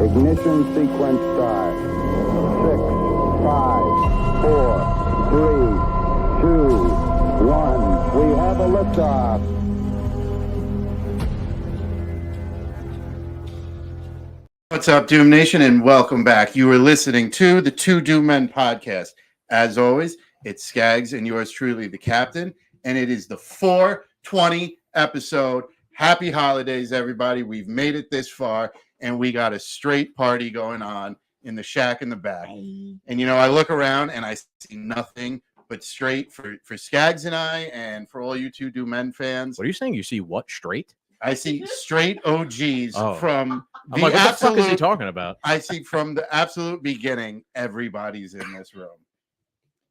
Ignition sequence start. 6, 5, 4, 3, 2, 1. We have a liftoff. What's up, Doom Nation, and welcome back. You are listening to the Two Doom Men podcast. As always, it's Skaggs and yours truly, the Captain, and it is the 420 episode. Happy holidays, everybody. We've made it this far, and we got a straight party going on in the shack in the back. And, you know, I look around, and I see nothing but straight for Skaggs and I, and for all you Two Doom Men fans. What are you saying? You see what, straight? I see straight OGs from the I'm like, what the fuck is he talking about? I see from the absolute beginning, everybody's in this room.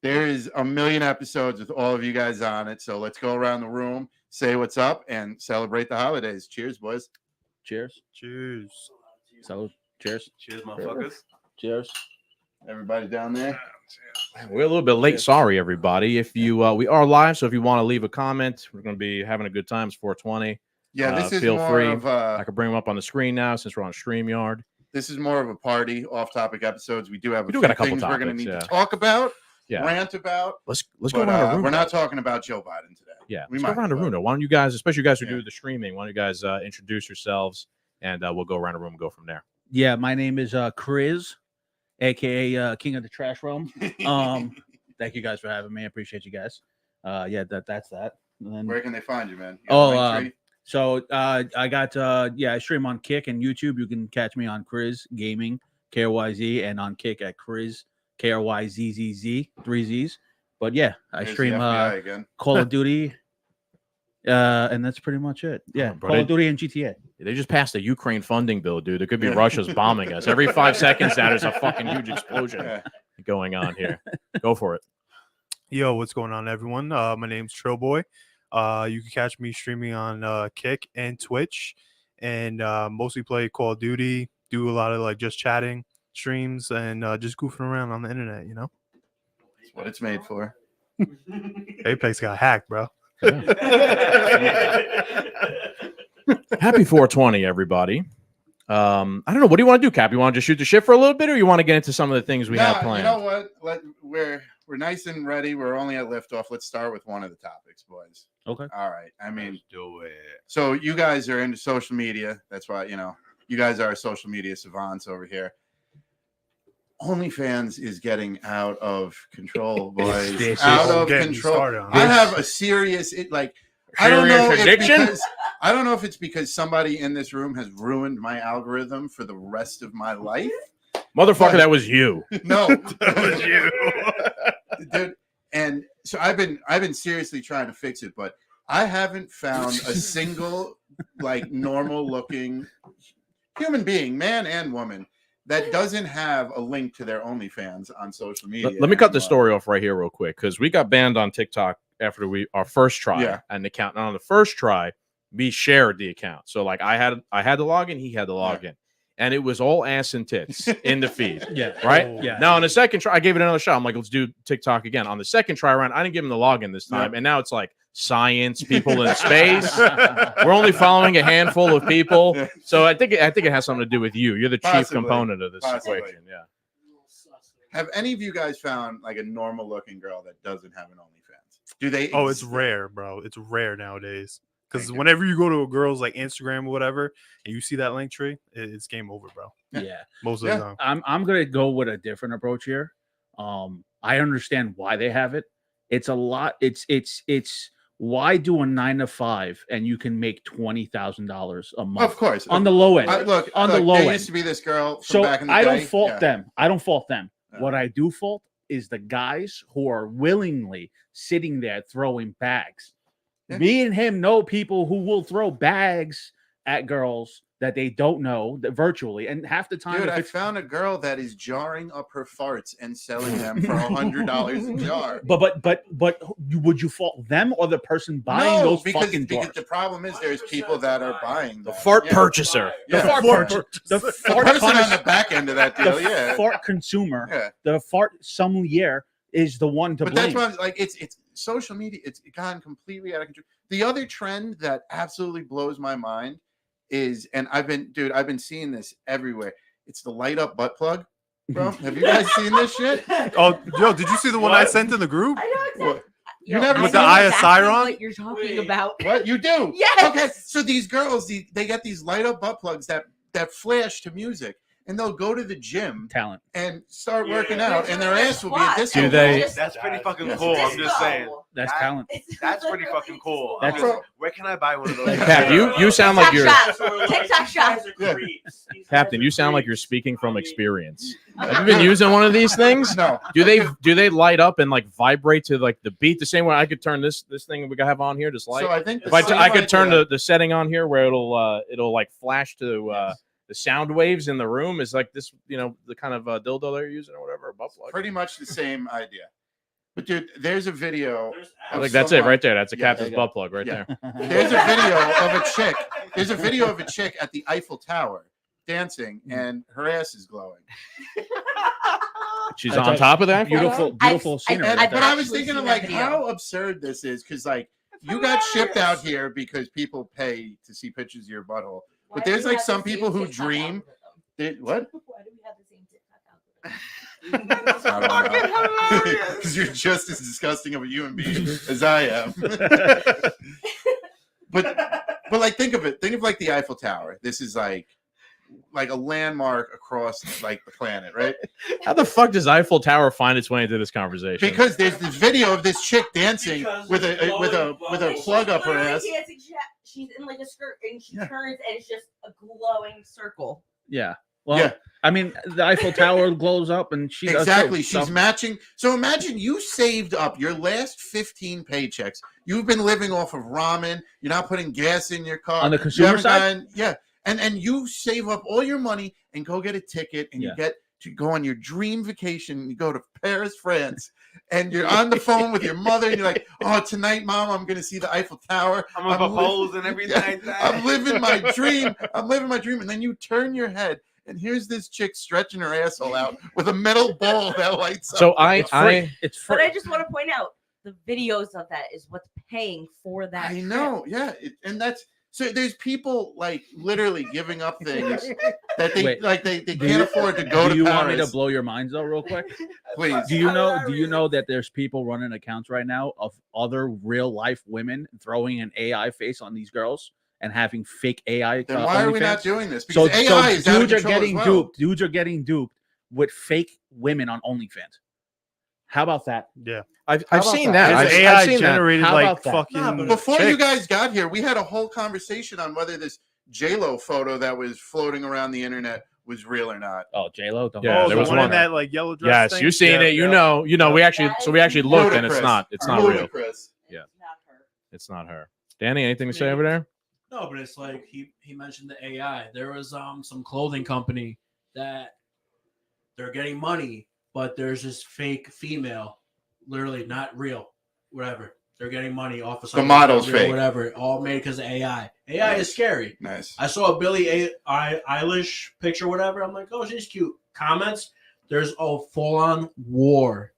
There is a million episodes with all of you guys on it. So let's go around the room, say what's up, and celebrate the holidays. Cheers, boys. Cheers. Cheers. Salud. Cheers. Cheers, motherfuckers. Cheers. Everybody down there? We're a little bit late. Sorry, everybody. If you we are live, so if you want to leave a comment, we're going to be having a good time. It's 420. Yeah, this is feel more free. of I can bring them up on the screen now since we're on StreamYard. This is more of a party, off-topic episodes. We do have got a couple things we're going to topics, need to talk about, rant about. Let's But, go around the room. we're not talking about Joe Biden today. Yeah, we let's might go around the but- room. Though. Why don't you guys, especially you guys who Yeah. do the streaming, why don't you guys introduce yourselves and we'll go around the room and go from there. Yeah, my name is Chris, aka King of the Trash Realm. Thank you guys for having me. I appreciate you guys. That's that. And then, Where can they find you, man? You got a link tree? so I got I stream on Kick and YouTube. You can catch me on Chris Gaming, KRYZ, and on Kick at Chris KRYZZZ, 3 Z's. But yeah, I There's the stream FBI again. Call of Duty. And that's pretty much it. Yeah, on, bro. Call of Duty and GTA. They just passed a Ukraine funding bill, dude. It could be Russia's bombing us. Every 5 seconds, now there's a fucking huge explosion Yeah. going on here. Go for it. Yo, what's going on, everyone? My name's Trillboy. You can catch me streaming on Kick and Twitch, and mostly play Call of Duty. Do a lot of like just chatting streams and just goofing around on the internet. You know, That's what it's made for. Apex got hacked, bro. Happy 420, everybody. I don't know. What do you want to do, Cap? You want to just shoot the shit for a little bit, or you want to get into some of the things we have planned? You know what? We're nice and ready. We're only at liftoff. Let's start with one of the topics, boys. Okay. All right. I mean, Do it. so you guys are into social media. That's why, you know, you guys are social media savants over here. OnlyFans is getting out of control, boys. This Out is of getting control. started on I this. have a serious I don't know Serious if addiction? because I don't know if it's because somebody in this room has ruined my algorithm for the rest of my life. Motherfucker, that was you. No, That was you. dude. And so I've been seriously trying to fix it, but I haven't found a single like normal looking human being, man and woman, that doesn't have a link to their OnlyFans on social media. Let me cut the anymore. story off right here real quick because we got banned on TikTok after our first try Yeah. an account. And on the first try, we shared the account. So like I had the login, he had the login. And it was all ass and tits in the feed. Yeah. Right? Oh. Yeah. Now on the second try, I gave it another shot. I'm like, let's do TikTok again. On the second try around, I didn't give him the login this time. Yeah. And now it's like science, people in space. We're only following a handful of people. Yeah. So I think it has something to do with you. You're the chief Possibly. component of this Possibly. equation. Yeah. Have any of you guys found like a normal looking girl that doesn't have an OnlyFans? Do they? Oh, it's rare, bro. It's rare nowadays. Because Thank you. whenever you go to a girl's like Instagram or whatever, and you see that link tree, it's game over, bro. Yeah. Most of Yeah. the time. I'm gonna go with a different approach here. I understand why they have it. It's a lot. It's why do a 9 to 5 and you can make $20,000 a month Of course. on the low end. Look, on the look, low there end. used to be this girl from So back in the I day. don't fault Yeah. them. I don't fault them. Yeah. What I do fault is the guys who are willingly sitting there throwing bags. Yeah. Me and him know people who will throw bags at girls that they don't know that virtually, and half the time, Dude, if I it's- found a girl that is jarring up her farts and selling them for $100 a jar. but would you fault them or the person buying No, those because fucking jars? the problem is there's people that are buying The them. fart Yeah. purchaser. The Yeah. fart purchase, the The fart person on punish- the back end of that deal, the yeah. fart consumer, Yeah. the fart sommelier is the one to But blame. that's why I'm like, it's social media. It's gone completely out of control. The other trend that absolutely blows my mind is, and I've been seeing this everywhere. It's the light up butt plug, bro. Have you guys seen this shit? Oh, yo, did you see the one I What? sent in the group? I know exactly. What? You never I with the know Eye of exactly Sauron? What you're talking about? What you do? Yes. Okay, so these girls, they get these light up butt plugs that flash to music, and they'll go to the gym Talent. and start working out, and their ass will be a Squat. disco. Do they- ball. That's pretty fucking Yes. cool. I'm just saying. That's That- talent. It's That's pretty literally fucking cool. That's- I'm just- where can I buy one of those? Cap, you sound like you're TikTok shot. Captain. You sound like you're speaking from experience. Have you been using one of these things? No. Do they light up and like vibrate to like the beat the same way? I could turn this thing we have on here just light. So I think If I could turn the setting on here where it'll like flash to the sound waves in the room is like this, the kind of dildo they're using or whatever, a butt plug. pretty much the same idea. But dude, there's a video. I think that's it right there. That's a Yeah, captain's there you butt plug right Yeah. there. There's a video of a chick. There's a video of a chick at the Eiffel Tower dancing, and her ass is glowing. She's That's on a top of that. Beautiful scenery. And, I've but I was actually thinking seen of that like video. how absurd this is, because like you got shipped out here because people pay to see pictures of your butthole. But there's like some people who dream. What? Why do we have the same TikTok algorithm? Because you're just as disgusting of a human being as I am. but like think of it. Think of like the Eiffel Tower. This is like a landmark across like the planet, right? How the fuck does Eiffel Tower find its way into this conversation? Because there's this video of this chick dancing with a plug up her ass. She's in like a skirt and she Yeah. turns and it's just a glowing circle. Yeah. Well, Yeah. I mean, the Eiffel Tower glows up and she does Exactly. too, She's so- matching. So imagine you saved up your last 15 paychecks. You've been living off of ramen. You're not putting gas in your car. On the You consumer haven't side? gone- yeah. And you save up all your money and go get a ticket and Yeah. you get to go on your dream vacation. You go to Paris, France, and you're on the phone with your mother and you're like, oh, tonight, Mom, I'm going to see the Eiffel Tower. I'm gonna propose and everything like that. I'm living my dream. I'm living my dream. And then you turn your head and here's this chick stretching her asshole out with a metal ball that lights up. So It's free. It's free. But I just want to point out the videos of that is what's paying for that. I trip. know, yeah, and that's so. There's people like literally giving up things that they Wait, they do can't you- afford to go Do to you Paris. want me to blow your minds though, real quick? Please, Do you know that there's people running accounts right now of other real life women throwing an AI face on these girls and having fake AI? then why are we OnlyFans? not doing this? So, Because AI is out of dudes are control as getting well. duped. Dudes are getting duped with fake women on OnlyFans. How about that? Yeah. I've about seen that? that. It's I've AI seen that. generated How like about that? fucking. Nah, but Before you chicks. guys got here, we had a whole conversation on whether this J-Lo photo that was floating around the internet was real or not. Oh, J-Lo. Don't Yeah, Oh, there the was one one. in that like yellow dress. Yes, thing? you've seen Yeah, it. You yeah. know. We actually looked, and it's not. It's not real. Ludicrous. Yeah. It's not her. It's not her. Danny, anything to say over there? No, but it's like he mentioned the AI. There was some clothing company that they're getting money, but there's this fake female, literally not real, whatever. They're getting money off of something model's not real, fake. whatever, all made because of AI. AI is scary. Nice. I saw a Billie Eilish picture, whatever. I'm like, oh, she's cute. Comments, there's a full-on war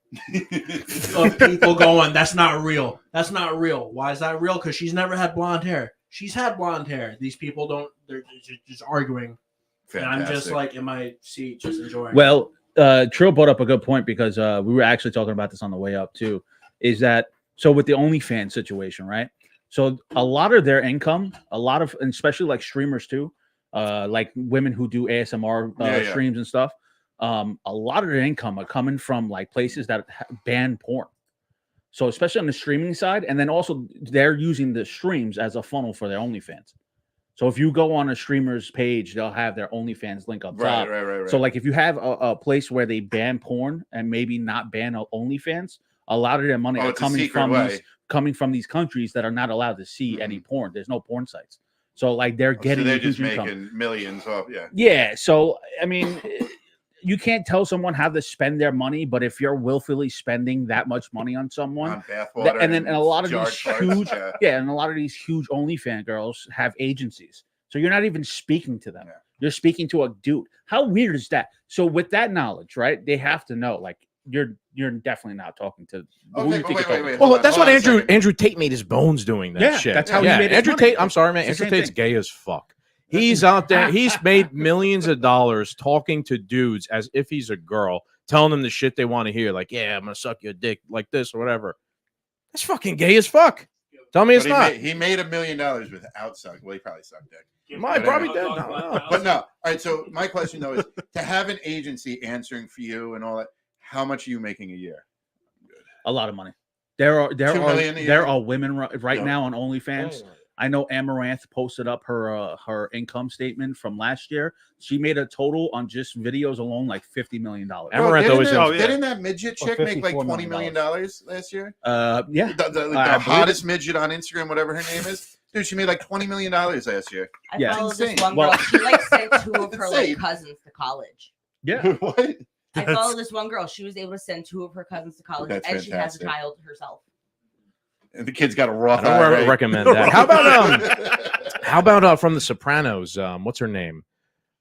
of people going, that's not real. That's not real. Why is that real? Because she's never had blonde hair. She's had blonde hair. These people don't, they're just arguing. And I'm just Fantastic. like in my seat, just enjoying. Well, Trill brought up a good point because we were actually talking about this on the way up too. Is that so with the OnlyFans situation, right? So a lot of their income, and especially like streamers too, like women who do ASMR streams and stuff. A lot of their income are coming from like places that ban porn. So especially on the streaming side, and then also they're using the streams as a funnel for their OnlyFans. So if you go on a streamer's page, they'll have their OnlyFans link up top. Right. So like if you have a place where they ban porn and maybe not ban OnlyFans, a lot of their money are coming from these countries that are not allowed to see any porn. There's no porn sites. So like they're getting so they're just huge making income. millions off. Yeah. So I mean, you can't tell someone how to spend their money, but if you're willfully spending that much money on someone, and a lot of these huge, and a lot of these huge OnlyFans girls have agencies, so you're not even speaking to them. You're speaking to a dude. How weird is that? So with that knowledge, right? They have to know, like, you're definitely not talking to. Wait. Well, that's what Andrew Tate made his bones doing that shit. That's how he made Andrew his Tate. money. I'm sorry, man. Andrew Tate's gay as fuck. He's out there. He's made millions of dollars talking to dudes as if he's a girl, telling them the shit they want to hear. Like, yeah, I'm gonna suck your dick like this or whatever. That's fucking gay as fuck. Tell me it's not. He made $1 million without sucking. Well, he probably sucked dick. Probably did. No. But no. All right. So my question though is to have an agency answering for you and all that. How much are you making a year? A lot of money. There are women right Yeah. now on OnlyFans. I know Amaranth posted up her income statement from last year. She made a total on just videos alone like $50 million. Amaranth always didn't that midget chick make like $20 million last year? Yeah, the hottest midget on Instagram, whatever her name is. Dude, she made like $20 million last year. I followed this one girl. She like sent two of her like cousins to college. Yeah. What? I followed this one girl. She was able to send two of her cousins to college, That's and she has a fantastic. child herself. And the kid's got a rough. I don't recommend that. How about from The Sopranos? What's her name?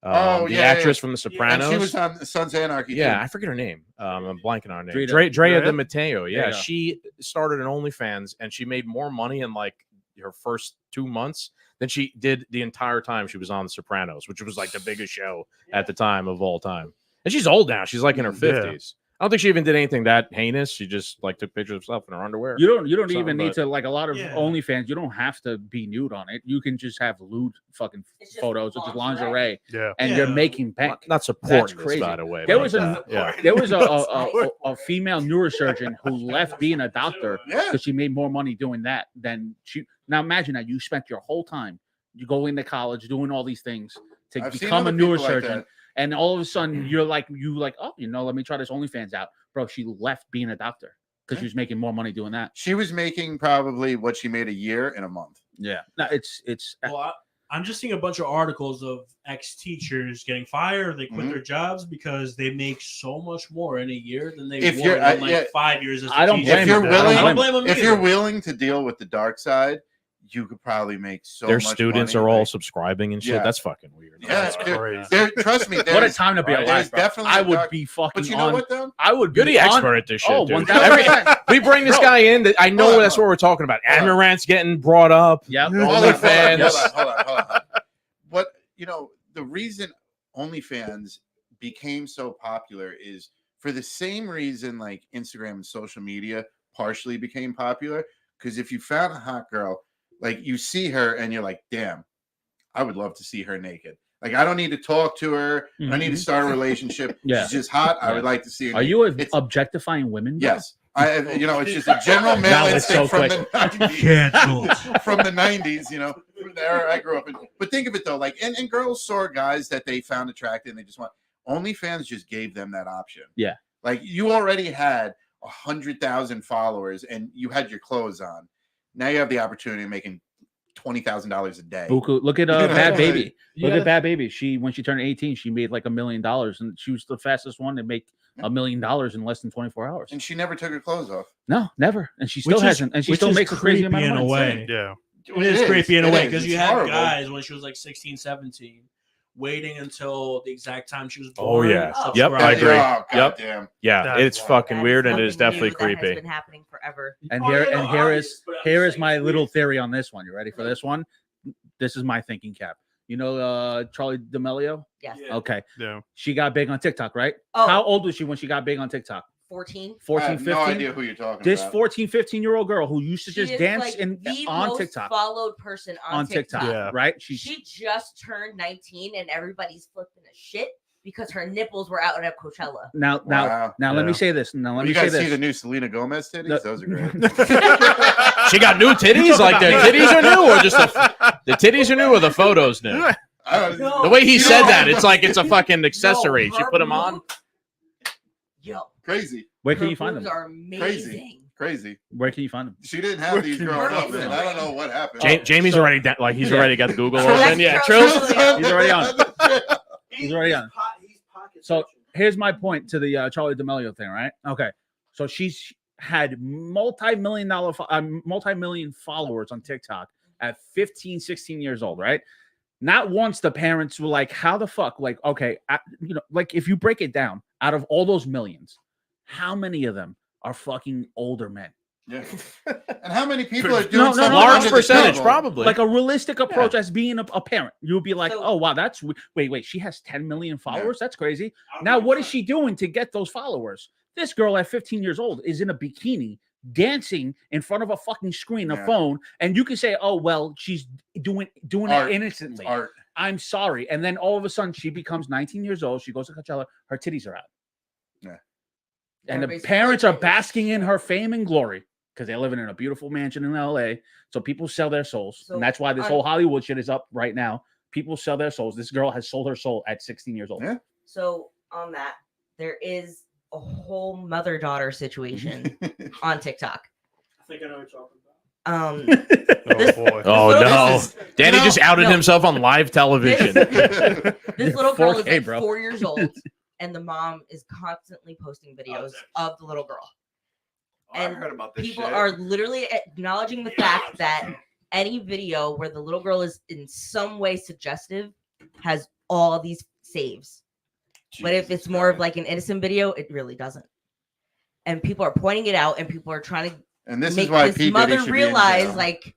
The actress from The Sopranos. And she was on Sons of Anarchy. Yeah, too. I forget her name. I'm blanking on her name. Drea de Matteo. Yeah, Yeah. she started an OnlyFans and she made more money in like her first 2 months than she did the entire time she was on The Sopranos, which was like the biggest show at the time of all time. And she's old now. She's like in her 50s. I don't think she even did anything that heinous. She just like took pictures of herself in her underwear. You don't even need to, like a lot of OnlyFans. You don't have to be nude on it. You can just have lewd fucking photos of just lingerie. Yeah, and you're making bank. Not supporting That's crazy. this, by the way. There was a a a female neurosurgeon who left being a doctor because she made more money doing that than she. Now imagine that you spent your whole time you going to college doing all these things to become a neurosurgeon. And all of a sudden, you're like, oh, let me try this OnlyFans out, bro. She left being a doctor because she was making more money doing that. She was making probably what she made a year in a month. Yeah, no, it's. Well, I'm just seeing a bunch of articles of ex-teachers getting fired. They quit their jobs because they make so much more in a year than they would in 5 years. As I don't blame them. If you're willing to deal with the dark side, you could probably make so their much students money. are all subscribing and shit. Yeah. That's fucking weird. Yeah, That's crazy. Trust me. What a time to be alive, bro. Definitely I would be fucking. But you know what, though? I would You're be the expert at this shit. Oh, dude. 1000%. We bring this guy in. That I know that's what we're talking about. Amaranth's getting brought up. Yeah. OnlyFans. Hold on. But the reason OnlyFans became so popular is for the same reason like Instagram and social media partially became popular. Because if you found a hot girl, like you see her and you're like, damn, I would love to see her naked. Like I don't need to talk to her. I don't need to start a relationship. She's just hot. I would like to see her. Are you objectifying women? Bro? Yes. It's just a general male instinct from the 90s. From the 90s, from the era I grew up in. But think of it though, like, and girls saw guys that they found attractive and they just want. OnlyFans just gave them that option. Yeah. Like you already had 100,000 followers and you had your clothes on. Now you have the opportunity of making $20,000 a day. Buku. Look at Bad Baby. Look at Bad Baby. When she turned 18, she made like $1 million, and she was the fastest one to make $1 million in less than 24 hours. And she never took her clothes off. No, never. And she still hasn't. And she still makes a crazy amount of money. In a way. Yeah. It is creepy in a way because you had horrible. guys when she was like 16, 17 waiting until the exact time she was Oh born. yeah. subscribe. Yep. I agree. Oh, Yep. goddamn. Yeah. That's It's fucking weird and it is Something definitely new that creepy. has been happening forever. And Oh, here yeah, and no, here obvious, is but I'm here is saying my it's little weird. theory on this one. You ready for this one? This is my thinking cap. Charli D'Amelio? Yes. Yeah. Okay. Yeah. She got big on TikTok, right? Oh. How old was she when she got big on TikTok? 14. 14, I have 15. no idea who you're talking This about. 14, 15-year-old girl who used to She just is, dance like, in the on most TikTok. followed person on TikTok, Yeah. right? She just turned 19 and everybody's flipping a shit because her nipples were out at Coachella. Now, Wow. let me Yeah. say this. Now, let Well, me you say guys see this. the new Selena Gomez titties? The- Those are great. She got new titties? Like the titties are new, or just the titties are new, or the photos new? I don't know. The way he You said know- that, it's like it's a fucking accessory. Yo, She her put them on. boobs- Yo, Crazy, Where can her you find boobs them? are amazing. crazy. Where can you find them? She didn't have these growing up, Instagram. and I don't know what happened. Jamie's already like he's Yeah. already got the Google Trill- open. Yeah, Trill- Trill. Trill- He's already on it. He's already on. He's pocket So searching. here's my point to the Charlie D'Amelio thing, right? Okay, so she's had multi-million followers on TikTok at 15, 16 years old, right? Not once the parents were like, how the fuck? Like, okay, like if you break it down, out of all those millions, how many of them are fucking older men? Yeah. And how many people are No, doing no, something no, Large under the percentage, table? probably. Like a realistic approach as being a parent. You would be like, So- oh, wow, that's wait, she has 10 million followers? That's crazy. I'll Now, be what is fine. she doing to get those followers? This girl at 15 years old is in a bikini dancing in front of a fucking screen, a Yeah. phone, and you can say, "Oh, well, she's doing Art. it innocently." Art. I'm sorry. And then all of a sudden she becomes 19 years old, she goes to Coachella, her titties are out. Yeah. And the Everybody's parents are flipping. basking in her fame and glory because they're living in a beautiful mansion in LA. So people sell their souls. So and that's why this on- whole Hollywood shit is up right now. People sell their souls. This girl has sold her soul at 16 years old. Yeah. So on that, there is a whole mother-daughter situation on TikTok. I think I know what you're talking about. Um, Oh boy. Oh little- no, This is- Danny you know- just outed No. himself on live television. this little girl is 4K, like bro. 4 years old, and the mom is constantly posting videos of the little girl. Oh, I've And heard about this People shit. are literally acknowledging the fact that any video where the little girl is in some way suggestive has all these saves. But if it's more of like an innocent video, it really doesn't. And people are pointing it out, and people are trying to And this make is why this P. Diddy mother should be in realize jail. like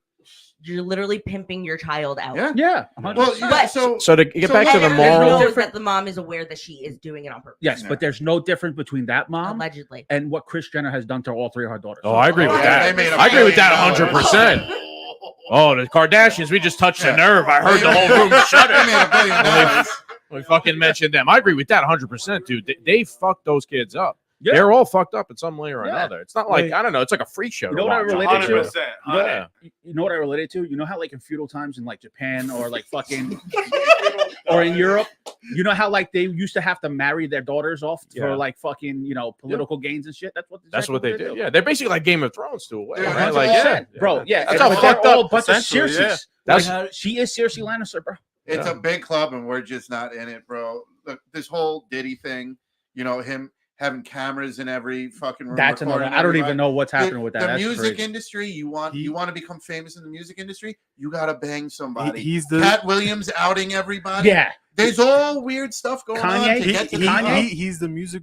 you're literally pimping your child out. Yeah. Yeah. Well, yeah, But- So to get So back to what- the And there's everybody moral, knows that the mom is aware that she is doing it on purpose. Yes, Yeah. but there's no difference between that mom Allegedly. and what Chris Jenner has done to all three of her daughters. oh, I agree with Yeah, that. they made I agree with that $1 100%. Oh, the Kardashians, we just touched a nerve. I heard the whole room They shudder. made $1 billion. We fucking mentioned them. I agree with that 100%, dude. They fucked those kids up. Yeah. They're all fucked up in some way or Yeah. another. It's not like, Like- I don't know, it's like a freak show. You to know what I watch. related to? 100%. Yeah. You know what I related to? You know how like in feudal times in like Japan or like fucking or in Europe, you know how like they used to have to marry their daughters off Yeah. for like fucking political gains and shit. That's That's what they do. do. Yeah, they're basically like Game of Thrones to a way, Yeah, right? that's Like, all yeah, set, bro. Yeah, That's and how they're fucked all up, a bunch of essentially, Cersei's. yeah. That's- Like, she is Cersei Lannister, bro. It's Yeah. a big club, and we're just not in it, bro. Look, this whole Diddy thing, him having cameras in every fucking room. That's another. recording I don't everybody. even know what's happening with that. The That's music crazy. industry, you want to become famous in the music industry, you gotta bang somebody. He's the Cat Williams outing everybody. Yeah, There's all weird stuff going on Kanye, to get to the Kanye- top. he's the music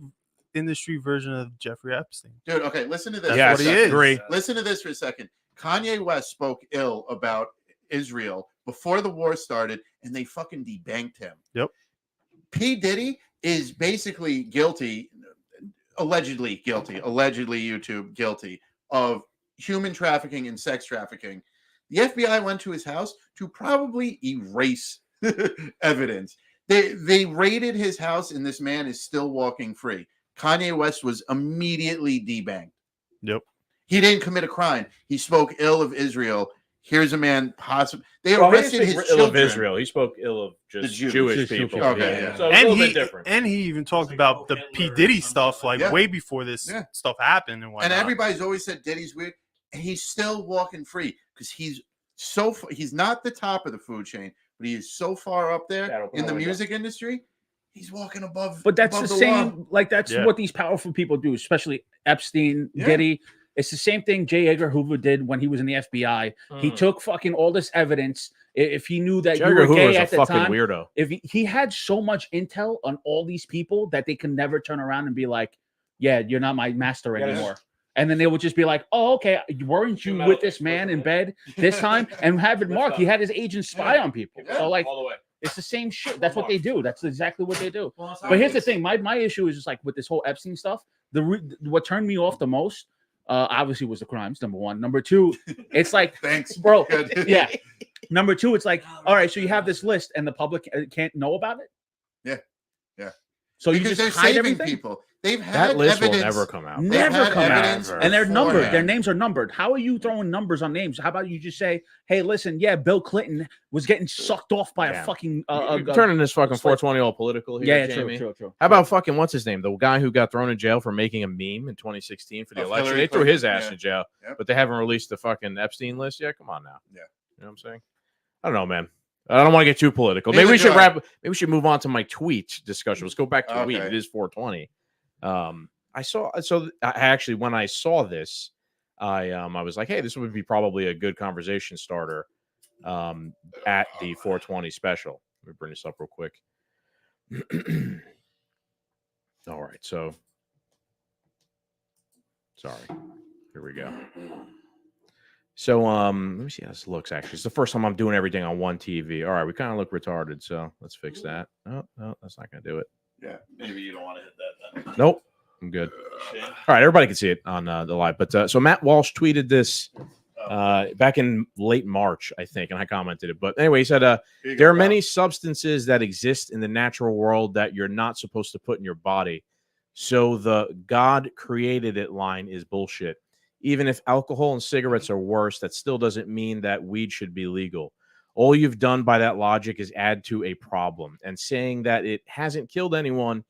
industry version of Jeffrey Epstein. Dude, okay, listen to this. That's yes, for a what he second. is. agree. Listen to this for a second. Kanye West spoke ill about Israel before the war started, and they fucking debanked him. Yep. P. Diddy is basically guilty, allegedly YouTube guilty of human trafficking and sex trafficking. The FBI went to his house to probably erase evidence. They raided his house, and this man is still walking free. Kanye West was immediately debanked. Yep. He didn't commit a crime. He spoke ill of Israel. Here's a man possibly they Well, he arrested didn't his speak ill of children. Israel. He spoke ill of The just Jews. Jewish Just people. people. Okay, yeah. So it's a And little he bit different. and he even talked about the P Diddy stuff like Yeah. way before this Yeah. stuff happened and whatnot. And everybody's always said Diddy's weird, and he's still walking free because he's he's not the top of the food chain, but he is so far up Yeah, there open in the the window. music industry. He's walking above. but that's above the law. same. Like that's Yeah. what these powerful people do, especially Epstein, Yeah. Diddy. It's the same thing J. Edgar Hoover did when he was in the FBI. He Mm. took fucking all this evidence. If he knew that J. you Edgar were Hoover's gay a at the fucking time, weirdo. if he had so much intel on all these people that they can never turn around and be like, yeah, you're not my master Yeah, anymore. And then they would just be like, oh, okay, weren't you with this man in bed this time? And have it marked. He had his agent spy on people. Yeah. So like, all the way. It's the same shit. That's what they do. That's exactly what they do. Well, it's But here's the it's- thing. My issue is just like with this whole Epstein stuff. What turned me off the most, obviously, was the crimes. Number one. Number two, it's like, Thanks, bro. Good. Yeah. Number two, it's like, all right, so you have this list, and the public can't know about it. Yeah. Yeah. So you Because just they're hide saving everything. people. They've had That list will evidence. never come out. They've Never had come out. evidence Never. And they're numbered. Their beforehand. names are numbered. How are you throwing numbers on names? How about you just say, "Hey, listen, yeah, Bill Clinton was getting sucked off by Yeah. a fucking." You're turning this fucking 420 all political here, yeah, Jamie. true. How about fucking what's his name? The guy who got thrown in jail for making a meme in 2016 for the Of election. Hillary They threw his Clinton, ass yeah. in jail, Yep. but they haven't released the fucking Epstein list yet. Come on now. Yeah. You know what I'm saying? I don't know, man. I don't want to get too political. Maybe Neither we should do I. Maybe we should move on to my tweet discussion. Let's go back to tweet. Okay. It is 420. I actually, when I saw this, I was like, hey, this would be probably a good conversation starter at the 420 special. Let me bring this up real quick. All right, so sorry. Here we go. So let me see how this looks. Actually, it's the first time I'm doing everything on one TV. All right, we kind of look retarded, so let's fix that. Oh, no, that's not gonna do it. Yeah. Maybe you don't want to hit that then. Nope, I'm good. All right, everybody can see it on the live. But so Matt Walsh tweeted this back in late March, I think, and I commented it. But anyway, he said, Here you there go, are Bob. many substances that exist in the natural world that you're not supposed to put in your body. So the God created it line is bullshit. Even if alcohol and cigarettes are worse, that still doesn't mean that weed should be legal. All you've done by that logic is add to a problem. And saying that it hasn't killed anyone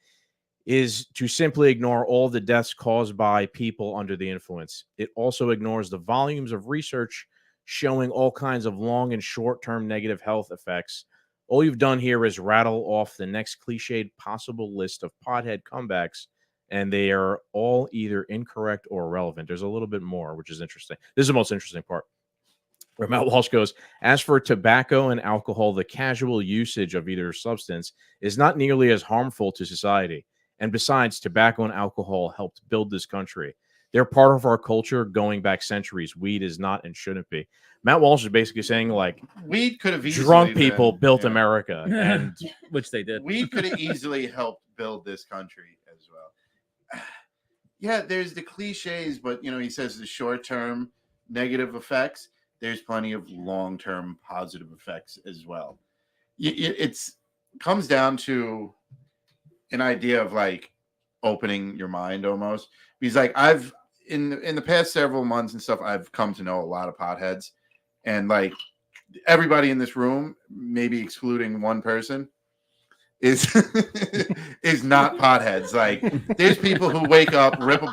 is to simply ignore all the deaths caused by people under the influence. It also ignores the volumes of research showing all kinds of long and short-term negative health effects. All you've done here is rattle off the next cliched possible list of pothead comebacks, and they are all either incorrect or irrelevant. There's a little bit more, which is interesting. This is the most interesting part. Where Matt Walsh goes, as for tobacco and alcohol, the casual usage of either substance is not nearly as harmful to society. And besides, tobacco and alcohol helped build this country. They're part of our culture going back centuries. Weed is not and shouldn't be. Matt Walsh is basically saying, like, Weed could have easily drunk people been- built yeah. America. And Which they did. Weed could have easily helped build this country as well. Yeah, there's the cliches, but he says the short-term negative effects. There's plenty of long-term positive effects as well. It's comes down to an idea of like opening your mind almost. Because like I've in the past several months and stuff, I've come to know a lot of potheads, and like everybody in this room, maybe excluding one person, is is not potheads. Like there's people who wake up, rip a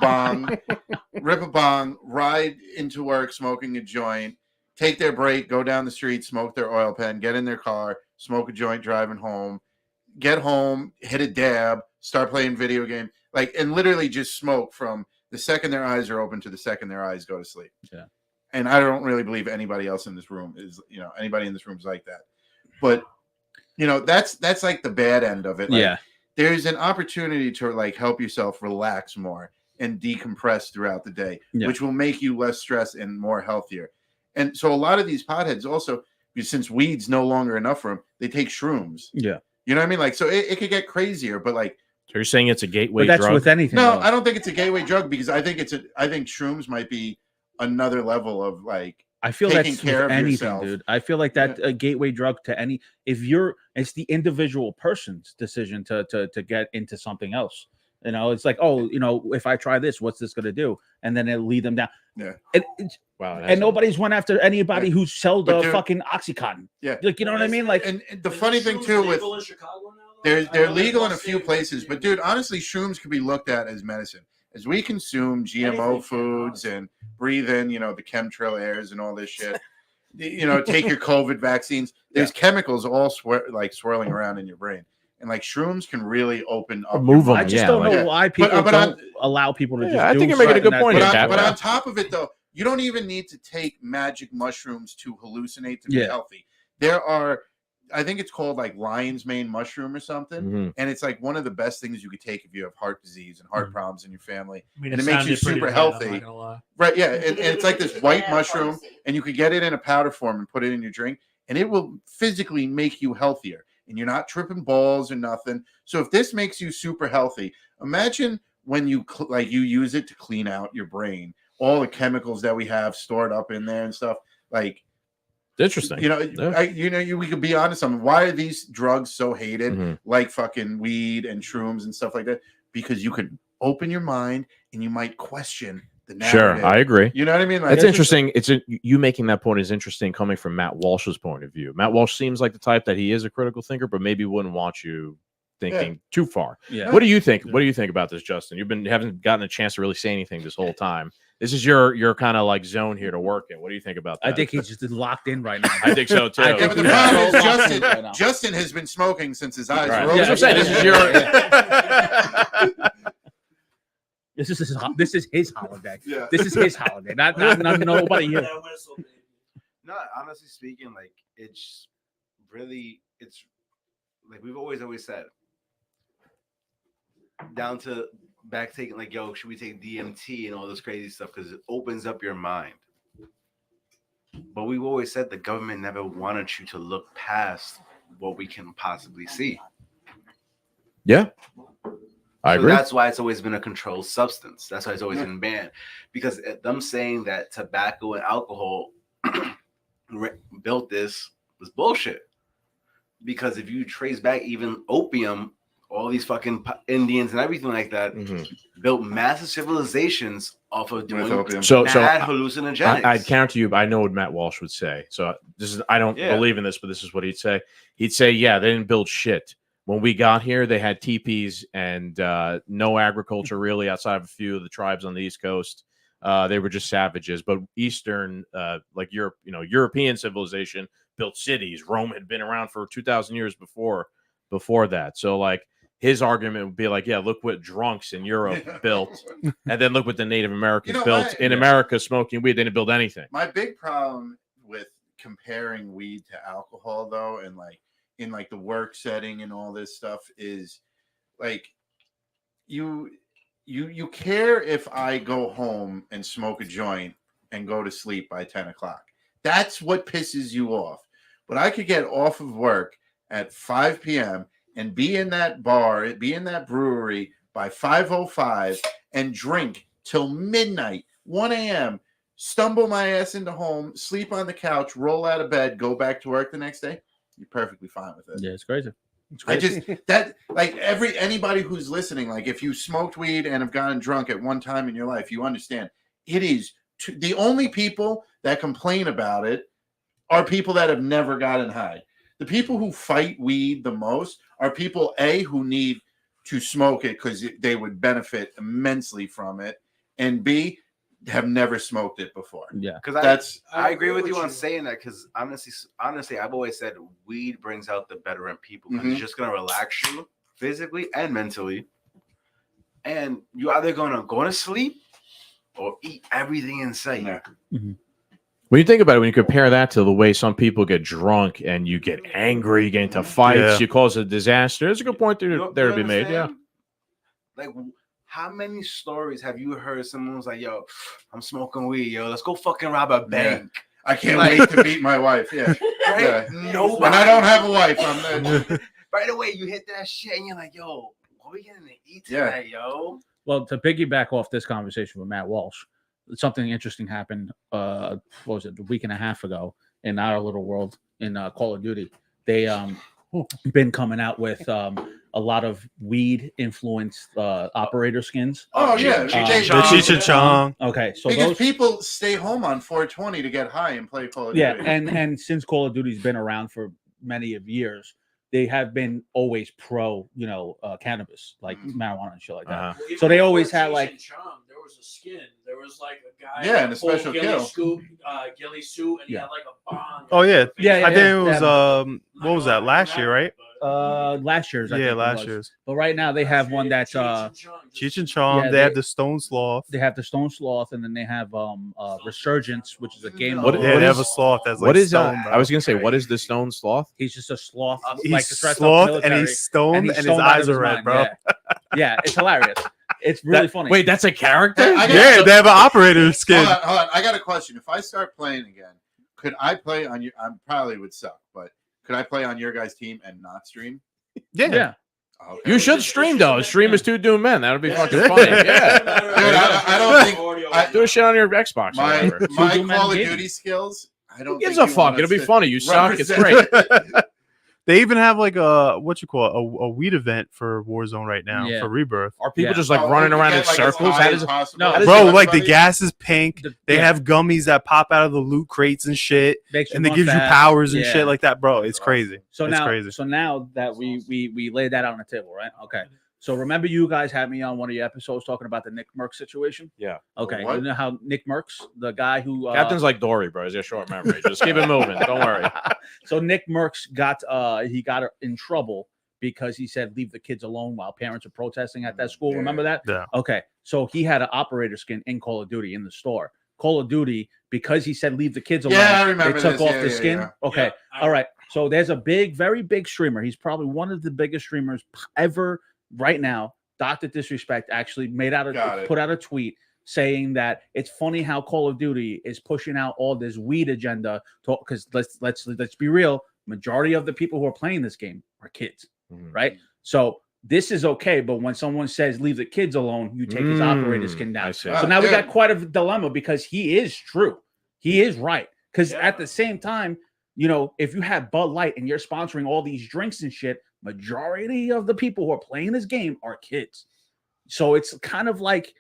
bong, ride into work smoking a joint, take their break, go down the street, smoke their oil pen, get in their car, smoke a joint driving home, get home, hit a dab, start playing video game, like, and literally just smoke from the second their eyes are open to the second their eyes go to sleep. Yeah. And I don't really believe anybody else in this room is, anybody in this room is like that. But, that's like the bad end of it. Like, Yeah. there's an opportunity to like help yourself relax more and decompress throughout the day, Yeah. which will make you less stressed and more healthier. And so a lot of these potheads also, since weed's no longer enough for them, they take shrooms. Yeah. You know what I mean? Like, so it could get crazier, but like, so you're saying it's a gateway But that's drug? with anything. no, though. I don't think it's a gateway drug because I think I think shrooms might be another level of like, I feel taking that's care with of anything, yourself. dude. I feel like that a gateway drug to any. It's the individual person's decision to get into something else. It's like, if I try this, what's this going to do? And then it lead them down. Yeah. Wow. And nobody's went after anybody Yeah. who sold But dude- fucking Oxycontin. Yeah. Like, you know what I mean? Like, and the funny thing too with in Chicago now, though? they're I know legal in a must few say- places, but dude, honestly, shrooms can be looked at as medicine. As we consume GMO Anything, foods honestly. and breathe in, the chemtrail airs and all this shit, take your COVID vaccines. There's chemicals all swirling around in your brain, and like shrooms can really open up. Move your them. I just yeah, don't like- know why people but don't allow people to Yeah, just. I do think you're making a something good point that- here, But Cap. but on top of it, though, you don't even need to take magic mushrooms to hallucinate to be Yeah. healthy. There are, I think it's called like lion's mane mushroom or something. Mhm. And it's like one of the best things you could take if you have heart disease and heart problems in your family. I mean, and it makes you sounded pretty super bad, healthy. I'm not gonna lie. Right. Yeah. And it's like this white mushroom, and you could get it in a powder form and put it in your drink, and it will physically make you healthier. and you're not tripping balls or nothing. So if this makes you super healthy, imagine when you you use it to clean out your brain, all the chemicals that we have stored up in there and stuff. Like, Interesting. you know, Yeah. we could be honest on why are these drugs so hated, Mhm. like fucking weed and shrooms and stuff like that? Because you could open your mind and you might question the narrative. Sure, I agree. You know what I mean? Like, That's it's just- interesting. You making that point is interesting coming from Matt Walsh's point of view. Matt Walsh seems like the type that he is a critical thinker, but maybe wouldn't want you thinking too far. Yeah. What do you think? What do you think about this, Justin? Haven't gotten a chance to really say anything this whole time. This is your kind of like zone here to work in. What do you think about that? I think he's just locked in right now. I think so too. I Yeah, think but the he's problem is so locked in Justin, right now. Justin has been smoking since his eyes Right. were Yeah, open. that's what I'm saying. This is your This is his holiday. Yeah. This is his holiday. Not nobody here. That whistle, baby. No, honestly speaking, like it's like we've always said, down to back taking like, yo, should we take DMT and all this crazy stuff because it opens up your mind. But we've always said the government never wanted you to look past what we can possibly see. Yeah. I So agree. that's why it's always been a controlled substance. That's why it's always been banned. Because them saying that tobacco and alcohol built this was bullshit. Because if you trace back even opium, all these fucking Indians and everything like that Mhm. built massive civilizations off of doing opium. So mad hallucinogenics. I'd counter you. I know what Matt Walsh would say. So I don't Yeah. believe in this, but this is what he'd say. He'd say, yeah, they didn't build shit. When we got here, they had teepees and no agriculture really outside of a few of the tribes on the East Coast. They were just savages. But Eastern, like Europe, European civilization built cities. Rome had been around for 2,000 years before that. So like his argument would be like, yeah, look what drunks in Europe built, and then look what the Native Americans built in America smoking weed. They didn't build anything. My big problem with comparing weed to alcohol, though, and like in like the work setting and all this stuff is like you care if I go home and smoke a joint and go to sleep by 10 o'clock. That's what pisses you off. But I could get off of work at 5 p.m. and be in that bar, be in that brewery by 5:05 and drink till midnight, 1 a.m., stumble my ass into home, sleep on the couch, roll out of bed, go back to work the next day. You're perfectly fine with it. Yeah, it's crazy. It's I crazy. just that like anybody who's listening, like if you smoked weed and have gotten drunk at one time in your life, you understand it is the only people that complain about it are people that have never gotten high. The people who fight weed the most are people who need to smoke it because they would benefit immensely from it, and B, have never smoked it before. Yeah. Because I agree with you with on you. saying that because honestly, I've always said weed brings out the better in people because Mhm. it's just gonna relax you physically and mentally, and you're either gonna go to sleep or eat everything in sight. Yeah. When you think about it, when you compare that to the way some people get drunk and you get angry, you get into fights, Yeah. you cause a disaster. There's a good point there, You there to be made. Yeah. understand? Like, how many stories have you heard? Someone was like, "Yo, I'm smoking weed. Yo, let's go fucking rob a bank." I can't Like- wait to beat my wife. Yeah. Right? Yeah. Nobody. When I don't have a wife, I'm Right away, you hit that shit, and you're like, "Yo, what are we gonna eat Yeah. tonight, yo?" Well, to piggyback off this conversation with Matt Walsh, something interesting happened. What was it? A week and a half ago in our little world in Call of Duty. They been coming out with a lot of weed influenced operator skins. Oh yeah, Cheech The Cheech and Chong. Okay, so because those people stay home on 420 to get high and play Call of yeah, Duty. and since Call of Duty's been around for many of years, they have been always pro, cannabis, like marijuana and shit like that. Uh-huh. Well, even So they before always had, Cheech like- and Chong, there was a skin. There was like a guy. Yeah, and a full special ghillie kill. ghillie suit, and he Yeah. had like a bong. Oh, yeah. Yeah, I think it yeah. was what was that, last year, right? Last year's, I think Yeah, it last was. year's. But right now they have one that's Cheech and Chong. Yeah, they have they- the Stone Sloth. they have the Stone Sloth, and then they have Resurgence, which is a game. What- mode. Yeah, what they have is- a sloth that's like What is stone, I bro. was gonna say, what is the stone sloth? He's just a sloth, He's like the dressed up sloth and military, he's stoned and, his stoned out of eyes are red, mind, bro. Yeah. Yeah, it's hilarious. It's really funny. Wait, that's a character? Hey, I got- Yeah, they have an operator skin. Hold on. I got a question. If I start playing again, could I play on you? I probably would suck, but Could I play on your guys' team and not stream? Yeah. Oh, okay. You should stream though. Stream as two Doom Men. That would be fucking funny. Dude, Yeah. I don't think Do a shit on your Xbox. Or my whatever. my Doom Men Call of gaming. Duty skills. I don't Who gives think a you want fuck? It'll us be to funny. You suck. It's represent- great. They even have like a a weed event for Warzone right now Yeah. for Rebirth. Are people Yeah. just like Oh, running you around get, in like, as circles? high How as does it? possible. No, How does Bro, it- like the everybody- gas is pink. They Yeah. have gummies that pop out of the loot crates and shit, Makes you and they run gives you fast. powers and Yeah. shit like that, bro. It's crazy. So it's now, crazy. so now that we laid that out on the table, right? Okay. So remember, you guys had me on one of your episodes talking about the Nick Merckx situation. Yeah. Okay. What? You know how Nick Merckx, the guy who Captain's like Dory, bro. He's got short memory. Just keep it moving. Don't worry. So Nick Merckx got in trouble because he said leave the kids alone while parents are protesting at that school. Yeah. Remember that? Yeah. Okay. So he had an operator skin in Call of Duty in the store. Call of Duty, because he said leave the kids alone. Yeah, I remember They took this. off Yeah, the yeah, skin. yeah. Okay. Yeah, All right. So there's a very big streamer. He's probably one of the biggest streamers ever right now. Dr. Disrespect actually Got it. put out a tweet saying that it's funny how Call of Duty is pushing out all this weed agenda because let's be real, majority of the people who are playing this game are kids, Mhm. right? So this is okay, but when someone says leave the kids alone, you take his operator skin I down. see. So now we Yeah. got quite a dilemma because he is true. He is right. Because Yeah. at the same time, you know, if you have Bud Light and you're sponsoring all these drinks and shit, majority of the people who are playing this game are kids. So it's kind of like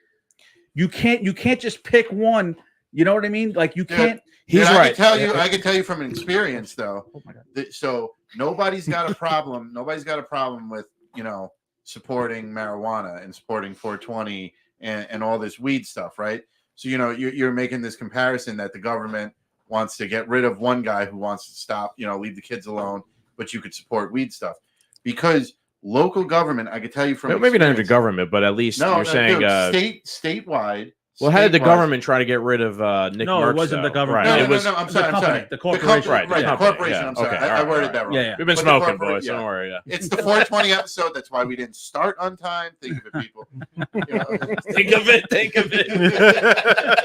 you can't just pick one. You know what I mean? Like you Dude, can't. He's Dude, right. I can tell you from an experience though. Oh my god. So nobody's got a problem. Nobody's got a problem with, you know, supporting marijuana and supporting 420 and all this weed stuff, right? So, you know, you're making this comparison that the government wants to get rid of one guy who wants to stop, you know, leave the kids alone, but you could support weed stuff because local government, I could tell you from Maybe not the experience- government, but at least No, you're saying. dude, statewide. Well, how did the statewide- government try to get rid of Nick No, it Merckx, wasn't the though? government. Right. No, it no, was. no, I'm the sorry. I'm company, sorry. the corporation. Right, Right, the the company, corporation. yeah. I'm sorry. Okay, I all right, worded all that right. wrong. Yeah, yeah. We've been But the smoking, corporate- boys. yeah. Don't worry. Yeah. It's the 420 episode. That's why we didn't start on time. Think of it, people. You know. Think of it. Think of it.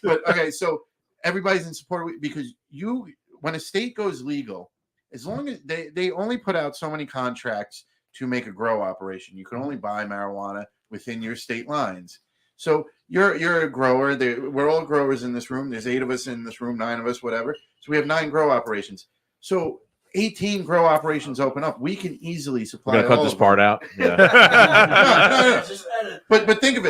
But okay, so everybody's in support of- because when a state goes legal, as long as they only put out so many contracts to make a grow operation, you can only buy marijuana within your state lines. So you're a grower. We're all growers in this room. There's 8 of us in this room, 9 of us, whatever. So we have 9 grow operations. So 18 grow operations open up. We can easily supply. We're gonna cut all this of them. part out. Yeah. No. Just edit. But think of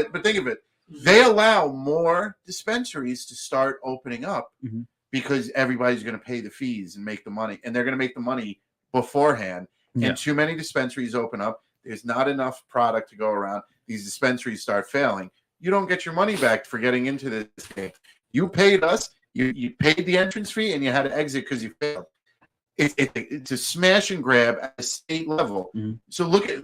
it. They allow more dispensaries to start opening up Mhm. because everybody's going to pay the fees and make the money, and they're going to make the money beforehand. Yeah. And too many dispensaries open up. There's not enough product to go around. These dispensaries start failing. You don't get your money back for getting into this game. You paid us. You paid the entrance fee, and you had to exit because you failed. It's a smash and grab at a state level. Mhm. So look at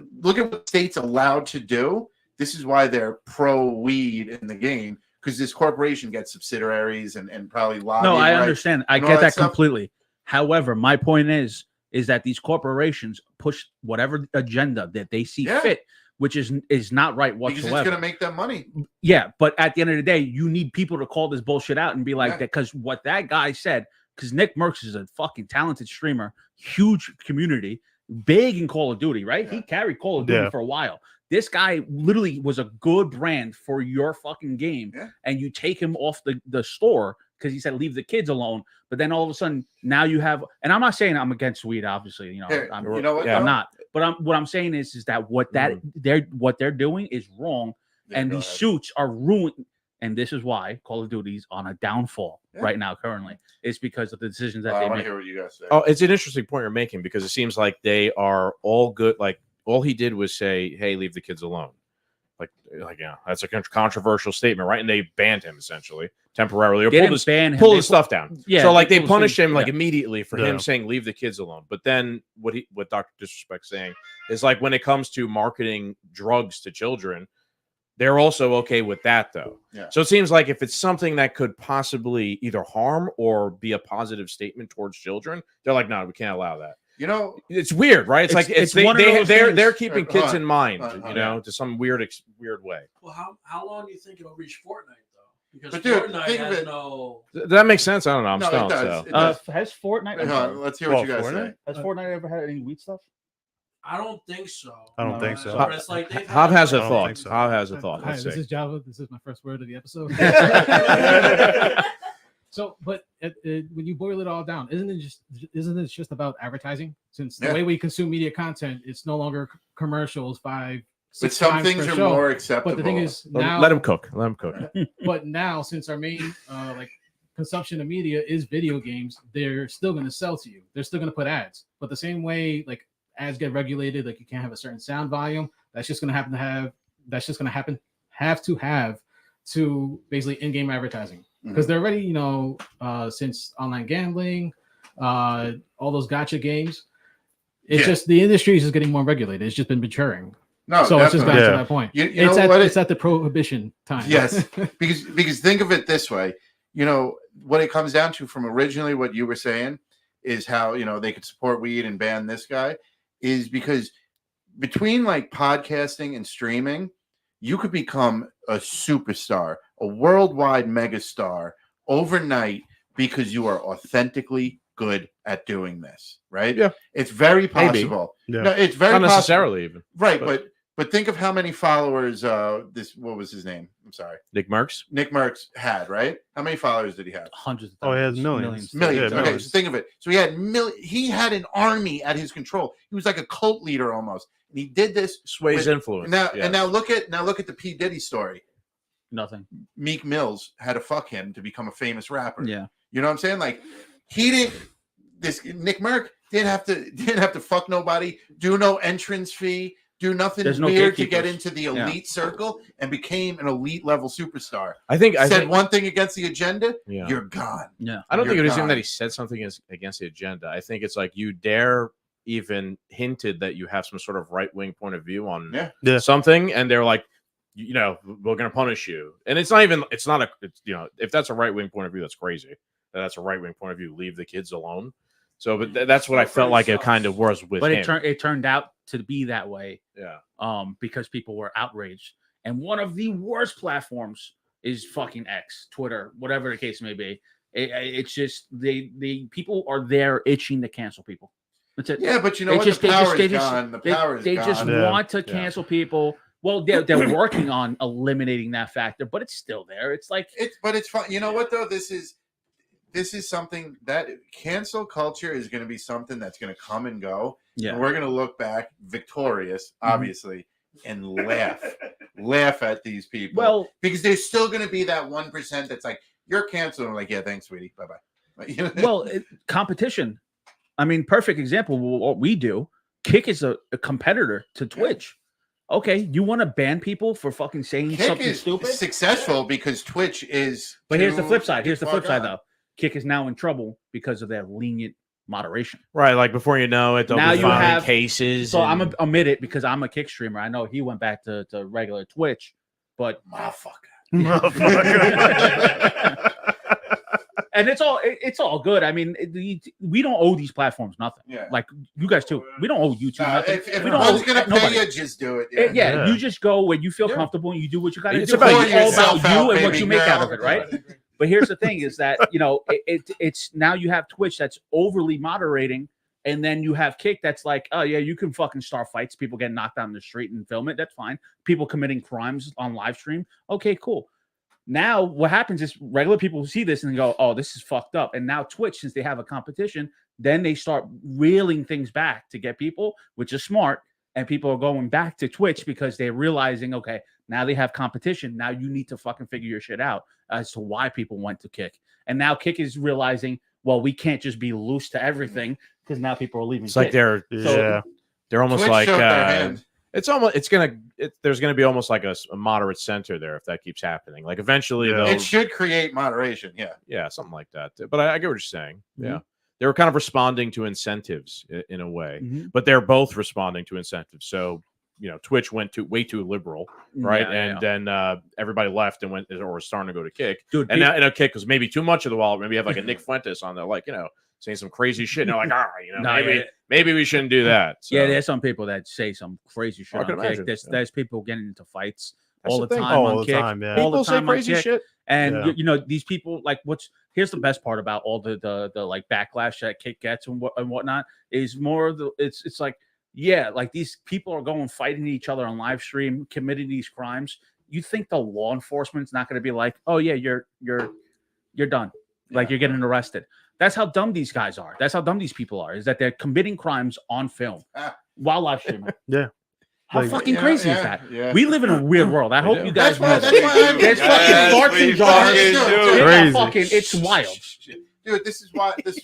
what states allowed to do. This is why they're pro weed in the game, because this corporation gets subsidiaries and probably lobbying. No, I rights. understand. I and all get that that stuff. completely. However, my point is that these corporations push whatever agenda that they see Yeah. fit, which is not right Because whatsoever. it's going to make them money. Yeah, but at the end of the day, you need people to call this bullshit out and be like Yeah. that because what that guy said. Because Nick Merckx is a fucking talented streamer, huge community, big in Call of Duty, right? He Yeah. carried Call of Duty Yeah. for a while. This guy literally was a good brand for your fucking game, Yeah. and you take him off the store because he said leave the kids alone. But then all of a sudden, now you have, and I'm not saying I'm against weed, obviously, you know, Here, I'm, you know what? Yeah. I'm not. But what I'm saying is that what they're doing is wrong, Yeah, and go these ahead. suits are ruined. And this is why Call of Duty's on a downfall Yeah. right now. Currently, it's because of the decisions that I they want to make. hear what you guys say. Oh, it's an interesting point you're making because it seems like they are all good. Like all he did was say, "Hey, leave the kids alone." Like yeah, that's a controversial statement, right? And they banned him essentially temporarily, or They pulled didn't his ban him. pulled They his stuff down. Yeah, so like they they pulled his punished thing- him like yeah. immediately for Yeah. him saying leave the kids alone. But then what Dr. Disrespect saying is like when it comes to marketing drugs to children, they're also okay with that though. Yeah. So it seems like if it's something that could possibly either harm or be a positive statement towards children, they're like, no, we can't allow that. You know, It's weird, right? It's like It's they, one of those they're things- they're keeping Hold kids on. in mind, Hold on, you know, to some weird way. Well, how long do you think it'll reach Fortnite though? Because But dude, Fortnite think of has it- no. That makes sense. I don't know. I'm No, it stoned. does. So. It does. Has Fortnite? Hang on, let's hear what you guys say. Has Fortnite ever had any weed stuff? I don't think so. I don't think so. But it's like they've Hob had, has a like, I don't thought. think so. Hob has a thought. Hi, Let's this see. is Java. This is my first word of the episode. So, but when you boil it all down, isn't it just about advertising? Since the Yeah. way we consume media content, it's no longer commercials 5, 6 But some times things per are show. more acceptable. But the thing is now, Let him cook. Let him cook. but now since our main like consumption of media is video games, they're still going to sell to you. They're still going to put ads. But the same way like ads get regulated, like you can't have a certain sound volume. That's just going to have to basically in-game advertising because they're already since online gambling, all those gotcha games. It's Yeah. just the industry is just getting more regulated. It's just been maturing. No, So it's just definitely. gotten to Yeah. that point. You It's know what? it's at the prohibition time. Yes. because think of it this way, what it comes down to from originally what you were saying is how they could support weed and ban this guy is because between like podcasting and streaming, you could become a superstar, a worldwide megastar overnight because you are authentically good at doing this, right? Yeah. It's very Maybe. possible. Yeah. No, it's very Not possible. necessarily even. Right, but- but think of how many followers what was his name? I'm sorry. Nick Merckx. Nick Merckx had, right? How many followers did he have? Hundreds of Oh, he has thousands, millions. Millions. Yeah, Okay, millions. so think of it. So he had he had an army at his control. He was like a cult leader almost. And he did this Sways with- influence. Now yes. and now look at the P. Diddy story. Nothing. Meek Mills had to fuck him to become a famous rapper. Yeah. You know what I'm saying? Like he didn't this Nick Merck didn't have to fuck nobody, do no entrance fee, do nothing There's no weird to get gatekeepers. into the Yeah. elite circle and became an elite level superstar. I think Said one thing against the agenda, yeah. you're gone. Yeah. I don't think it You're was even gone. that he said something against the agenda. I think it's like you dare even hinted that you have some sort of right wing point of view on Yeah. Yeah. something, and they're like, we're going to punish you. And it's not if that's a right wing point of view, that's crazy. That's a right wing point of view. Leave the kids alone. So, but that's what I felt like it kind of was with But him. it turned out to be that way Yeah. because people were outraged. And one of the worst platforms is fucking X, Twitter, whatever the case may be. It's just the people are there itching to cancel people. That's it. Yeah, but you know They what? just- the they just- power they is just- gone. The power is They gone. just Yeah. want to cancel people. Well, they're working on eliminating that factor, but it's still there. It's like But it's fun. You know what though? This is something that cancel culture is going to be something that's going to come and go. yeah. And we're going to look back victorious, Mhm. obviously, and laugh at these people. Well, because there's still going to be that 1% that's like, you're canceled. I'm like, yeah, thanks, sweetie. Bye bye. well, competition. I mean, perfect example. What we do. Kick is a competitor to Twitch. Okay, you want to ban people for fucking saying Kick something is stupid? successful because Twitch is. But here's the too flip side. Here's the flip fuck side, on. though. Kick is now in trouble because of their lenient moderation. Right. Like before you know it, they'll Now be you filing have- cases. So I'm and- gonna omit it because I'm a Kick streamer. I know he went back to regular Twitch, but Motherfucker. and it's all good. I mean, we don't owe these platforms nothing. Yeah. Like you guys too. We don't owe YouTube Nah, nothing. if we don't one's owe gonna pay nobody. you, just do it. Yeah, Yeah. you just go when you feel Yeah. comfortable and you do what you got to It's do. about It's all yourself about you out, and what baby you make girl. out of it, right? But here's the thing: is that it's now you have Twitch that's overly moderating, and then you have Kick that's like, oh yeah, you can fucking start fights, people get knocked down the street and film it. That's fine. People committing crimes on live stream. Okay, cool. Now what happens is regular people who see this and go, oh, this is fucked up. And now Twitch, since they have a competition, then they start reeling things back to get people, which is smart. And people are going back to Twitch because they're realizing, okay, now they have competition. Now you need to fucking figure your shit out as to why people went to Kick. And now Kick is realizing, well, we can't just be loose to everything because now people are leaving. It's like Kick. Yeah. they're almost Twitch like showed their hand. there's gonna be almost like a moderate center there if that keeps happening. Like eventually Yeah. they'll It should create moderation. Yeah. yeah, something like that. But I get what you're saying. Yeah. They were kind of responding to incentives in a way, Mhm. but they're both responding to incentives. So, Twitch went way too liberal, right? Yeah, and then everybody left and went or was starting to go to Kick. Dude, And now Kick was maybe too much of the wallet. Maybe you have like a Nick Fuentes on there, like, saying some crazy shit. And they're like, No, yeah. maybe we shouldn't do that. So, yeah, there's some people that say some crazy shit. I can on Kick. imagine, There's yeah. there's people getting into fights all the the thing. time Oh, on all the Kick. time, yeah. All the People say time on crazy Kick. shit. And Yeah. you know, these people like here's the best part about all the like backlash that Kick gets and whatnot is more of the it's like, yeah, like these people are going fighting each other on live stream, committing these crimes. You think the law enforcement's not going to be like, oh yeah, you're done, like you're getting arrested. That's how dumb these guys are. That's how dumb these people are, is that they're committing crimes on film while live streaming. Yeah. How Like- fucking crazy is that? Yeah. We live in a weird world. I hope do. you guys That's know why. that. That's why. There's fucking Martians on. Crazy. Fucking, it's wild. Dude, this is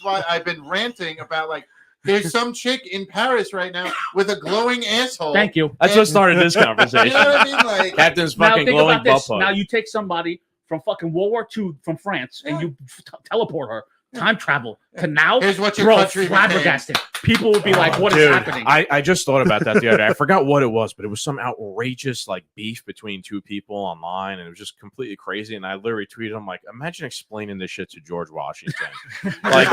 why I've been ranting about like there's some chick in Paris right now with a glowing asshole. Thank you. That's what started this You conversation. know what I mean? Like, Captain's Now fucking think glowing about butt this. plug. Now you take somebody from fucking World War II from France and you teleport her, time travel to now. here's what your Bro, country became. flabbergasted. People would be like, "What is Dude, happening?" I just thought about that the other day. I forgot what it was, but it was some outrageous like beef between two people online, and it was just completely crazy. And I literally tweeted, "I'm like, imagine explaining this shit to George Washington. Like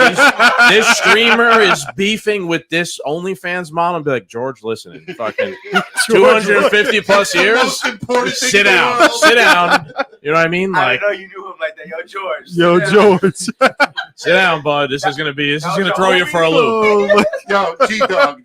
this streamer is beefing with this OnlyFans model, and be like, George, listen, in fucking 250 plus The years, most important thing sit in the down, world. sit down. You know what I mean? I Like, didn't know you knew him like that. Yo, George. Yo, sit down. George. sit down, bud. This is gonna your throw you for a homie? loop. Oh, my- Yo, G-Dog.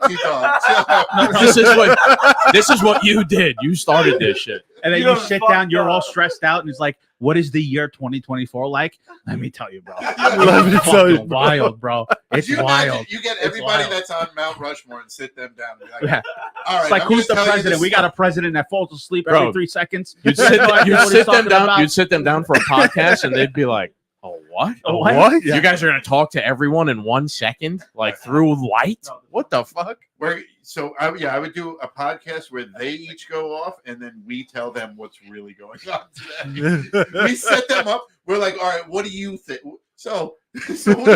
This is what you did. You started this shit. And then You you done sit fucked down, you're all up. stressed out, and it's like, "What is the year 2024 like?" Let me tell you, bro. Let me It's tell you, fucking bro. wild, bro. It's you wild. Imagine, you get It's everybody wild. that's on Mount Rushmore and sit them down. And be like, Yeah. all right, It's like, I'm who's the gonna tell you president? this We got a stuff. president that falls asleep Bro, every 3 seconds. You'd He has sit, no idea you'd what he's sit them talking down. about. You'd sit them down for a podcast, and they'd be like, "Oh, what? Oh, what? what? You guys are gonna talk to everyone in 1 second, like through light? What the fuck?" I would do a podcast where they each go off and then we tell them what's really going on today. We set them up. We're like, all right, what do you think? So what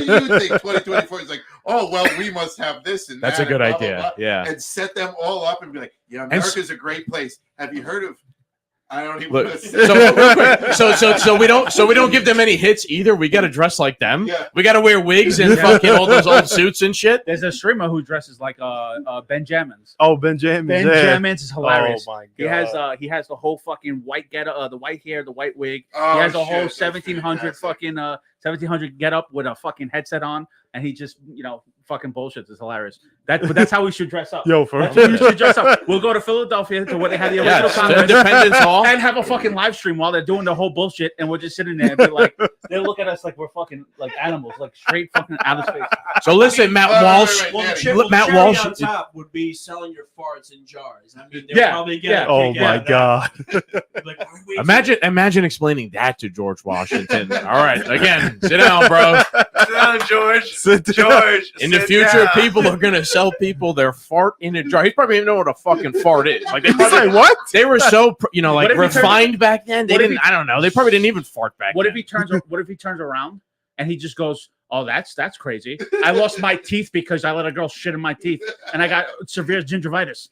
do you think 2024 is like? Oh, well, we must have this and That's that a good and blah, blah, idea. blah. Yeah. And set them all up and be like, yeah, America's a great place. Have you heard of? I don't even. Look, wanna say- so we don't give them any hits either. We got to dress like them. Yeah. We got to wear wigs and fucking all those old suits and shit. There's a streamer who dresses like Benjamins. Oh, Benjamin. Benjamins is hilarious. Oh, my God. He has the whole fucking white get the white hair, the white wig. Oh, He has a shit, whole that's 1700 fantastic. fucking 1700 get up with a fucking headset on, and he just fucking bullshits. It's hilarious. But that's how we should dress up. Yo, for That's how we should dress up. We'll go to Philadelphia to where they had the Yeah, original to Congress Independence Hall. and have a fucking live stream while they're doing the whole bullshit, and we're just sitting there and be like, they look at us like we're fucking like animals, like straight fucking out of space. So listen, Matt Wait, Walsh. wait, Well, Danny. Matt cherry Walsh- on top would be selling your farts in jars. I mean, they'll Yeah, probably get yeah. a Oh kick out my of that. God. Like, why wait Imagine explaining that to George Washington. All right, again, sit down, bro. Sit down, George. Sit down. George. In the sit future, down. people are gonna sell people their fart in a jar. He probably didn't know what a fucking fart is. Like they He's like, probably, what? they were so like What if he turns- refined back then. They what if didn't. I don't know. They probably didn't even fart back What then. if he turns? What if he turns around and he just goes, "Oh, that's crazy. I lost my teeth because I let a girl shit in my teeth, and I got severe gingivitis."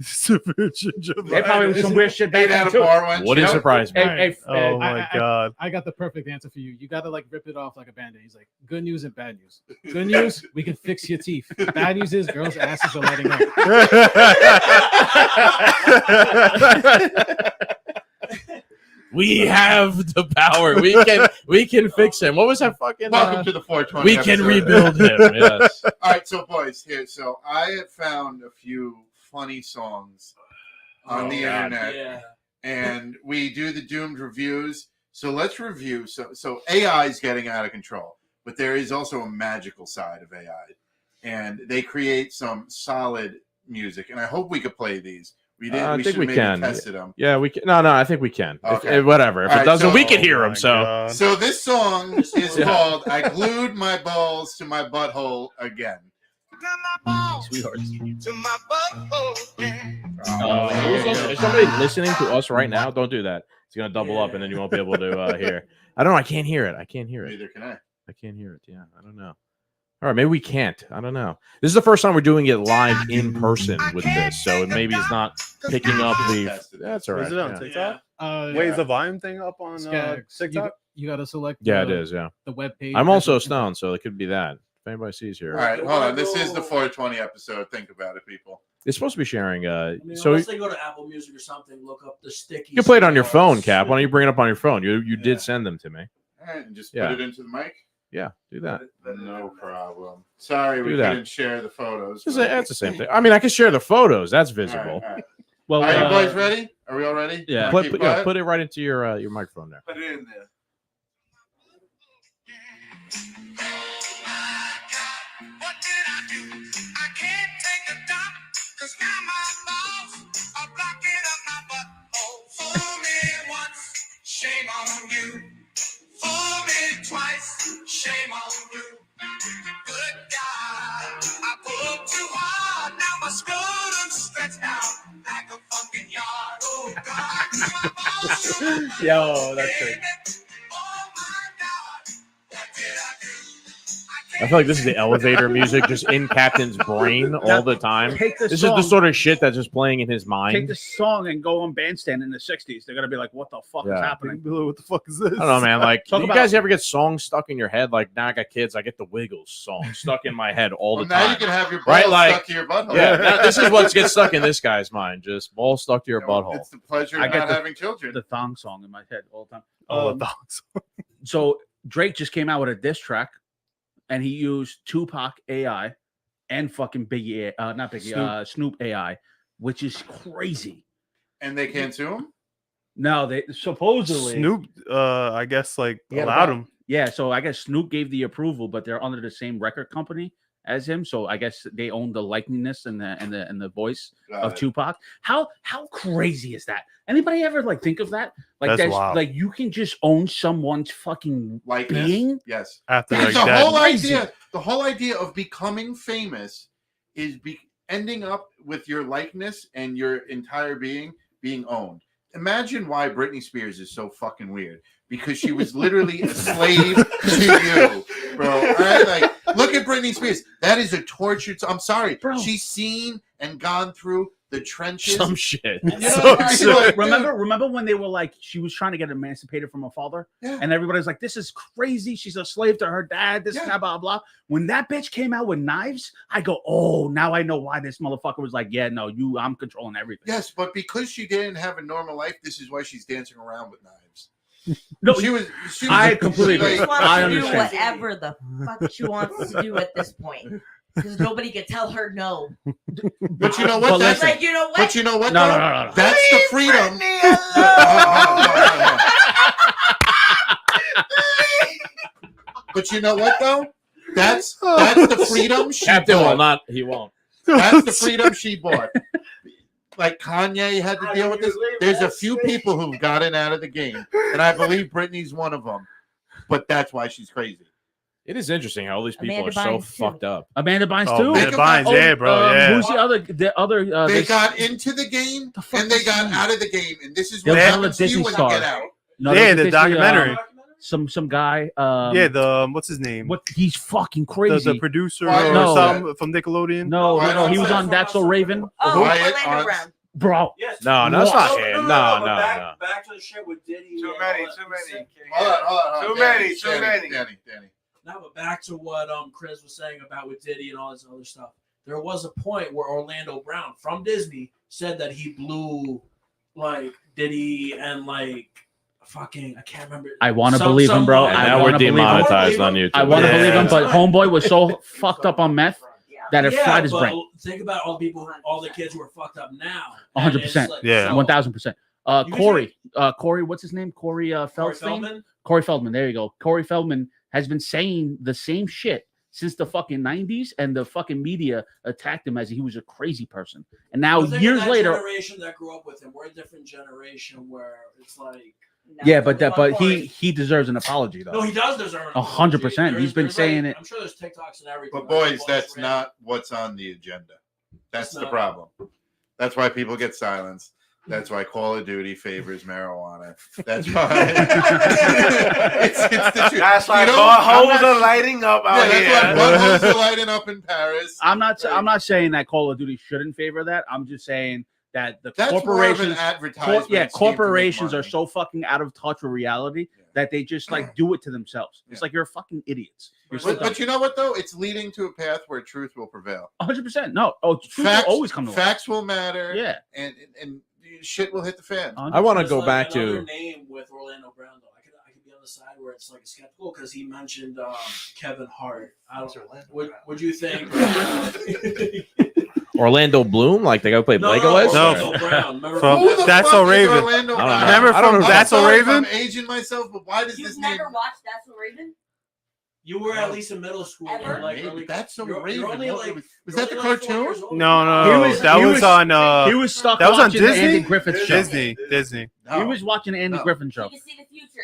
Severe gingivitis. They probably was some weird shit back Ate at then a too. bar once. Wouldn't you know? surprise me. Hey, Oh I- my God. I got the perfect answer for you. You got to like rip it off like a band-aid. He's like, good news and bad news. Good news, we can fix your teeth. Bad news is girls' asses are letting up. We have the power. We can fix him. What was that fucking? Welcome to the 420. We can episode. rebuild him. Yes. All right, so boys, here. So I have found a few funny songs on Oh, the God. internet, Yeah. and we do the doomed reviews. So let's review. So AI is getting out of control, but there is also a magical side of AI, and they create some solid music. And I hope we could play these. We did. I we think should we maybe can. tested them. Yeah, we can. No, I think we can. Okay. Whatever. If All it right, doesn't, so- we can hear Oh him. my So God. So this song is Yeah. called "I Glued My Balls to My Butthole Again." Sweethearts. Is somebody listening to us right now? Don't do that. It's gonna double up, and then you won't be able to hear. I don't know. I can't hear it. I can't hear it. Neither can I. I can't hear it. Yeah, I don't know. All right, maybe we can't. I don't know. This is the first time we're doing it live in person with this, so maybe it's not picking up the. That's all right. Is it on Yeah, TikTok? Yeah. Wait, is the volume thing up on Skaggs, TikTok? you got to select. yeah, it is. Yeah, The web page. I'm also stoned, so it could be that. If anybody sees here, All right, hold on. This is the 420 episode. Think about it, people. It's supposed to be sharing. I mean, So unless they go to Apple Music or something, look up the sticky. you can play it on your phone, stars. Cap. Why don't you bring it up on your phone? You Yeah. did send them to me. All right, and just Yeah. put it into the mic. Yeah, do that. No problem. Sorry, we Do that. couldn't share the photos. That's the same thing. I mean, I can share the photos. That's All visible. right, all right. Well, Are you boys ready? Are we all ready? Yeah. Put, Keep put, yeah, quiet? put it right into your microphone there. Put it in there. What did I do? I can't take a dump, 'cause now my balls are blocking up my butthole. Fool me once, shame on you. Fool me twice, shame on you. Good God, I pulled too hard, now my scrotum's stretched out like a fucking yard. Oh God, my balls. Yo, that's great. Oh my God, what did I do? I feel like this is the elevator music just in Captain's brain all the time. Take this This song, is the sort of shit that's just playing in his take mind. this song and go on Bandstand in the 60s. They're gonna be like, "What the fuck is Yeah. happening?" What the fuck is this? I don't know, man. Like, Talk do you about- guys ever get songs stuck in your head? Like, now I got kids, I get the Wiggles song stuck in my head all Well, the now time. you can have your Right, balls like- stuck to your butthole. Yeah, this is what gets stuck in this guy's mind. Just balls stuck to your You know, butthole. It's the pleasure of I get not the- having children. The thong song in my head all the time. Oh, Um, dogs. So Drake just came out with a diss track, and he used Tupac AI and fucking Biggie, not Biggie, Snoop AI, which is crazy. And they can't sue him? No, they supposedly Snoop, I guess, like Yeah, allowed but- him. Yeah, so I guess Snoop gave the approval, but they're under the same record company as him. So I guess they own the likeness and the voice Got of it. Tupac. How crazy is that? Anybody ever like think of that? Like That's wild. like you can just own someone's fucking Likeness? being. Yes. After Because like the that. whole Crazy. idea, the whole idea of becoming famous is ending up with your likeness and your entire being being owned. Imagine why Britney Spears is so fucking weird. Because she was literally a slave to you, bro. All right? Like, look at Britney Spears. That is a tortured. I'm sorry, Bro. She's seen and gone through the trenches. Some shit. You know, So like, sick. like, Remember when they were like she was trying to get emancipated from her father, Yeah. and everybody's like, "This is crazy. She's a slave to her dad." This Yeah. blah blah blah. When that bitch came out with knives, I go, "Oh, now I know why this motherfucker was like, yeah, no, I'm controlling everything." Yes, but because she didn't have a normal life, this is why she's dancing around with knives. No, She was. I completely agree. She just wants I to do understand. whatever the fuck she wants to do at this point. Because nobody can tell her no. But you know what? But That's It's like, you know what? But you know what? No, though? no. That's the freedom. But you know what though? That's the freedom she Captain will bought. not. He won't. That's the freedom she bought. Like Kanye had to deal with this. There's a few people who've gotten out of the game, and I believe Britney's one of them. But that's why she's crazy. It is interesting how all these people Amanda are so Bynes, too. fucked up. Amanda Bynes Oh, too. man, Think about- Bynes, yeah, bro, yeah. Who's the other? They this- got into the game The fuck and they is got that? out of the game, and this is They what have happens a to you Disney when star. you get out. No, Yeah, there's the this, documentary. some guy. Yeah, the what's his name? What he's fucking The, crazy. the producer Why- or No. some from Nickelodeon? no, he was on That's So Raven, Oh, Wyatt Orlando on- Brown. bro. Yes. No, that's not No, him. but No. back to the shit with Diddy. Too and many, all that. too many. Hold on. Too Danny, many, too Danny, many. Danny. Now, but back to what Chris was saying about with Diddy and all this other stuff. There was a point where Orlando Brown from Disney said that he blew like Diddy and like fucking I can't remember. I want to Some- believe him, bro. someone- And I now want we're to believe him. demonetized on YouTube. I want to Yeah. believe him, but Homeboy was so fucked up on meth that it fried his but brain. Think about all the people, all the kids who are fucked up now. 100%. Yeah. 1000%. You Corey, what's his name? Corey Corey Feldstein. Feldman. Corey Feldman. There you go. Corey Feldman has been saying the same shit since the fucking 90s, and the fucking media attacked him as he was a crazy person. And now But think of years that later, generation that grew up with him, we're a different generation where it's like. yeah, but he deserves an apology though. No, he does deserve an 100%. apology. He's been There's saying like, it. I'm sure there's TikToks and everything. But where boys, people that's just not what's on the agenda. That's It's the not. problem. That's why people get silenced. That's why Call of Duty favors marijuana. That's why. it's the truth. That's why You know, I'm buttholes not- are lighting up Yeah, out that's why here. buttholes are lighting up in Paris. I'm not saying that Call of Duty shouldn't favor that. I'm just saying that the That's more of an corporations, advertisement. scheme to make corporations are money. so fucking out of touch with reality that they just like do it to themselves. It's Yeah. like you're fucking idiots. You're so But you know what though? It's leading to a path where truth will prevail. 100%. No, truth will Facts always come to light. Facts will matter. Yeah. And shit will hit the fan. I want to There's go like back another to name with Orlando Brown though. I could be on the side where it's like skeptical because he mentioned Kevin Hart. I don't. Would you think? Orlando Bloom, like the guy who played Legolas. No. Orlando Brown. Remember From Who the That's fuck So is Raven. Orlando I don't Brown? know. Remember I don't from know. That's So sorry if Raven? I'm aging myself, but why does You've this never name? watched That's So Raven? You were at least in middle school. Ever? Like, Maybe. early- That's So you're Raven. only What like- was you're that the only like 4 cartoon? years old. No, He that was on he was stuck that was on watching the Disney? Andy Griffith show. Disney. He was watching the Andy No. Griffin You show. can see the future.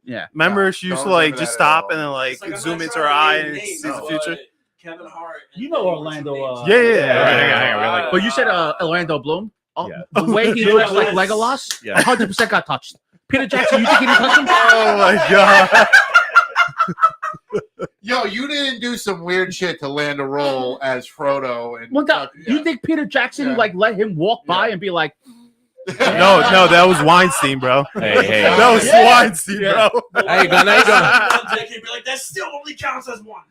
Yeah. Remember No, she used don't to like remember just that at stop all. and then like It's like, I'm zoom not into trying her to eye name and names, see the but future. Kevin Hart. You know Orlando. Yeah, yeah, yeah. But you said Orlando Bloom. Oh, Yeah. the way he looks like Legolas, Yeah. 100% got touched. Peter Jackson, you think he didn't touch him? Oh my god. Yo, you didn't do some weird shit to land a role as Frodo. And Well, you think Peter Jackson Yeah. like let him walk by and be like, No, that was Weinstein, bro. Hey, That was Yeah. Weinstein, Yeah. bro. How you going? How you going? They can be like, that still only counts as one.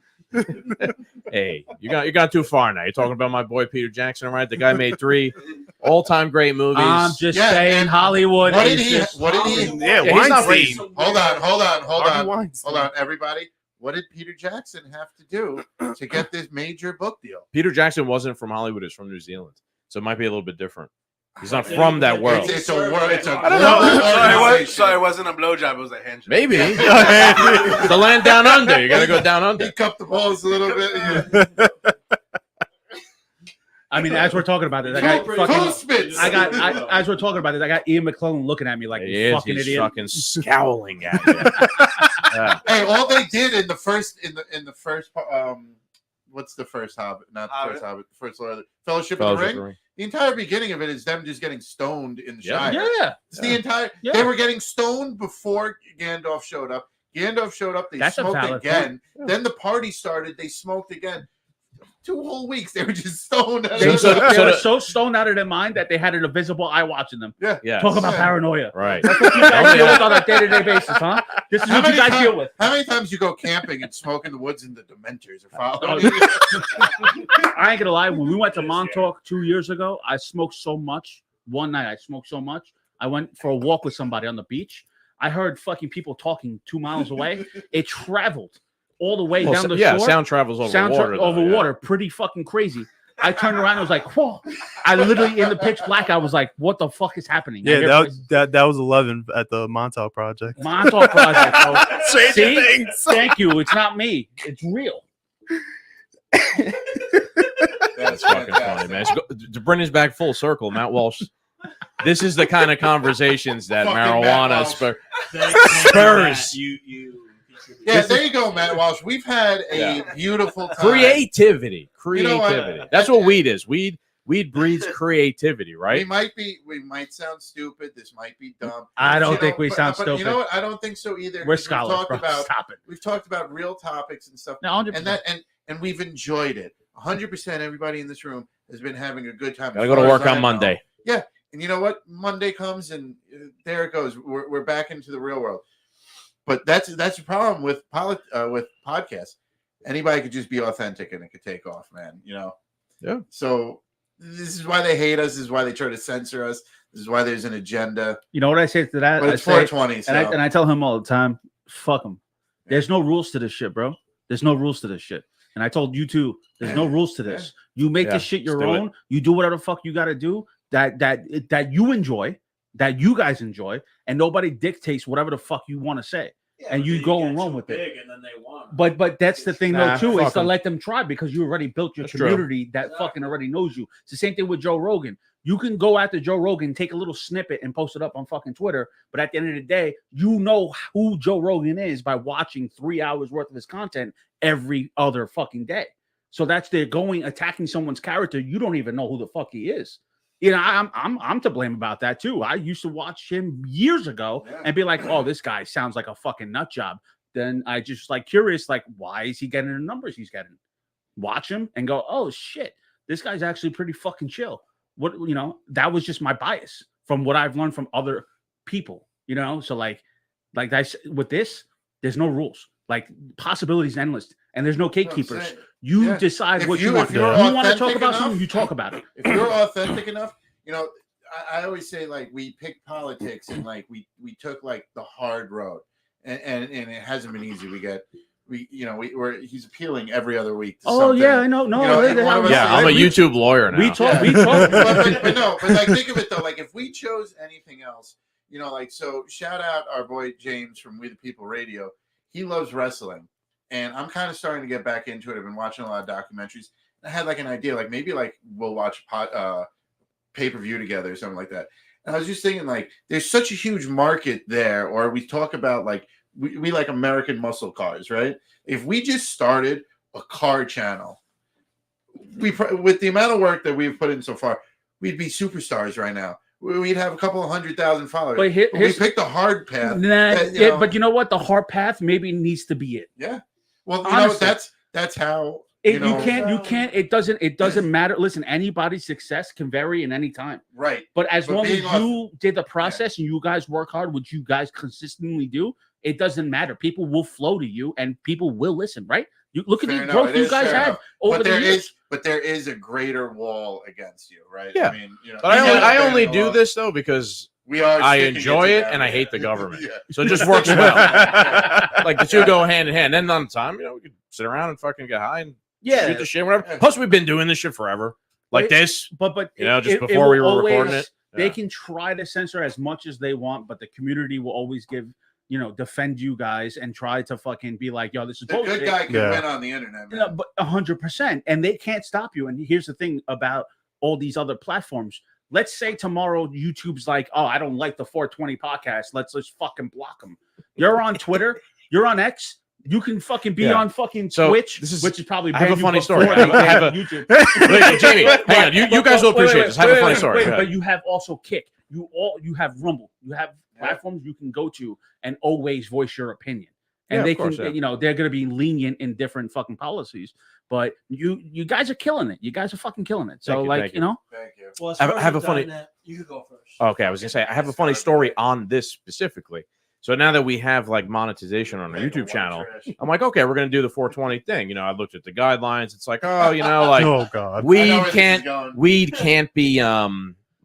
Hey, you got too far now. You're talking about my boy Peter Jackson, right? The guy made 3 all-time great movies. I'm just Yeah, saying and Hollywood. What did is he? just- What did he? Yeah, Yeah, he's not Weinstein. Hold on, Harvey Weinstein. hold on, everybody. What did Peter Jackson have to do to get this major book deal? Peter Jackson wasn't from Hollywood; he's from New Zealand, so it might be a little bit different. He's not from that world. It's a world. It's a I don't know. global organization. So it wasn't a blowjob. It was a handshake. Maybe the land down under. You got to go down under. He cupped the balls a little bit. Yeah. I mean, as we're talking about this, I got Full fucking. spits. As we're talking about this, I got Ian McClellan looking at me like He you is. fucking He's idiot. fucking scowling at you. Yeah. Hey, all they did in the first what's the first Hobbit? Not the first Hobbit. The first Lord of the Fellowship of the Ring. The entire beginning of it is them just getting stoned in the Yeah. Shire. Yeah, It's the entire. Yeah. They were getting stoned before Gandalf showed up. Gandalf showed up. They That's a smoked valid again. Then the party started. They smoked again. 2 whole weeks they were just stoned. they, So- so- they so were the- so stoned out of their mind that they had an invisible eye watching them. Yeah. Talk about Yeah. paranoia. Right. That's what you guys deal with on a day-to-day basis, huh? This is How what you many guys times- deal with. How many times you go camping and smoke in the woods and the Dementors are Oh, following you? I ain't gonna lie. When we went to Montauk 2 years ago, I smoked so much. One night, I smoked so much. I went for a walk with somebody on the beach. I heard fucking people talking 2 miles away. It traveled all the way Well, down the yeah, shore. sound travels over water. though, over yeah. water. Pretty fucking crazy. I turned around and was like, whoa. I literally, in the pitch black, I was like, what the fuck is happening? I Yeah, hear that, voices. that was 11 at the Montauk Project. Montauk Project. bro. Stranger See? Things. Thank you. It's not me. It's real. That's fucking funny, man. So to bring us back full circle, Matt Walsh. This is the kind of conversations that Fucking Matt marijuana Walsh. spurs. Yeah, there you go, Matt Walsh. We've had a Yeah. beautiful time. Creativity. You know what? Creativity. That's what weed is. Weed breeds creativity, right? We might sound stupid. This might be dumb. I don't You think we but- sound but stupid. You know what? I don't think so either. We're 'cause scholars, bro. Stop it. We've talked about real topics and stuff, No, 100%. and that and we've enjoyed it. 100%. Everybody in this room has been having a good time. Gotta as go to far work as I on know. Monday. And you know what? Monday comes and there it goes. We're back into the real world. But that's the problem with podcasts. Anybody could just be authentic and it could take off, man. You know. Yeah. So this is why they hate us. This is why they try to censor us. This is why there's an agenda. You know what I say to that? But I it's say, 420. So. and I tell him all the time, fuck them. There's no rules to this shit, bro. There's no rules to this shit. And I told you too, there's no rules to this. You make Yeah, this shit your let's do own. You do whatever the fuck you got to do that you enjoy, that you guys enjoy, and nobody dictates whatever the fuck you want to say. And you go and run with it. And then they want. But that's the thing Nah, though too, is fuck to 'em. let them try because you already built your That's true. community that fucking already knows you. It's the same thing with Joe Rogan. You can go after Joe Rogan, take a little snippet and post it up on fucking Twitter, but at the end of the day, you know who Joe Rogan is by watching 3 hours worth of his content every other fucking day. So that's they're going attacking someone's character. You don't even know who the fuck he is. You know, I'm to blame about that too. I used to watch him years ago and be like, oh, this guy sounds like a fucking nut job. Then I just like curious, like, why is he getting the numbers he's getting? Watch him and go, oh shit, this guy's actually pretty fucking chill. what that was just my bias from what I've learned from other people. So like with this, there's no rules. Like possibilities endless, and there's no gatekeepers. You decide what you want. You want to talk about something, you talk about it. If you're authentic enough, I always say like we pick politics and like we took like the hard road, and it hasn't been easy. He's appealing every other week. To something. Yeah, I know. No, I'm a YouTube lawyer now. We talk. but like think of it though. Like if we chose anything else, so shout out our boy James from We the People Radio. He loves wrestling, and I'm kind of starting to get back into it. I've been watching a lot of documentaries. I had like an idea, like maybe like we'll watch pay-per-view together or something like that. And I was just thinking, like, there's such a huge market there, or we talk about like we like American muscle cars, right? If we just started a car channel, with the amount of work that we've put in so far, we'd be superstars right now. We'd have a couple of 100,000 followers. But we picked the hard path. But you know what? The hard path maybe needs to be it. Yeah. Well, Honestly, that's how you can't. It doesn't matter. Listen, anybody's success can vary in any time. Right. But as long as you did the process and you guys work hard, which you guys consistently do, it doesn't matter. People will flow to you and people will listen, right? You look at the growth you guys had over the years. But there is a greater wall against you, right? Yeah. I mean, but I only do this though because I enjoy it and I hate the government. So it just works well. Like the two go hand in hand. Then on time, we could sit around and fucking get high and shoot the shit, whatever. Plus, we've been doing this shit forever. Like this. But just before we were recording it. They can try to censor as much as they want, but the community will always defend you guys and try to fucking be like, yo, this is bullshit. The good guy can win on the internet, man. But 100%. And they can't stop you. And here's the thing about all these other platforms. Let's say tomorrow YouTube's like, oh, I don't like the 420 podcast. Let's fucking block them. You're on Twitter. You're on X. You can fucking be on fucking Twitch, which is probably. I have a funny story. I have a YouTube. Wait, Jamie, hang on. You guys will appreciate this. I have a funny story. But you have also Kick. You have Rumble. You have platforms you can go to and always voice your opinion. And they can, they're going to be lenient in different fucking policies. But you guys are killing it. You guys are fucking killing it. So Thank you. Well, I have a funny. You could go first. Okay, I was gonna say I have a funny story on this specifically. So now that we have like monetization on our YouTube channel, I'm like, okay, we're gonna do the 420 thing. I looked at the guidelines. It's like, oh, like, oh god, weed can't be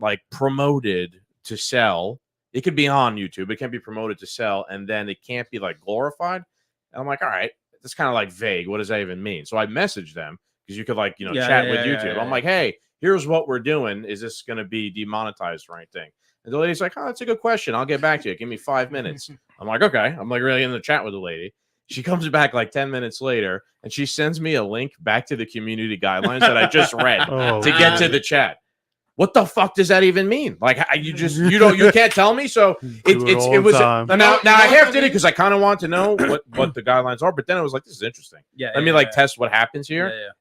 like promoted to sell. It could be on YouTube. It can't be promoted to sell, and then it can't be like glorified. And I'm like, all right, that's kind of like vague. What does that even mean? So I messaged them because you could like chat with YouTube. I'm like, hey, here's what we're doing. Is this going to be demonetized or anything? And the lady's like, oh, that's a good question. I'll get back to you. Give me 5 minutes. I'm like, okay. I'm like really in the chat with the lady. She comes back like 10 minutes later and she sends me a link back to the community guidelines that I just read to get to the chat. What the fuck does that even mean? Like you can't tell me. So it was now I half did it because I kind of want to know what the guidelines are, but then I was like, this is interesting. Let me test what happens here.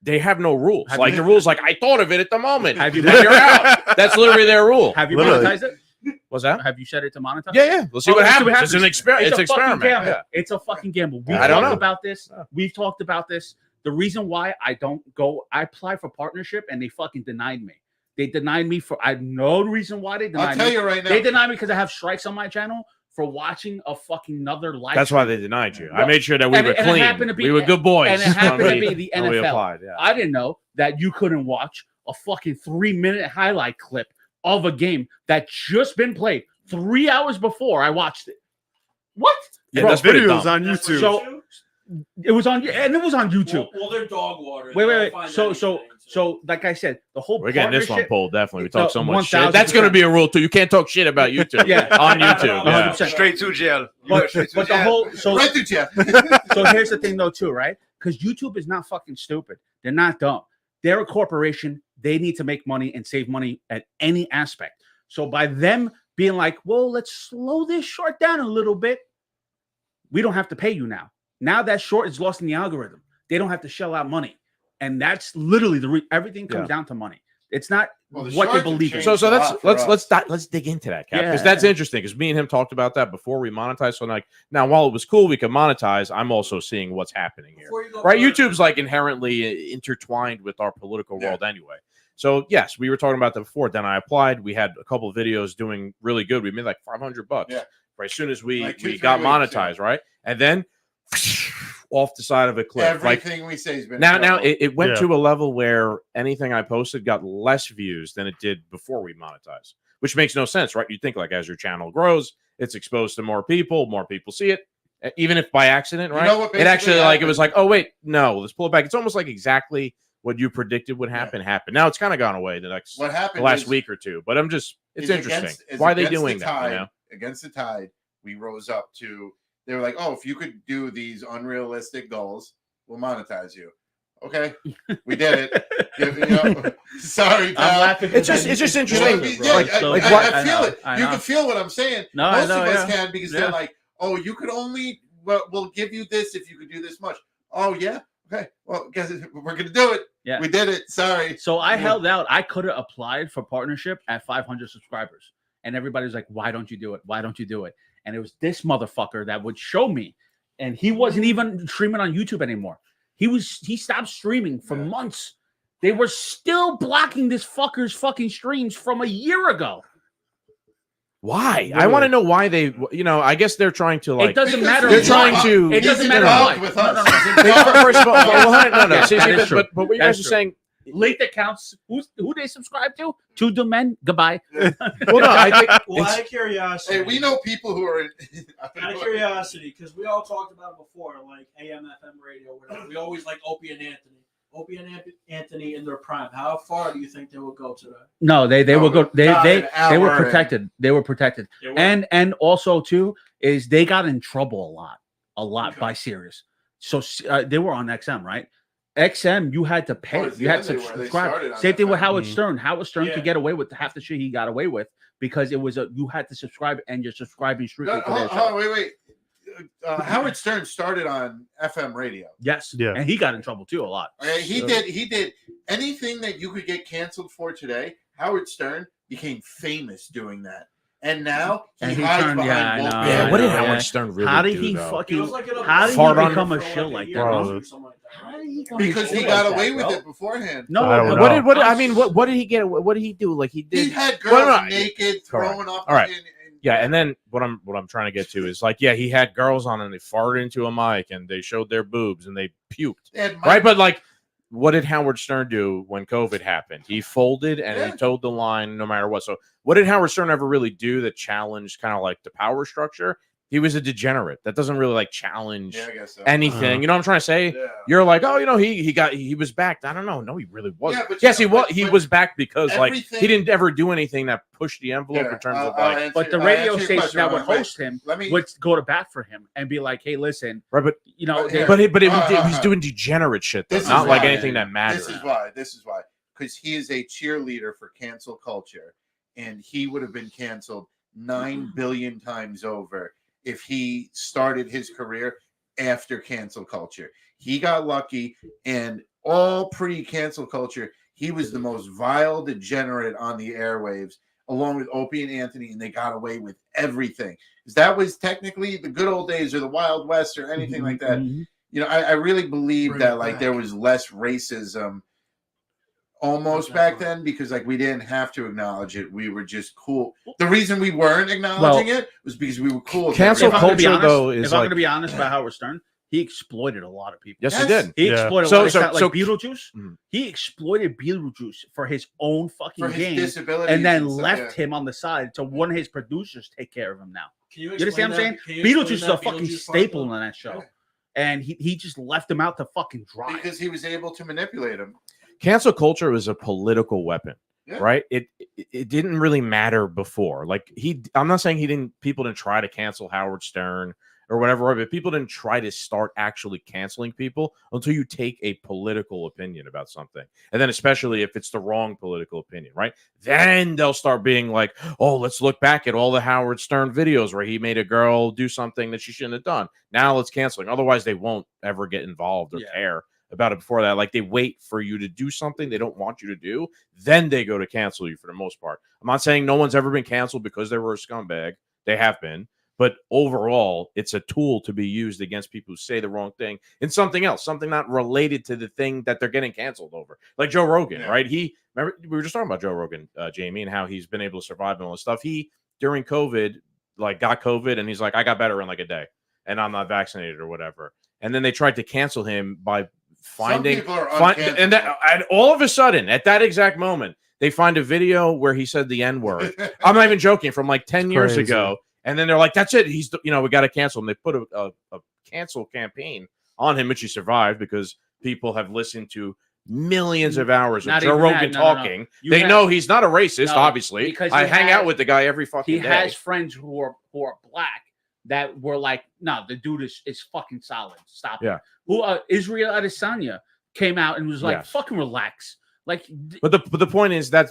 They have no rules. The rules like I thought of it at the moment. You're out. That's literally their rule. Have you monetized it? What's that? Have you set it to monetize? Yeah. We'll see what happens. It's an experiment. It's experiment. Yeah. It's a fucking gamble. We've talked about this. We've talked about this. The reason why I don't go, I applied for partnership and they fucking denied me. They denied me for I know the reason why they denied me. I'll tell you right now. They denied me because I have strikes on my channel for watching a fucking another live. That's why they denied you. I made sure that we were clean. We were good boys. And it happened to be the NFL. I didn't know that you couldn't watch a fucking 3-minute highlight clip of a game that just been played 3 hours before I watched it. What? Yeah, that video was on YouTube. So it was on YouTube. Well, they're dog water. Wait. So, like I said, the whole we're getting this one pulled. Definitely, we talk so much shit. That's going to be a rule too. You can't talk shit about YouTube. On YouTube. 100%. Straight to jail. But the whole right to jail. So here's the thing, though, too, right? Because YouTube is not fucking stupid. They're not dumb. They're a corporation. They need to make money and save money at any aspect. So by them being like, well, let's slow this short down a little bit, we don't have to pay you now. Now that short is lost in the algorithm. They don't have to shell out money. And that's literally everything comes down to money. It's not what they believe in. So let's dig into that, Cap, because that's interesting. Because me and him talked about that before we monetized. So like now, while it was cool, we could monetize. I'm also seeing what's happening here, right? YouTube's like inherently intertwined with our political world anyway. So yes, we were talking about that before. Then I applied. We had a couple of videos doing really good. We made like $500 Yeah. right as soon as we Like 2-3 we got weeks, monetized, right? And then off the side of a cliff. Like Everything we say has been now trouble. it went Yeah. to a level where anything I posted got less views than it did before we monetized, which makes no sense, right? You think like as your channel grows, it's exposed to more people see it, even if by accident, You right? know what It actually basically like it was like, happened? oh wait, no, let's pull it back. It's almost like exactly what you predicted would happen happened. Now it's kind of gone away the What happened last is- week or two, but it's is interesting. is Why are they against the doing that? tide- You know? Against the tide, we rose up to. They were like, "Oh, if you could do these unrealistic goals, we'll monetize you." Okay, we did it. Sorry, I'm pal. laughing. It's just You know, interesting. yeah, Like, I, like I- what? I feel it. I You know. can feel what I'm saying. No, I Most know, of us yeah. can because Yeah. they're like, "Oh, you could only. Well, we'll give you this if you could do this much." Oh yeah, okay. Well, guess we're gonna do it. Yeah. We did it. Sorry. So I Yeah. held out. I could have applied for partnership at 500 subscribers. And everybody's like, why don't you do it? Why don't you do it? And it was this motherfucker that would show me. And he wasn't even streaming on YouTube anymore. He stopped streaming for Yeah. months. They were still blocking this fucker's fucking streams from a year ago. Why? I want to know why they. I guess they're trying to like. It doesn't Because matter. They're what. trying to. It doesn't He's matter involved what. with No, us. no, no. First of all, no. Yeah, See, that is true. but what you That guys is are true. saying. Late accounts. Who they subscribe to? Two Doom Men. Goodbye. Well, no, I think Well, out of curiosity, Hey, we know people who are. out of curiosity, because we all talked about it before, like AM, FM radio, whatever. We always like Opie and Anthony. Opie and Anthony in their prime. How far do you think they will go today? No, they No, will go. They not they an they were hour and- protected. They were protected. They were- And also too is they got in trouble a lot Okay. by Sirius. So they were on XM, right? XM, you had to pay. Towards the You had end to they were. They subscribe. started on Same thing with FM. Howard Mhm. Stern. Howard Stern Yeah. could get away with half the shit he got away with because it was you had to subscribe and you're subscribing strictly for their show. Wait. Howard Stern started on FM radio. Yes, Yeah. and he got in trouble too a lot. Okay, he So- did anything that you could get canceled for today. Howard Stern became famous doing that, and now he And he hides turned- behind yeah, I both know, men. Yeah, I what did know, Howard yeah. Stern really How did do? he though? fucking? It was like a How did he Fart on become for a like shill like year, that? Bro. or something like that, How right? did he become Because a he shill got like away that, with bro? it beforehand. No, I don't but- know. What? I mean, what did he get? What did he do? Like he He did. had girls Well, no, naked throwing up. All right. in- Yeah, and then what I'm trying to get to is like, yeah, he had girls on and they farted into a mic and they showed their boobs and they puked. they had Right, but like, what did Howard Stern do when COVID happened? He folded and Yeah. he towed the line no matter what. So, what did Howard Stern ever really do that challenged kind of like the power structure? He was a degenerate. That doesn't really like challenge Yeah, I guess so. anything. You know what I'm trying to say? Yeah. You're like, oh, he was back. I don't know. No, he really wasn't. Yeah, but Yes, you he know, was. but- He but was back because like everything- he didn't ever do anything that pushed the envelope Yeah, in terms of I'll like. answer- But the I'll radio answer your stations question, that would Ron. Wait, host him let me. would go to bat for him and be like, "Hey, listen, Right, but you know, Here. but it Uh, he's doing degenerate shit. Though, This is not like why- anything that matters. This is why. Because he is a cheerleader for cancel culture, and he would have been canceled 9 billion times over if he started his career after cancel culture. He got lucky, and all pre-cancel culture, he was the most vile degenerate on the airwaves, along with Opie and Anthony, and they got away with everything. 'Cause that was technically the good old days or the Wild West or anything like that. Mhm. You know, I really believe Bring that it like back. there was less racism almost Okay. back then because like we didn't have to acknowledge it. We were just cool. The reason we weren't acknowledging it was because we were cool. with Cancel If I'm everybody. gonna be culture, honest- though, is if I'm like- going to be honest about Howard Stern, he exploited a lot of people. Yes, Yes. he did. He Yeah. exploited So- a lot of so- stuff, like so- Beetlejuice. Mhm. He exploited Beetlejuice for his own fucking for his game, disabilities and then stuff, left yeah. him on the side to one of his producers take care of him now. Can you You understand what I'm saying? explain that? Can you Beetlejuice is explain a that fucking Beetlejuice part, staple though? in that show, Yeah. and he just left him out to fucking dry. because he was able to manipulate him. Cancel culture was a political weapon, Yeah. right? It didn't really matter before. Like I'm not saying people didn't try to cancel Howard Stern or whatever, but people didn't try to start actually canceling people until you take a political opinion about something. And then especially if it's the wrong political opinion, right? Then they'll start being like, oh, let's look back at all the Howard Stern videos where he made a girl do something that she shouldn't have done. Now let's cancel him. Otherwise, they won't ever get involved or Yeah. care about it before that. Like they wait for you to do something they don't want you to do, then they go to cancel you for the most part. I'm not saying no one's ever been canceled because they were a scumbag. They have been. But overall, it's a tool to be used against people who say the wrong thing in something else, something not related to the thing that they're getting canceled over. Like Joe Rogan, right? Remember, we were just talking about Joe Rogan, Jamie, and how he's been able to survive and all this stuff. He, during COVID, like got COVID, and he's like, I got better in like a day, and I'm not vaccinated or whatever. And then they tried to cancel him by finding, and all of a sudden, at that exact moment, they find a video where he said the N-word. I'm not even joking, from like 10 years ago. And then they're like, that's it. He's, we got to cancel him. They put a cancel campaign on him, which he survived because people have listened to millions of hours of Joe Rogan talking. They know he's not a racist, obviously. Because I hang out with the guy every fucking day. He has friends who are black that were like, no, the dude is fucking solid. Stop it. Who Israel Adesanya came out and was like, fucking relax. Like, but the point is that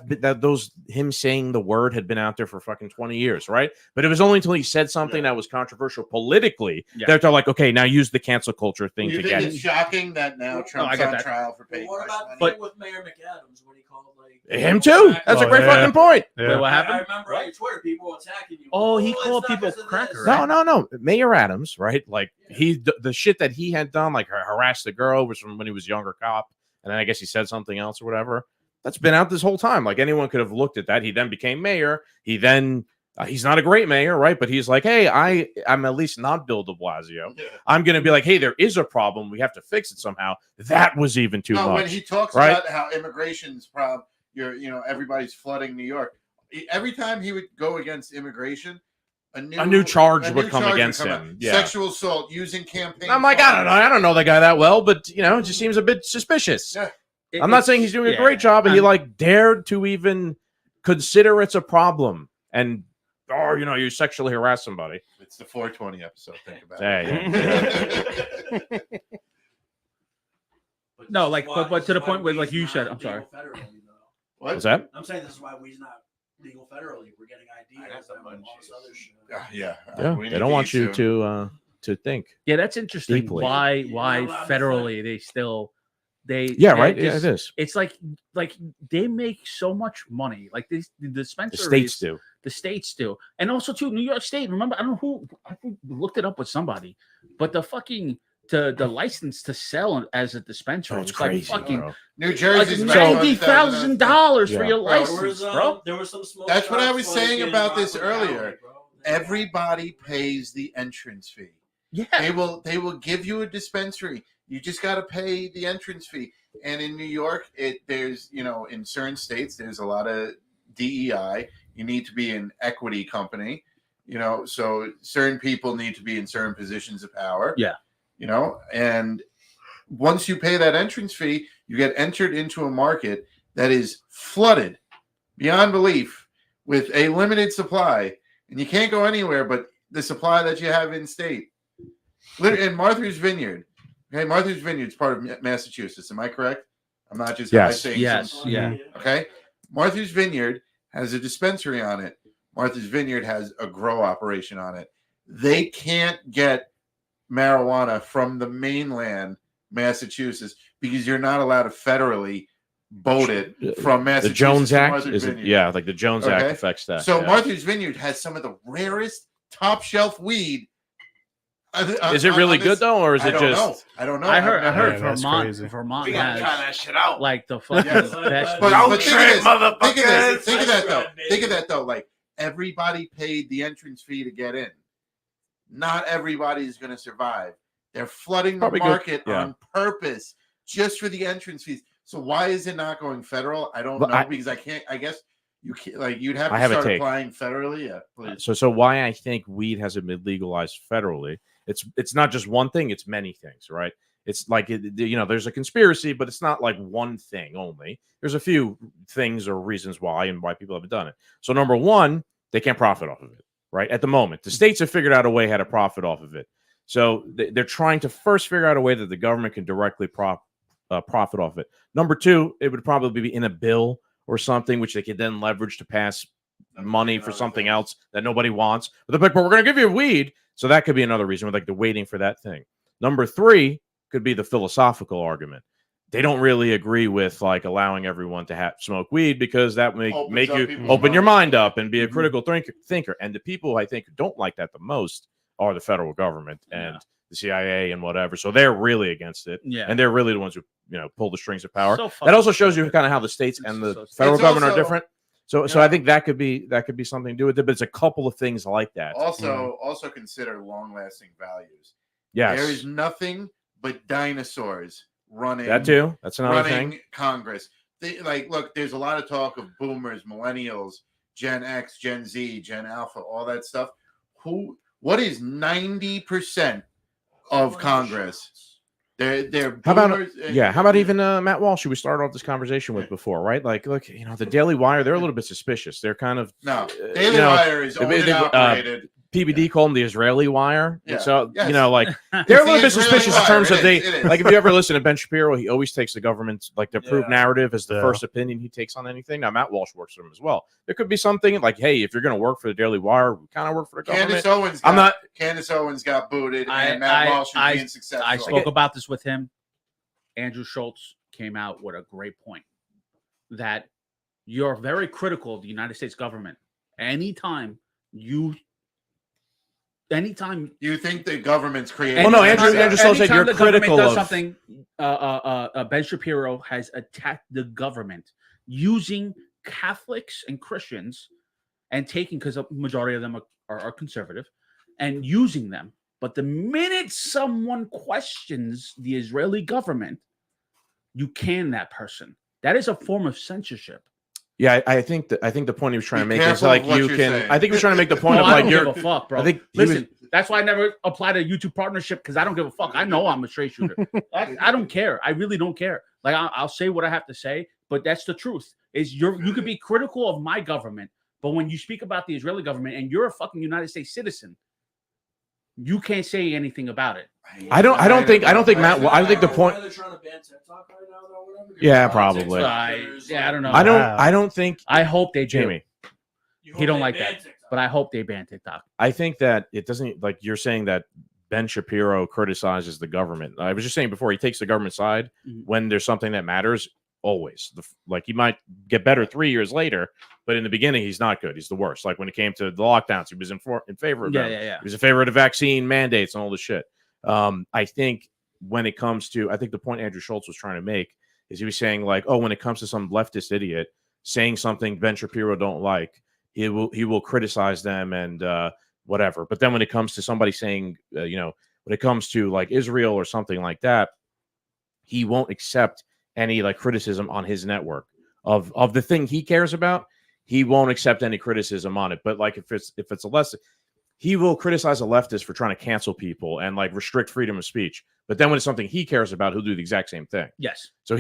him saying the word had been out there for fucking 20 years, right? But it was only until he said something that was controversial politically that they're like, okay, now use the cancel culture thing to get it. It's shocking that now Trump's on trial for paying. What about the thing with Mayor McAdams when he called him too? That's a great fucking point. Wait, what happened? I remember on Twitter people attacking you. Oh, he called people crackers. No. Mayor Adams, right? Like the shit that he had done, like harassed the girl, was from when he was a younger cop. And then I guess he said something else or whatever. That's been out this whole time. Like anyone could have looked at that. He then became mayor. He then he's not a great mayor, right? But he's like, hey, I'm at least not Bill de Blasio. Yeah. I'm going to be like, hey, there is a problem. We have to fix it somehow. That was even too much. When he talks about how immigration's problem, everybody's flooding New York. Every time he would go against immigration, a new charge would come against him. Yeah. Sexual assault, using campaign. I'm like, I don't know the guy that well, but it just seems a bit suspicious. Yeah. I'm not saying he's doing a great job, but he dared to even consider it's a problem, and you sexually harass somebody. It's the 420 episode. Think about it. No, but to the point where, like you said, I'm sorry. What was that? I'm saying this is why we's not legal federally. We're getting ideas and all this other shit. Yeah. They don't want you to think. Yeah, that's interesting. Deeply. Why federally they still right? Yeah, it is. It's like they make so much money. Like the dispensaries, the states do, and also too New York State. Remember, I don't know I looked it up with somebody, but the fucking the license to sell as a dispensary. It's crazy, like fucking bro. New Jersey's $90,000 for your license, bro. There was some smoke. That's what I was saying about this earlier. Everybody pays the entrance fee. Yeah, they will give you a dispensary. You just got to pay the entrance fee. And in New York, there's in certain states there's a lot of DEI. You need to be an equity company. So certain people need to be in certain positions of power. Yeah. And once you pay that entrance fee, you get entered into a market that is flooded beyond belief with a limited supply, and you can't go anywhere but the supply that you have in state. In Martha's Vineyard, okay, Martha's Vineyard is part of Massachusetts. Am I correct? I'm not just saying. Yes. Yeah. Okay. Martha's Vineyard has a dispensary on it. Martha's Vineyard has a grow operation on it. They can't get marijuana from the mainland Massachusetts because you're not allowed to federally boat it from Massachusetts. The Jones Act is like the Jones Act affects that. So Martha's Vineyard has some of the rarest top shelf weed. Is it really good though, or is it just? I don't know. I heard Vermont we gotta try that shit out. Like the fucking best. But think of that though. Like everybody paid the entrance fee to get in. Not everybody is going to survive. They're flooding the market on purpose just for the entrance fees. So why is it not going federal? I don't know because I can't. I guess you can't. You'd have to start applying federally. Yeah, please. So why I think weed hasn't been legalized federally? It's not just one thing. It's many things, right? It's like there's a conspiracy, but it's not like one thing only. There's a few things or reasons why people haven't done it. So number one, they can't profit off of it. Right at the moment, the states have figured out a way how to profit off of it. So they're trying to first figure out a way that the government can directly profit off of it. Number two, it would probably be in a bill or something, which they could then leverage to pass money for something else that nobody wants. But they're like, but we're going to give you weed. So that could be another reason. We're like they're waiting for that thing. Number three could be the philosophical argument. They don't really agree with like allowing everyone to smoke weed because that make you open your mind up and be a critical thinker. And the people I think who don't like that the most are the federal government and the CIA and whatever. So they're really against it. Yeah. And they're really the ones who, pull the strings of power. So That fucking also shows you stupid. kind of how the states and the federal It's government are also- different. So I think that could be something to do with it, but it's a couple of things like that. Also consider long-lasting values. Yes. There is nothing but dinosaurs running. That too. That's another running thing. Congress. Look, there's a lot of talk of boomers, millennials, Gen X, Gen Z, Gen Alpha, all that stuff. What is 90% of Congress? They're How about boomers and- how about even Matt Walsh, who we started off this conversation with before, right? Like, look, the Daily Wire, they're a little bit suspicious. They're kind of No, Daily Wire is owned and operated. PBD called them the Israeli Wire. Yeah. So Yes. Like It's they're a the little bit Israeli suspicious in Wire. terms of It is. like if you ever listen to Ben Shapiro, he always takes the government's like the approved narrative as the Yeah. first opinion he takes on anything. Now Matt Walsh works for him as well. There could be something like, hey, if you're going to work for the Daily Wire, we kind of work for the government. Candace Owens got booted, and Matt Walsh is being successful. I spoke about this with him. Andrew Schultz came out with a great point that you're very critical of the United States government. Anytime you think the government's creating. Well, no, Andrew Schultz said you're the government critical does of something. Ben Shapiro has attacked the government using Catholics and Christians and taking, because a majority of them are conservative, and using them. But the minute someone questions the Israeli government, you can that person. That is a form of censorship. Yeah, I think the point he was trying to Be make is careful like of what you you're can. saying. I think he was trying to make the point No, of I like don't you're. give a fuck, bro. I think he was- Listen, that's why I never applied a YouTube partnership, because I don't give a fuck. I know I'm a straight shooter. I don't care. I really don't care. Like I'll say what I have to say, but that's the truth. Is you could be critical of my government, but when you speak about the Israeli government and you're a fucking United States citizen, you can't say anything about it. I don't think Matt. I think the point. They're trying to ban TikTok right now, though, whatever. Yeah, Politics, probably. I don't know. I don't think. I hope they do. Jamie. He don't like that, but I hope they ban TikTok. I think that it doesn't, like you're saying that Ben Shapiro criticizes the government. I was just saying before, he takes the government side when there's something that matters. Always, like he might get better 3 years later, but in the beginning he's not good. He's the worst. Like when it came to the lockdowns, he was in favor of them. Yeah. He was in favor of the vaccine mandates and all this shit. I think when it comes to, I think the point Andrew Schultz was trying to make is he was saying like, oh, when it comes to some leftist idiot saying something Ben Shapiro don't like, he will criticize them and whatever. But then when it comes to somebody saying, when it comes to like Israel or something like that, he won't accept any like criticism on his network of the thing he cares about. He won't accept any criticism on it. But like if it's a less, he will criticize a leftist for trying to cancel people and like restrict freedom of speech. But then when it's something he cares about, he'll do the exact same thing. Yes. So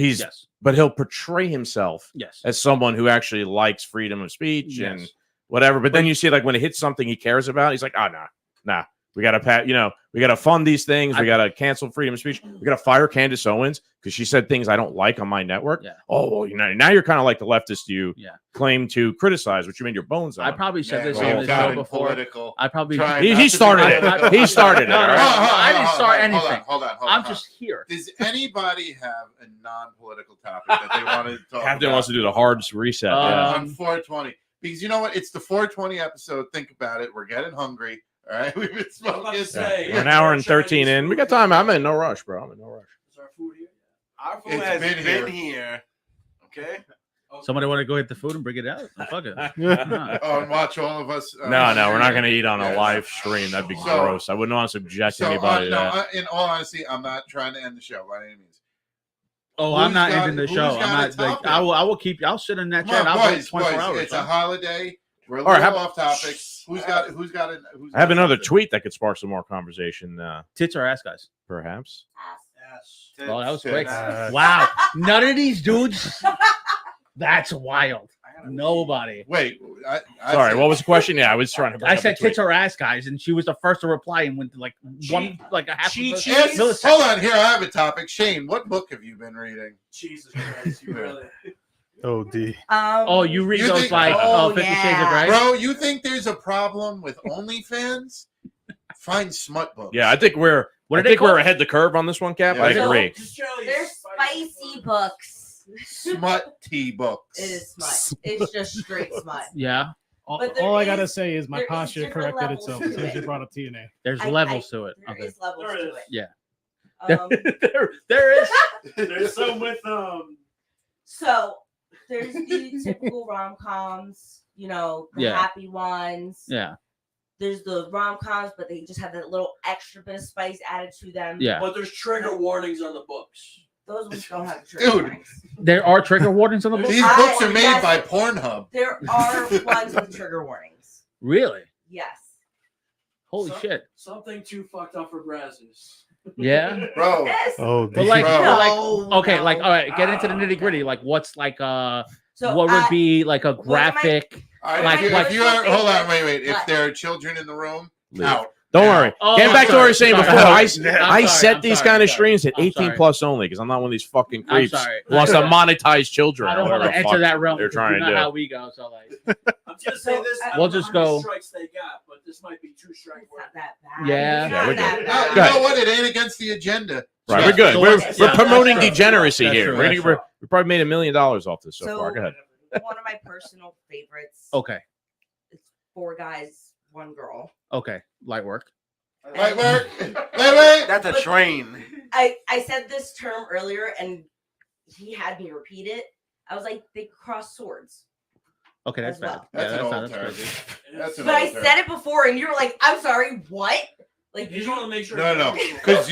but he'll portray himself as someone who actually likes freedom of speech and whatever. But then you see like when it hits something he cares about, he's like, nah. We got to we got to fund these things. We got to cancel freedom of speech. We got to fire Candace Owens because she said things I don't like on my network. Yeah. Oh, well, now you're kind of like the leftist you claim to criticize, which you made your bones on. I probably said this well, on the show got before. political. I probably Trying he not to started be it. political. He started it. No, all right? I didn't start anything. Hold on. I'm just here. Does anybody have a non-political topic that they want to talk Captain about? wants to do the hard reset. On 420, because you know what? It's the 420 episode. Think about it. We're getting hungry. All right, we've been smoking. We're an hour and 13 in. We got time. I'm in no rush, bro. I'm in no rush. Is our food here? Our food It's has been been here. here. Okay. Somebody want to go hit the food and bring it out? Oh, fuck it. Oh, and watch all of us. No, we're not going to eat on a live stream. That'd be So- gross. I wouldn't want to subject anybody to that. in all honesty, I'm not trying to end the show by any means. Oh, I'm Who's not got- ending the who's show. got I'm a not like topic? I will keep. I'll sit in that chair. Come And on, I'll boys, go 24 hours. it's a huh? holiday. We're a All right, little off topic. Who's got it? I have another tweet that could spark some more conversation, Tits or ass guys? perhaps. Yes. Oh, that was quick. Yes. Wow. None of these dudes. That's wild. Nobody. Wait, I Sorry, said- what was the question? Yeah, I was trying to bring I up said the tweet. tits or ass guys, and she was the first to reply and went to like a half Cheat of a sheet. Yes, hold on, here I have a topic. Shane, what book have you been reading? Jesus Christ, you really. Oh, D. Oh, you read You those think- like oh, 50 Shades of yeah. Grey? Bro, you think there's a problem with OnlyFans? Find smut books. Yeah, I think we're What are they we're called? ahead the curve on this one, Cap. Yeah, I so- agree. They're spicy books. Smut tea books. It is smut. It's just straight smut. Yeah. But there All I gotta is- say is my there is posture different corrected levels itself to as soon as you it. brought up TNA. There's I- levels to it. There Okay. is levels There to is. it. Yeah. Um, There is. There's some with so there's the typical rom-coms, you know, the Yeah. happy ones. Yeah. There's the rom-coms, but they just have that little extra bit of spice added to them. Yeah. but there's trigger warnings on the books. Those ones don't have trigger Dude. warnings. There are trigger warnings on the book. These I- books are made yes. by Pornhub. There are ones with trigger warnings. Really? Yes. Holy So- shit. Something too fucked up for Brazzers. Yeah. Bro, Yes. Oh, But like, Bro. but like, No, okay, no. like, all right, get into the No, nitty gritty. no. Like, what's like, So what would I- be like a One of my- graphic? all right, Like- if like- you are, hold on, wait. If What? there are children in the room, Leave. out. Don't Now. worry. Oh, Getting I'm back to what I was saying sorry. before, I I'm set sorry, these I'm sorry, kind of I'm streams at sorry. 18 plus only because I'm not one of these fucking I'm creeps sorry. who wants to monetize children. I or don't want whatever to the enter fuck that realm. they're because trying you to know do. how we go. So like, I'm just saying this. I We'll don't know just how many go- strikes they got, but this might be 2 strike It's worth. not that bad. Yeah. It's Yeah, not we're that good. No, bad. you Good. know what? It ain't against the agenda. Right, Yeah. we're good. So We're, let's- we're yeah, promoting that's true. degeneracy That's here. true, We're that's gonna, true. we probably made $1 million off this so So- far. Go ahead. One of my personal favorites. okay, It's 4 guys, 1 girl. okay, light work. Wait. That's a train. I said this term earlier and he had me repeat it. I was like, they cross swords. Okay, that's As bad. well. That's an old that's term. crazy. That's an But I old term. said it before and you're like, I'm sorry, what? Like, You just want to make sure. No, because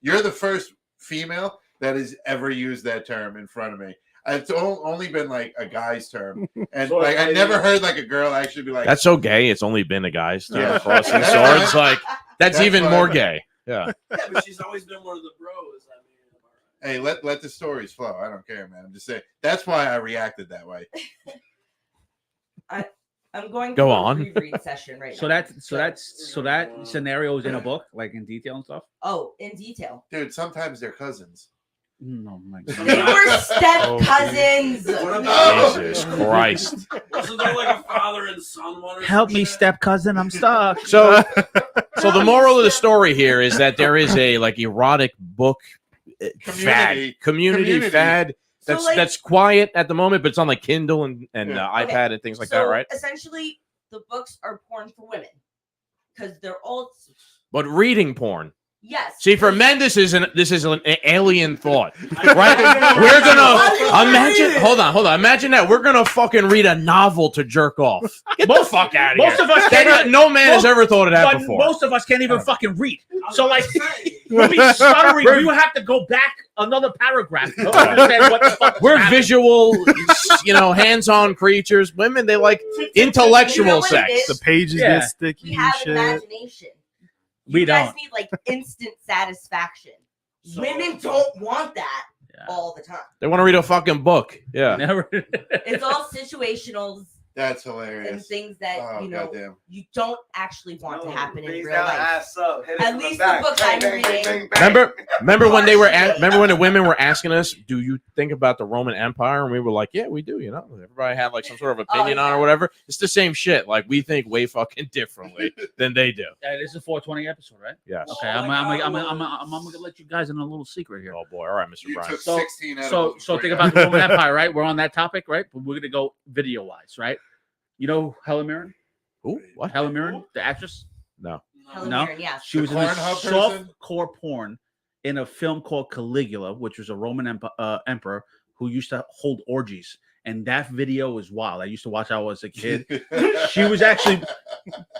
you're the first female that has ever used that term in front of me. It's only been like a guy's term, and So like I it's never like- heard like a girl actually be like, That's so gay. It's only been a guy's term Yeah. crossing That's swords. fine. Like that's That's even fine. more gay. Yeah. Yeah, but she's always been one of the bros. I mean, "Hey, let the stories flow." I don't care, man. I'm just saying. That's why I reacted that way. I'm going Go through on. a reread session right So now. so that scenario is in a book, like in detail and stuff. Oh, in detail. Dude, sometimes they're cousins. No, my They God. were step cousins. What about- Jesus Christ. wasn't there like a father and son one? Or Help some me, shit? step cousin. I'm stuck. So the moral of the story here is that there is a like erotic book fad, community fad So, that's like- that's quiet at the moment, but it's on like Kindle and Yeah. iPad and things like So, that, right? Essentially, the books are porn for women because they're all But reading porn. yes. See, for men, this is an alien thought, right? We're gonna imagine. Hold on. Imagine that we're gonna fucking read a novel to jerk off. Get the fuck out of here. Most of us can't. No man has most- ever thought of that But before. most of us can't even fucking read. I was So, about like, to say, we'll be stuttering. We will have to go back another paragraph to understand what the fuck. We're happened. visual, hands-on creatures. Women, they like You know intellectual what it sex. is? the pages Yeah. get sticky We and have shit. imagination. We You guys don't. need like instant satisfaction. So- Women don't want that Yeah. all the time. They want to read a fucking book. Yeah. Never. It's all situationals That's and hilarious. things that Oh you don't actually want to happen in Face real down, life. ass up, hit it At from least back. the books Bang, I'm bang, bang, reading- bang, bang. Remember when the women were asking us, "Do you think about the Roman Empire?" And we were like, "Yeah, we do." Everybody had like some sort of opinion on it or whatever. It's the same shit. Like we think way fucking differently than they do. This is a 420 episode, right? Yes. Okay, I'm gonna let you guys in a little secret here. Oh boy. All right, Mr. You Brian. took So- 16 So, edibles so before think you about got- the Roman Empire, right? We're on that topic, right? But we're gonna go video wise, right? You know Helen Mirren? Ooh, what? Helen Mirren, the actress. No. Helen No. Mirren, yes. She The was in a Pornhub person? softcore porn in a film called Caligula, which was a Roman emperor who used to hold orgies. And that video is wild. I used to watch when I was a kid. She was actually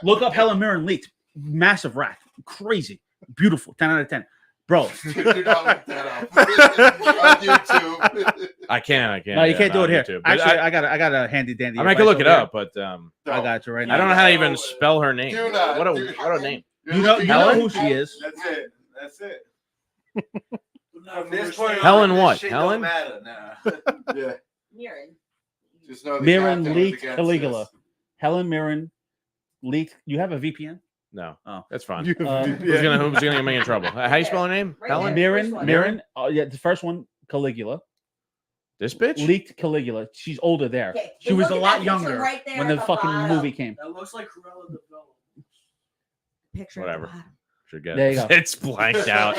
look up Helen Mirren leaked. Massive rack. Crazy. Beautiful. 10 out of 10. Bro. Do not look that up on YouTube. I can't. No, you can't do not it here. YouTube. But Actually, I got a handy dandy. I can look it up, but I got you right now. I don't know how to even spell her name. Do not. What Do a name. You know who she is. That's it. That's it. Not From this first point name. on, Helen this what? shit Helen? Don't matter now. Yeah. Mirren. Just know the Mirren captain was leaked against Caligula. this. Helen Mirren leaked. You have a VPN? No. Oh. That's fine. You- Um, Who's gonna get me in trouble? How you spell her name? Right Helen? there. Mirren. First one. Mirren. Oh yeah, the first one, Caligula. This bitch? Leaked Caligula. She's older there. Okay, She but was a look at lot that picture younger right there when at the fucking bottom. movie came. That looks like Cruella de Vil. Picture at Whatever. the bottom. Should get There it. you go. It's blanked out.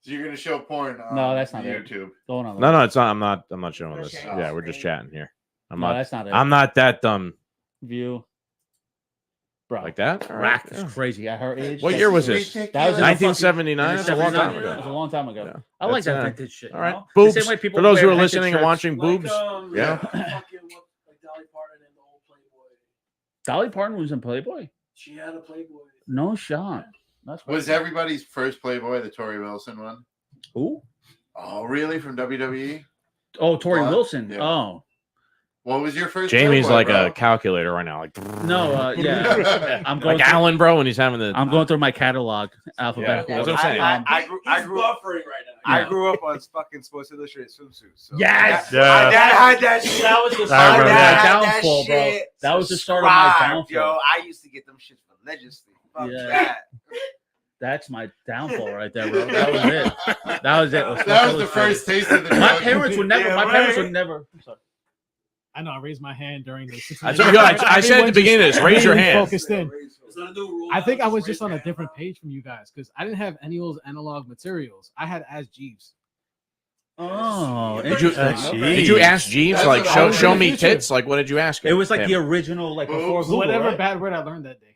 So you're gonna show porn on No, that's not it. YouTube. Going on. No, it's not. I'm not showing We're this. sharing Yeah, the we're just screen. chatting here. I'm No, not. that's not it. I'm not that dumb View. Bro, like that. All Rack right, is yeah. crazy at her age. What that's- year was this? That was in the 1979. fucking- That's a long time That ago. was a long time ago. Yeah. I like That's, that vintage shit. All you right, know? The same boobs. way people For those who wear are vintage listening and shirts. watching, boobs. Yeah. Yeah. Fucking what, like Dolly Parton and the old Playboy. Dolly Parton was in Playboy. She had a Playboy. No shot. That's Was crazy. everybody's first Playboy the Tori Wilson one? Who? Oh, really? From WWE? Oh, Tori What? Wilson. Yeah. Oh, What was your first? Jamie's Playboy, like bro? a calculator right now, like no. Yeah. I'm going. like through, Alan, bro, when he's having the. I'm going through my catalog alphabetically. that's what I'm saying. I grew buffering right now. I grew up on fucking Sports Illustrated swimsuits. So Yes! my dad had that shit. That was the I My remember dad that. had that Downfall, bro. shit That was the start of my subscribed, downfall. Yo, I used to get them shits religiously. Fuck Yeah. that. That's my downfall right there, bro. That was it. That was it. That was the first taste of the My drug. parents would never. Yeah, My parents right. would never. Sorry. I know I raised my hand during the. I said at the beginning of this, raise your hand. Focused in. Is that a new rule? I think I was Raise just on your a hand different up. page from you guys because I didn't have any of those analog materials. I had As Jeeves. Oh, Did you, interesting. did you ask Jeeves That's like what I show was show gonna me do, too. tits? Like what did you ask him? It was like Him. the original, like before Boobs. Google, Whatever right? bad word I learned that day.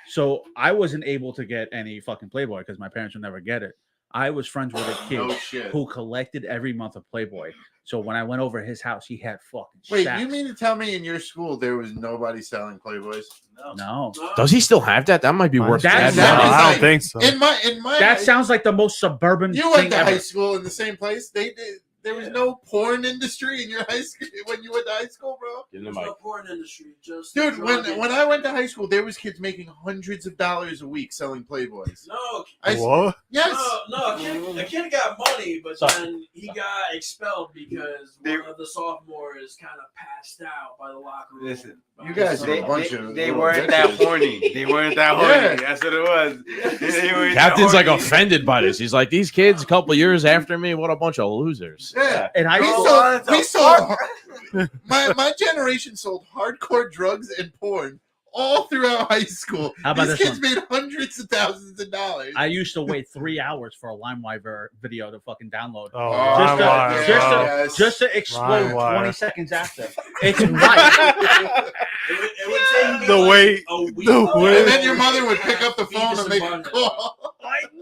So I wasn't able to get any fucking Playboy because my parents would never get it. I was friends with a kid No shit. who collected every month of Playboy. So when I went over to his house, he had fucking Wait, stacks. you mean to tell me in your school there was nobody selling Playboys? No. Does he still have that? That might be worth. That's- that that money. is I like- don't think so. In my That high- sounds like the most suburban you thing went to ever. high school in the same place. They did. There was no porn industry in your high school when you went to high school, bro. Give him the There's mic. no porn industry. Just Dude, drug when I went to high school, there was kids making hundreds of dollars a week selling Playboys. No, What? Yes. no, a kid got money, but Sorry. then he got expelled because They- one of the sophomores kind of passed out by the locker room. Listen, you guys are They, a bunch they, of they little weren't that bitches. horny. They weren't that horny. Yeah. That's what it was. They weren't that Captain's like horny. offended by this. He's like, these kids a couple years after me, what a bunch of losers. Yeah. In high We school, sold my generation sold hardcore drugs and porn all throughout high school. How about These this kids made hundreds of thousands of dollars. I used to wait 3 hours for a LimeWire video to fucking download. Oh, Just to- LimeWire, just to- bro. yes. Just to explode LimeWire. 20 seconds after. It's right. It would take The like wait- a week. the wait- and then your mother would pick up the Feed phone us and make a abundance. call.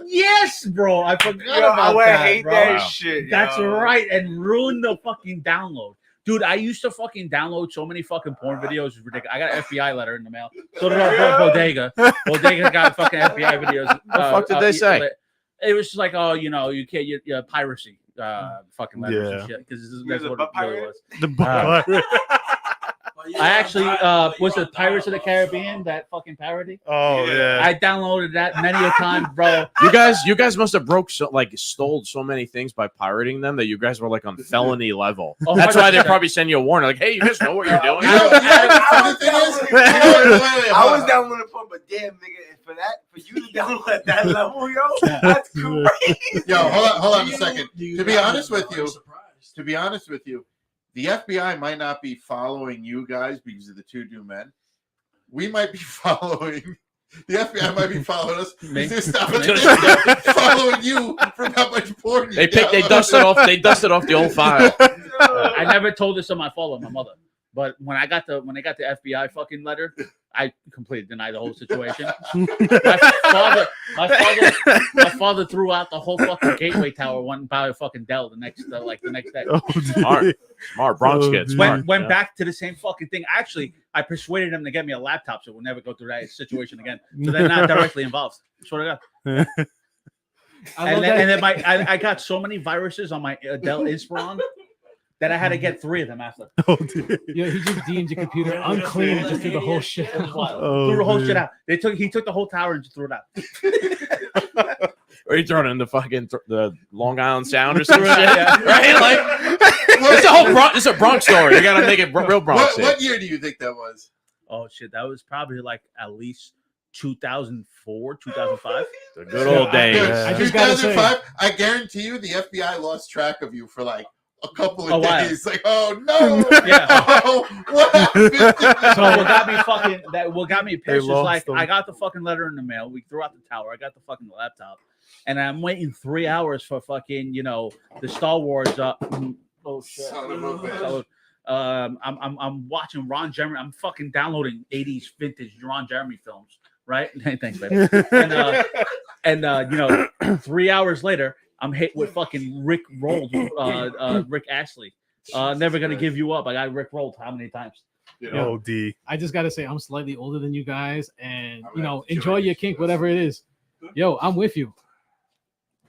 Yes, bro. I forgot Yo, I about would that, hate bro. that Wow. shit. That's yo. right. And ruin the fucking download. Dude, I used to fucking download so many fucking porn videos. It's ridiculous. I got an FBI letter in the mail. So did our Yeah. Bodega. Bodega got fucking FBI videos. What the fuck did they say? It was just like, oh, you know, you can't, piracy, fucking letters Yeah. and shit. Because You that's was a what butt it really pirate? was. The butt. But you I don't actually buy- but you was don't it Pirates of the buy Caribbean, those that fucking parody. Oh yeah. I downloaded that many a time, bro. You guys must have stole so many things by pirating them that you guys were like on felony level. Oh, That's why they 100%. probably send you a warning, like, hey, you guys know what you're doing. You know, the thing is, I was downloading porn, but damn, nigga, for you to download at that level, yo, that's crazy. Yo, hold on Do a you- second. do you To be guys honest with are you, surprised? To be honest with you, the FBI might not be following you guys because of the two do men. We might be following. The FBI might be following us. Me? They're following you from how much porn you They download. dusted off the old file. I never told this to my father, my mother. But when I got the FBI fucking letter, I completely denied the whole situation. My father threw out the whole fucking Gateway Tower, went and bought a fucking Dell the next day. Oh, dude. Smart Bronx kid. Smart. Went Yeah. back to the same fucking thing. Actually, I persuaded him to get me a laptop so we'll never go through that situation again. So they're not directly involved. Swear to God. And then I got so many viruses on my Dell Inspiron that I had to get 3 of them after. Oh, dude. Yeah, he just deemed your computer unclean and just threw the whole shit It was out. wild. Oh, Threw the whole dude. shit out. He took the whole tower and just threw it out. Or you throwing it in the fucking the Long Island Sound or some shit, Yeah. right? Like it's a whole it's a Bronx story. You got to make it real Bronx. What year do you think that was? Oh shit, that was probably like at least 2004, 2005. The good old days. Yeah. I just gotta say- 2005. I guarantee you, the FBI lost track of you for like a couple A of while. days. Like, oh no, Yeah. oh, what happened? So what got me pissed is lost like them. I got the fucking letter in the mail. We threw out the tower. I got the fucking laptop, and I'm waiting 3 hours for fucking the Star Wars Oh shit! Son of a bitch. So, I'm watching Ron Jeremy. I'm fucking downloading 80s vintage Ron Jeremy films. Right? Thanks, baby. And you know, 3 hours later, I'm hit with fucking Rick rolled. Rick Astley. Never gonna give you up. I got Rick rolled how many times? Oh, D. I just gotta say I'm slightly older than you guys, and I'm you know, gonna have to enjoy join your you. kink, whatever it is. Yo, I'm with you.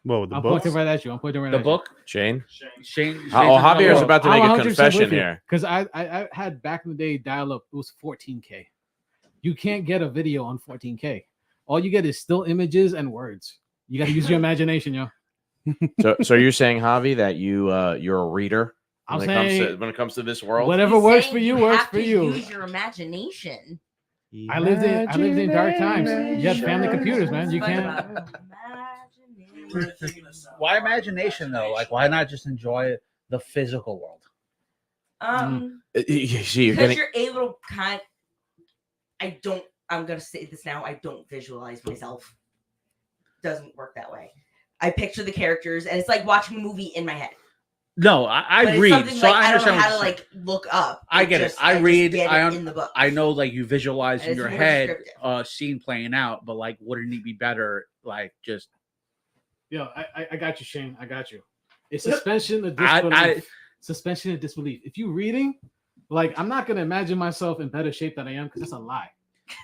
Whoa, the I'm book. pointing right at you. I'm pointing right The at book. Shane. Shane. Oh, Javier's about to I'm make a 100% confession with you, here. because I had back in the day dial up. It was 14K. You can't get a video on 14K. All you get is still images and words. You got to use your imagination, yo. So you're saying, Javi, that you're a reader I'm when it saying comes to this world? whatever He's works saying for you works have for to you. Use your imagination. I lived in dark times. You had family computers, man. You Fuck can't. about imagination. Why imagination though? Like, why not just enjoy the physical world? You see, you're Because getting. you're able to I'm gonna say this now. I don't visualize myself. Doesn't work that way. I picture the characters, and it's like watching a movie in my head. No, But I it's read, something so like, I I don't know understand. how to what you're like look up. I It get it. just- I just read, get I it in the book. I know, like you visualize And in it's your more head descriptive. a scene playing out, but like, wouldn't it be better, like, just Yo, I got you, Shane. I got you. It's suspension of I- disbelief. Suspension of disbelief. If you reading, like, I'm not gonna imagine myself in better shape than I am because that's a lie.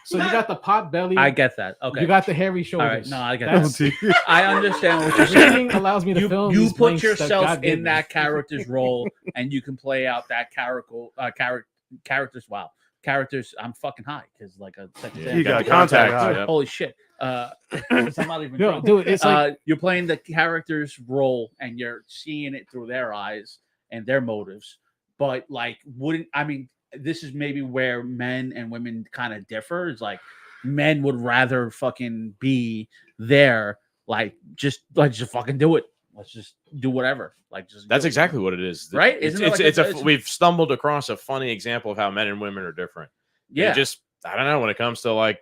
So you got the pot belly. I get that. Okay, You got the hairy all right. shoulders. No, I get That's- that. I understand what you're saying. Reading allows me to film. You these put blanks that yourself God gave in me. that character's role, and you can play out that characters. Wow, characters. I'm fucking high because like a second. You got contact high. Yep. Holy shit! I'm not even. Yo, drunk. dude, it's like You're playing the character's role and you're seeing it through their eyes and their motives. But like, this is maybe where men and women kind of differ. It's like men would rather fucking be there, like just fucking do it. Let's just do whatever. Like just That's do it. exactly what it is, Right? It's Isn't it like it's- we've stumbled across a funny example of how men and women are different. They Yeah. just I don't know when it comes to like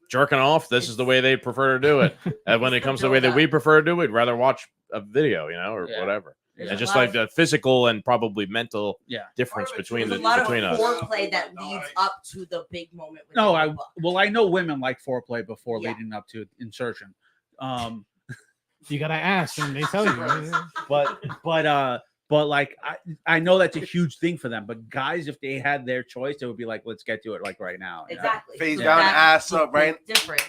jerking off. This is the way they prefer to do it. And when it comes to the way that we prefer to do it, rather watch a video, or Yeah. whatever. There's And a just lot like of- the physical and probably mental Yeah. difference between There's a lot of between us. foreplay that leads up to the big moment. within No, the book. I know women like foreplay before Yeah. leading up to insertion. you gotta ask, and they tell you. But like I know that's a huge thing for them. But guys, if they had their choice, it would be like, let's get to it like right now. Exactly. Face So down, that's ass up, the right? Difference.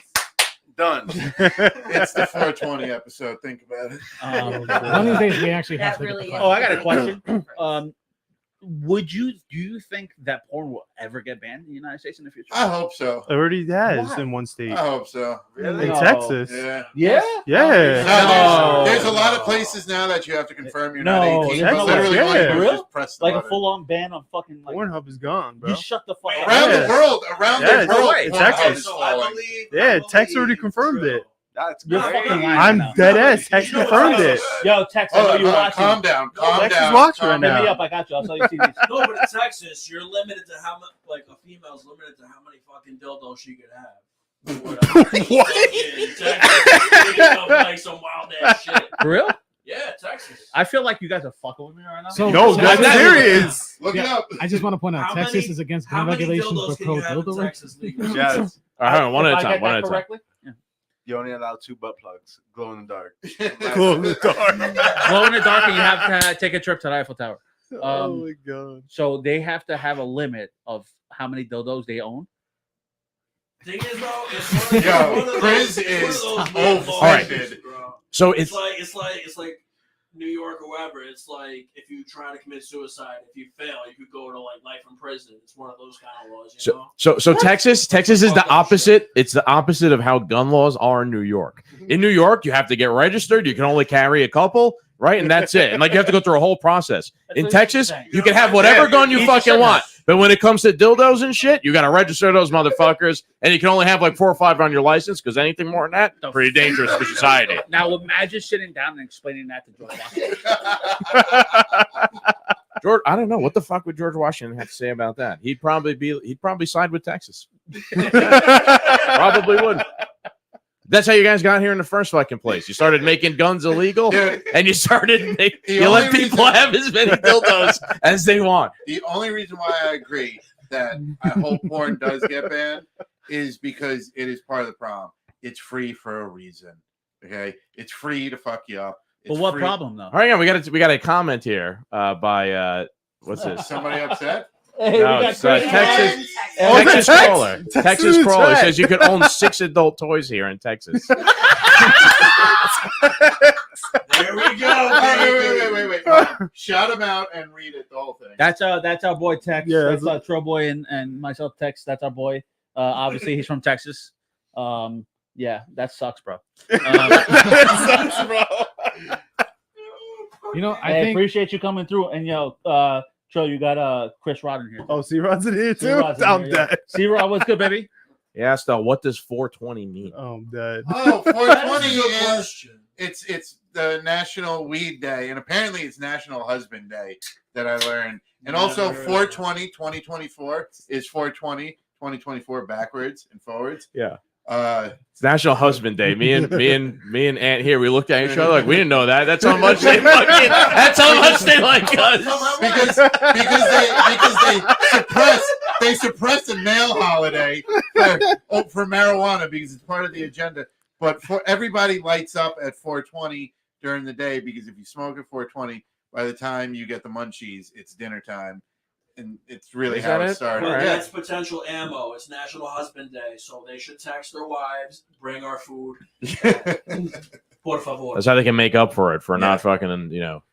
Done. It's the 420 episode. Think about it. One of these days we actually have That to. really is. Oh, I got a question. Difference. Do you think that porn will ever get banned in the United States in the future? I hope so. It already has Why? in one state. I hope so. In No. Texas. Yeah. Yeah. Yeah. No, there's a lot of places now that you have to confirm you're not No, 18. there's But no literally, way. all you do Yeah. is Really? just press the Like a button. full-on ban on fucking like. Pornhub is gone, bro. You shut the fuck up. around Yeah. the world. Around Yeah, the world. it's Pornhub Texas. is falling. Yeah, Tex already confirmed it. That's You're great. fucking lying. I'm right now. dead ass. Tex confirmed it. Yo, Tex, I know Hold you're on, watching. calm down. Calm Tex is down. watching calm right Hit down. me up. I got you. I'll sell you CDs. No, but in Texas, you're limited to how much, like a female's limited to how many fucking dildos she could have. Or whatever. What? Yeah, in Texas, you know, like some wild ass shit. For real? Yeah, Texas. I feel like you guys are fucking with me right now. So- No, so that's I- serious. Look it Yeah, up. I just want to point out How Texas many- is against How gun many regulations dildos for can you pro have in dildo. Texas legally? Yes. All right, one If at I a time. get One that at a time. correctly? You only allow 2 butt plugs. Glow in the dark. Glow in the dark. Glow in the dark, and you have to take a trip to the Eiffel Tower. Oh my god. So they have to have a limit of how many dildos they own. Thing is, though, it's one of, Yo, one of those- Chris it's one of is those weird laws, offended. bro. So It's it's like New York or wherever. It's like if you try to commit suicide, if you fail, you could go to like life in prison. It's one of those kind of laws, you know. so Texas is the opposite. It's the opposite of how gun laws are in New York. In New York, you have to get registered. You can only carry a couple, right? And that's it. And like you have to go through a whole process. In Texas, you can have whatever gun you fucking want. But when it comes to dildos and shit, you got to register those motherfuckers, and you can only have like 4 or 5 on your license because anything more than that, pretty dangerous for society. Now imagine sitting down and explaining that to George Washington. George, I don't know what the fuck would George Washington have to say about that. He'd probably side with Texas. Probably would. That's how you guys got here in the first fucking place. You started making guns illegal, Dude, and you started The you let only people reason- have as many dildos as they want. The only reason why I agree that I hope porn does get banned is because it is part of the problem. It's free for a reason. Okay, it's free to fuck you up. It's But what free- problem though? All right, we got a comment here by what's Is this? somebody upset? Hey, No, we got it's, Chris Texas- Ryan. Oh, Texas the text. Crawler. Text Texas in the Crawler chat. says you could own 6 adult toys here in Texas. There we go. Wait. Shout them out and read it, the whole thing. That's our boy Tex. Yeah, That's Tro Boy and myself Tex. That's our boy. Obviously he's from Texas. Yeah, that sucks, bro. You know, I I think appreciate you coming through. And Tro, you got Chris Rod in here. Oh, C-Rod's in here too? C-Rod's in I'm here, yeah. dead. C-Rod, what's good, baby? Yeah, Estelle, what does 420 mean? Oh, I'm dead. Oh, That's 420 a good is question. it's the National Weed Day, and apparently it's National Husband Day that I learned. And also Never- 420 2024 is 420 2024 backwards and forwards. Yeah. Uh, It's National Husband Day. Me and Aunt here, we looked at each other like we didn't know that. That's how much they fucking. That's how much they like us. because they suppress a male holiday for marijuana because it's part of the agenda. But for everybody lights up at 420 during the day because if you smoke at 420, by the time you get the munchies, it's dinner time, and it's really Is how that it it? started. Well, All right. Yeah. that's potential ammo. It's National Husband Day, so they should text their wives, bring our food. Por favor. That's how they can make up for it for Yeah. not fucking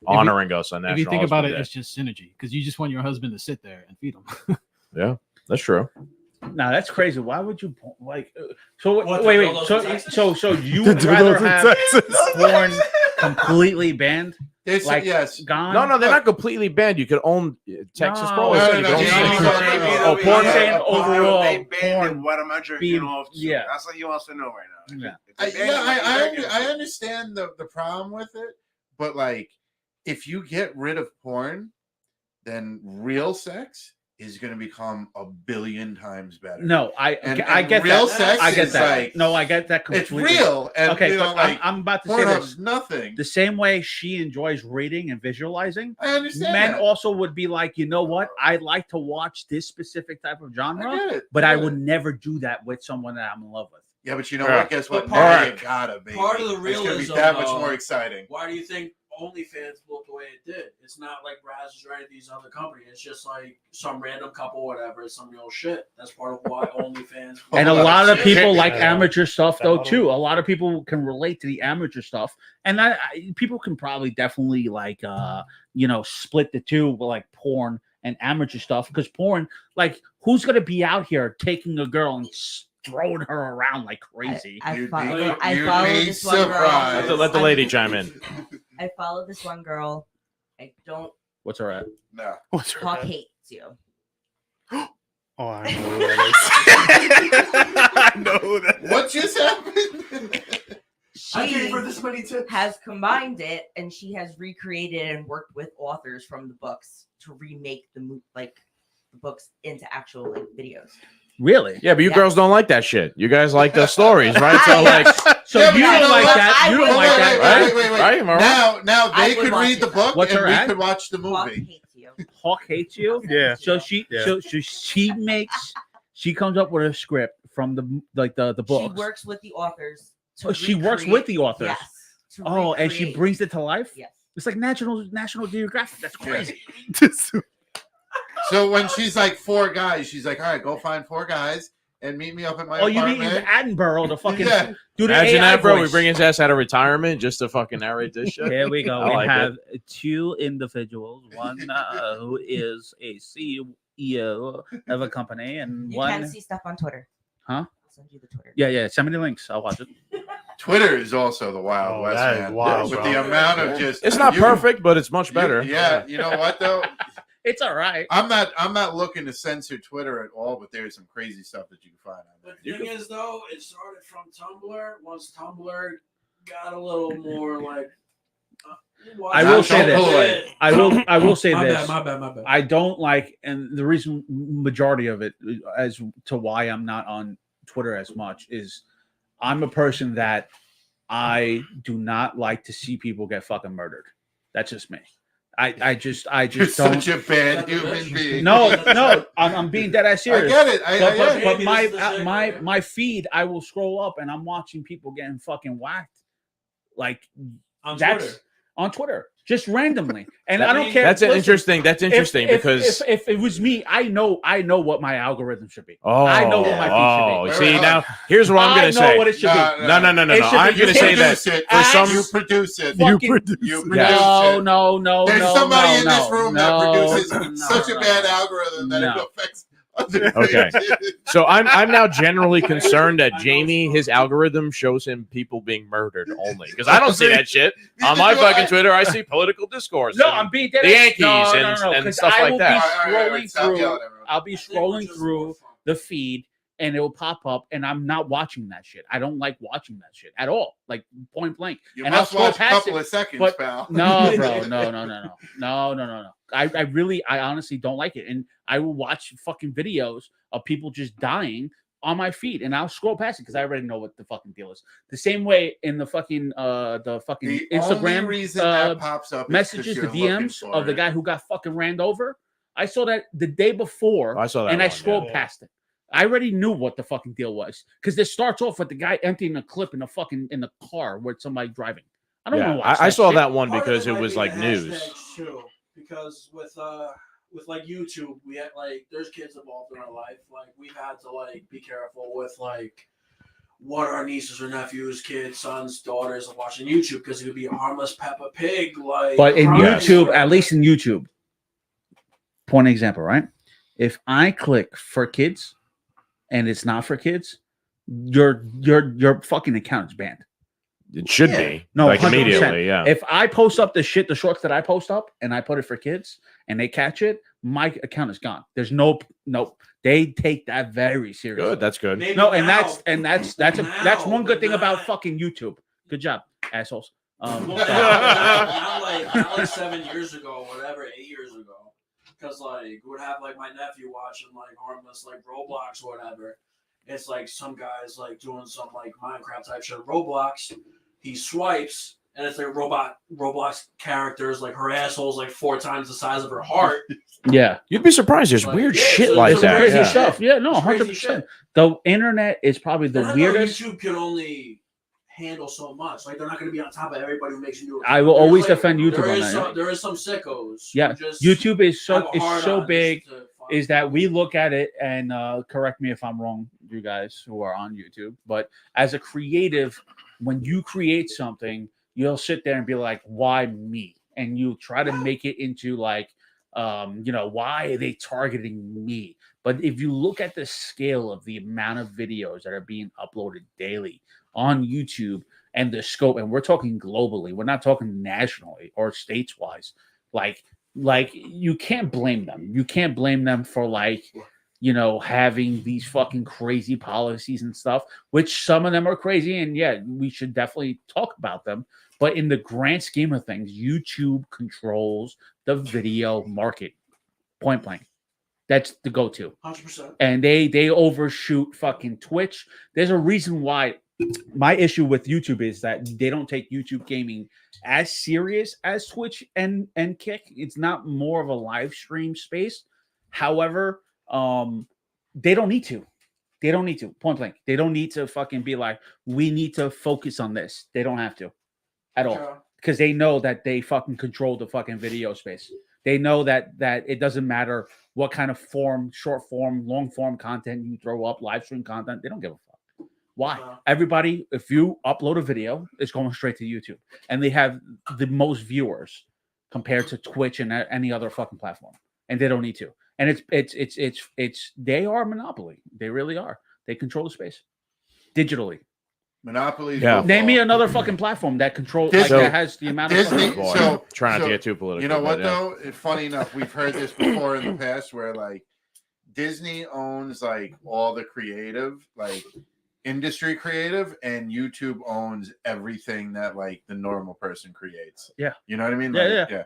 honoring us on if National you think about Husband it, it's just synergy because you just want your husband to sit there and feed him. Day. That's true. Nah, that's crazy. Why would you like? So What, wait. the dildos in Texas? So you The would rather dildos in have Texas. porn completely banned, It's, like yes. gone? No, they're not completely banned. You could own Texas No. Crawler. No, said you no, could no, own no, six. no, no, no, Oh, porn saying overall, They banned porn what am I jerking being- off to? yeah. That's what you also know right now. Yeah. If they banned it, I understand the problem with it, but like if you get rid of porn, then real sex is going to become a billion times better. No, I And get real that. sex I get is that. like- No, I get that It's completely. real, and Okay, you know, but like I'm about to say this. Pornhub's nothing. The same way she enjoys reading and visualizing, I understand. men that. also would be like, you know what? I like to watch this specific type of I genre, get it, but I get would it. never do that with someone that I'm in love with. Yeah, but you know Yeah. what? Guess what? But part Now of- you gotta be. part of the It's gonna be realism, that much though, more exciting. Why do you think OnlyFans blew up the way it did? It's not like Brazzers or any of these other companies. It's just like some random couple, whatever, some real shit. That's part of why OnlyFans. And a Hold on. lot of people Shit. like Yeah. amateur stuff, That though, model. too. A lot of people can relate to the amateur stuff, and people can probably definitely split the two, like porn and amateur stuff. Because porn, like, who's gonna be out here taking a girl and throwing her around like crazy? I You'd follow, be- I you'd follow be this one girl. surprised. Let the lady chime in. I follow this one girl. I don't What's her at? No. What's her talk name? hates you. Oh, I know who that is. I know who that is. What just happened? I paid for She this many tips. has combined it and she has recreated and worked with authors from the books to remake the books into actual videos. Really? Yeah, but you Yeah. girls don't like that shit. You guys like the stories, right? So like, So Yeah, but you you don't know like what? that? I You would- don't like that, right? Wait. Right, am I right? Now I they would could watch read the it. book What's and her we ad? could watch the Hawk movie. hates you. Hawk hates you. Yeah. So she Yeah. she comes up with a script from the She books. works with the authors. Oh, she works with the authors. Yes. to Oh, and she recreate. brings it to life. Yes. It's like National Geographic. That's Yeah. crazy. So when she's like 4 guys, she's like, all right, go find 4 guys and meet me up at my Oh, you mean apartment. Attenborough to fucking Yeah. do the Imagine AI that, bro. We voice. bring his ass out of retirement just to fucking narrate this shit. Here we go. I We like have 2 individuals. One who is a CEO of a company, and You one. can see stuff on Twitter. Huh? I'll send you the Twitter. Yeah. Send me the links. I'll watch it. Twitter is also the Wild Oh, West, that is man. wild, With bro. the amount of just It's not you- perfect, but it's much better. Yeah, you know what though? It's all right. I'm not looking to censor Twitter at all, but there's some crazy stuff that you can find on there. The thing is, though, it started from Tumblr. Once Tumblr got a little more like, I will say Don't this. pull it. I will say my this. bad. I don't like, and the reason majority of it as to why I'm not on Twitter as much is I'm a person that I do not like to see people get fucking murdered. That's just me. I just You're don't. such a bad human being. No, I'm being dead ass I serious. get it. I get it. But Maybe this is the my feed, I will scroll up and I'm watching people getting fucking whacked, like On that's Twitter. on Twitter, just randomly. And That I don't means- care. That's listen, interesting. That's interesting because if it was me, I know what my algorithm should be. oh, I know what my feed should be. see now here's what I'm I gonna know say. what it should be. No. It should be- I'm you gonna can't say that Produce it. for some You produce it. Fucking- You produce No, it. no. There's somebody in this room that produces no, such a bad algorithm that it no. affects other Okay. pages. So I'm now generally concerned that Jamie, his algorithm shows him people being murdered only because I don't see that shit on my fucking Twitter. I see political discourse. No, and I'm being dead. the Yankees no, and 'cause stuff I like will that. Be All right, scrolling stop through. yelling, everyone. I'll be scrolling through the feed and it will pop up, and I'm not watching that shit. I don't like watching that shit at all, like point blank. You and I'll must scroll watch a past couple it, of seconds, but- pal. No, bro, no. I honestly don't like it, and I will watch fucking videos of people just dying on my feed, and I'll scroll past it because I already know what the fucking deal is. The same way in the fucking The Instagram only reason that pops up is 'cause messages, the you're looking DMs for of the it. guy who got fucking ran over. I saw that the day before, I saw that and I one, scrolled yeah. past it. I already knew what the fucking deal was because this starts off with the guy emptying a clip in the car with somebody driving. I don't Yeah, want to watch I saw shit. that one Part of because it it might was be like the news. hashtags, too, because with like YouTube, we had like there's kids involved in our life. Like we've had to like be careful with like what our nieces or nephews, kids, sons, daughters are watching YouTube because it could be a harmless Peppa Pig. Like, But in Yes. YouTube, at least in YouTube, point example, right? If I click for kids and it's not for kids, your fucking account is banned. It should Yeah. be No, like 100%. immediately. Yeah. If I post up the shorts that I post up and I put it for kids and they catch it, my account is gone. There's nope. They take that very seriously. Good. That's good. Maybe No, and now- that's one good thing now- about fucking YouTube. Good job, assholes. Well, not like 7 years ago, whatever, 8 years ago, because like would have like my nephew watching like harmless like Roblox or whatever. It's like some guys like doing some like Minecraft type shit. Roblox, he swipes and it's like Roblox characters like her asshole's like 4 times the size of her heart. Yeah. You'd be surprised. There's Like, weird yeah, shit so like some that. Crazy Yeah. stuff. Yeah, no, It's crazy 100%. shit. The internet is probably the And I know weirdest. YouTube can only handle so much. Like they're not going to be on top of everybody who makes you do it. I will There's, always like, defend YouTube there on is that. There is some sickos. who Yeah, just YouTube is have so a hard so on big. just to find- Is that we look at it and correct me if I'm wrong, you guys who are on YouTube, but as a creative, when you create something, you'll sit there and be like, why me? And you try to make it into like, why are they targeting me? But if you look at the scale of the amount of videos that are being uploaded daily on YouTube and the scope, and we're talking globally, we're not talking nationally or states wise, like you can't blame them. You can't blame them for having these fucking crazy policies and stuff, which some of them are crazy. And yeah, we should definitely talk about them. But in the grand scheme of things, YouTube controls the video market. Point blank. That's the go-to. 100%. And they overshoot fucking Twitch. There's a reason why my issue with YouTube is that they don't take YouTube gaming as serious as Twitch and Kick. It's not more of a live stream space. However, they don't need to. They don't need to. Point blank. They don't need to fucking be like, we need to focus on this. They don't have to at all. Yeah. Because they know that they fucking control the fucking video space. They know that it doesn't matter what kind of form, short form, long form content you throw up, live stream content. They don't give a fuck. Why? No. Everybody, if you upload a video, it's going straight to YouTube, and they have the most viewers compared to Twitch and any other fucking platform, and they don't need to. And it's they are a monopoly. They really are. They control the space digitally. Monopoly. Yeah. Name me another fucking platform that controls Disney- that has the amount of Disney- fucking- Boy, So- try not so, to get too political. You know what but yeah. though? Funny enough, we've heard this before in the past, where like Disney owns like all the creative, like industry creative, and YouTube owns everything that like the normal person creates. Yeah. You know what I mean? Yeah, Like, yeah.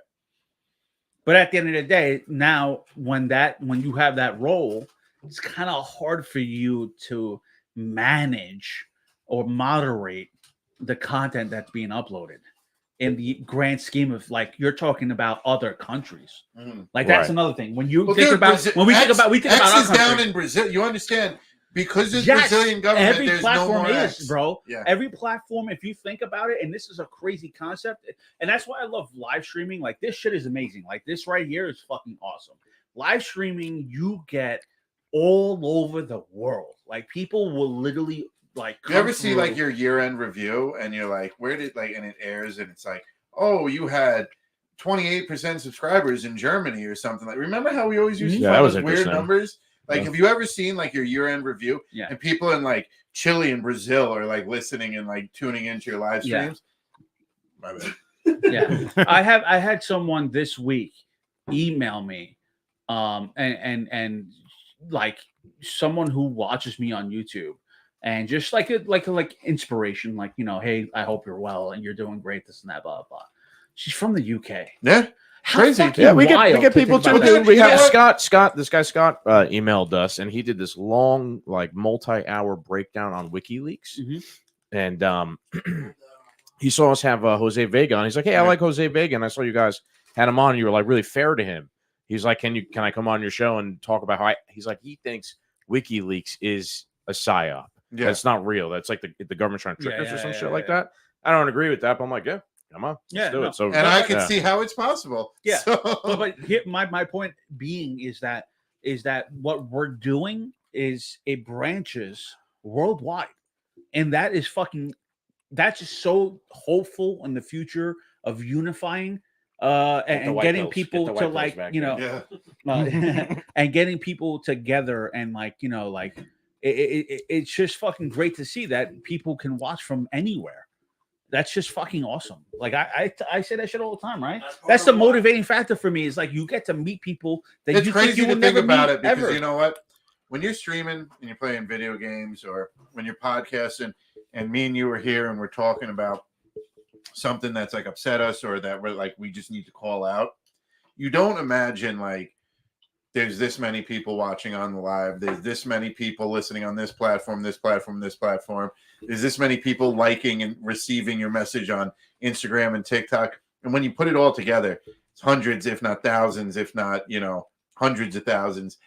But at the end of the day, now when you have that role, it's kind of hard for you to manage or moderate the content that's being uploaded in the grand scheme of like you're talking about other countries. Like that's Right. another thing. When you Well, think dude, about Brazil- when we think about X our is down country. in Brazil. You understand? Because of the Yes, Brazilian government, every there's no platform more is, X. bro. Yeah. Every platform, if you think about it, and this is a crazy concept, and that's why I love live streaming. Like this shit is amazing. Like this right here is fucking awesome. Live streaming, you get all over the world. Like people will literally like. You ever come see through- like your year-end review and you're like, where did like, and it airs and it's like, oh, you had 28% subscribers in Germany or something. Like, remember how we always used to Yeah, find that was those weird interesting. numbers? Like, Yeah. have you ever seen like your year-end review? Yeah. And people in like Chile and Brazil are like listening and like tuning into your live Yeah. streams. My bad. Yeah, I had someone this week email me, and like someone who watches me on YouTube, and just like inspiration, like hey, I hope you're well and you're doing great, this and that, blah blah. She's from the UK. Yeah. How Crazy. fucking Yeah, we get wild to people think too, about dude. that. We You know have what? Scott. This guy Scott emailed us, and he did this long, like multi-hour breakdown on WikiLeaks, Mhm. and he saw us have Jose Vega on. He's like, "Hey, I like Jose Vega, and I saw you guys had him on. And you were like really fair to him." He's like, "Can I come on your show and talk about how?" He's like, he thinks WikiLeaks is a psyop. Yeah. That's not real. That's like the government trying to trick Yeah, us or yeah, some yeah, shit like yeah. that. I don't agree with that, but I'm like, yeah, come on, Yeah, let's do no. it. So, And I can yeah. see how it's possible. Yeah. So, But here, my point being is that what we're doing is it branches worldwide, and that's just so hopeful in the future of unifying and white getting pills. people Get the to white like pills back, yeah. and getting people together and like it's just fucking great to see that people can watch from anywhere. That's just fucking awesome. Like I say that shit all the time, right? That's the motivating factor for me. Is like you get to meet people that It's you think crazy you to will think never about meet it because ever. you know what? When you're streaming and you're playing video games or when you're podcasting and me and you are here and we're talking about something that's like upset us or that we're like we just need to call out, you don't imagine like there's this many people watching on the live, there's this many people listening on this platform, there's this many people liking and receiving your message on Instagram and TikTok. And when you put it all together, it's hundreds, if not thousands, if not, hundreds of thousands.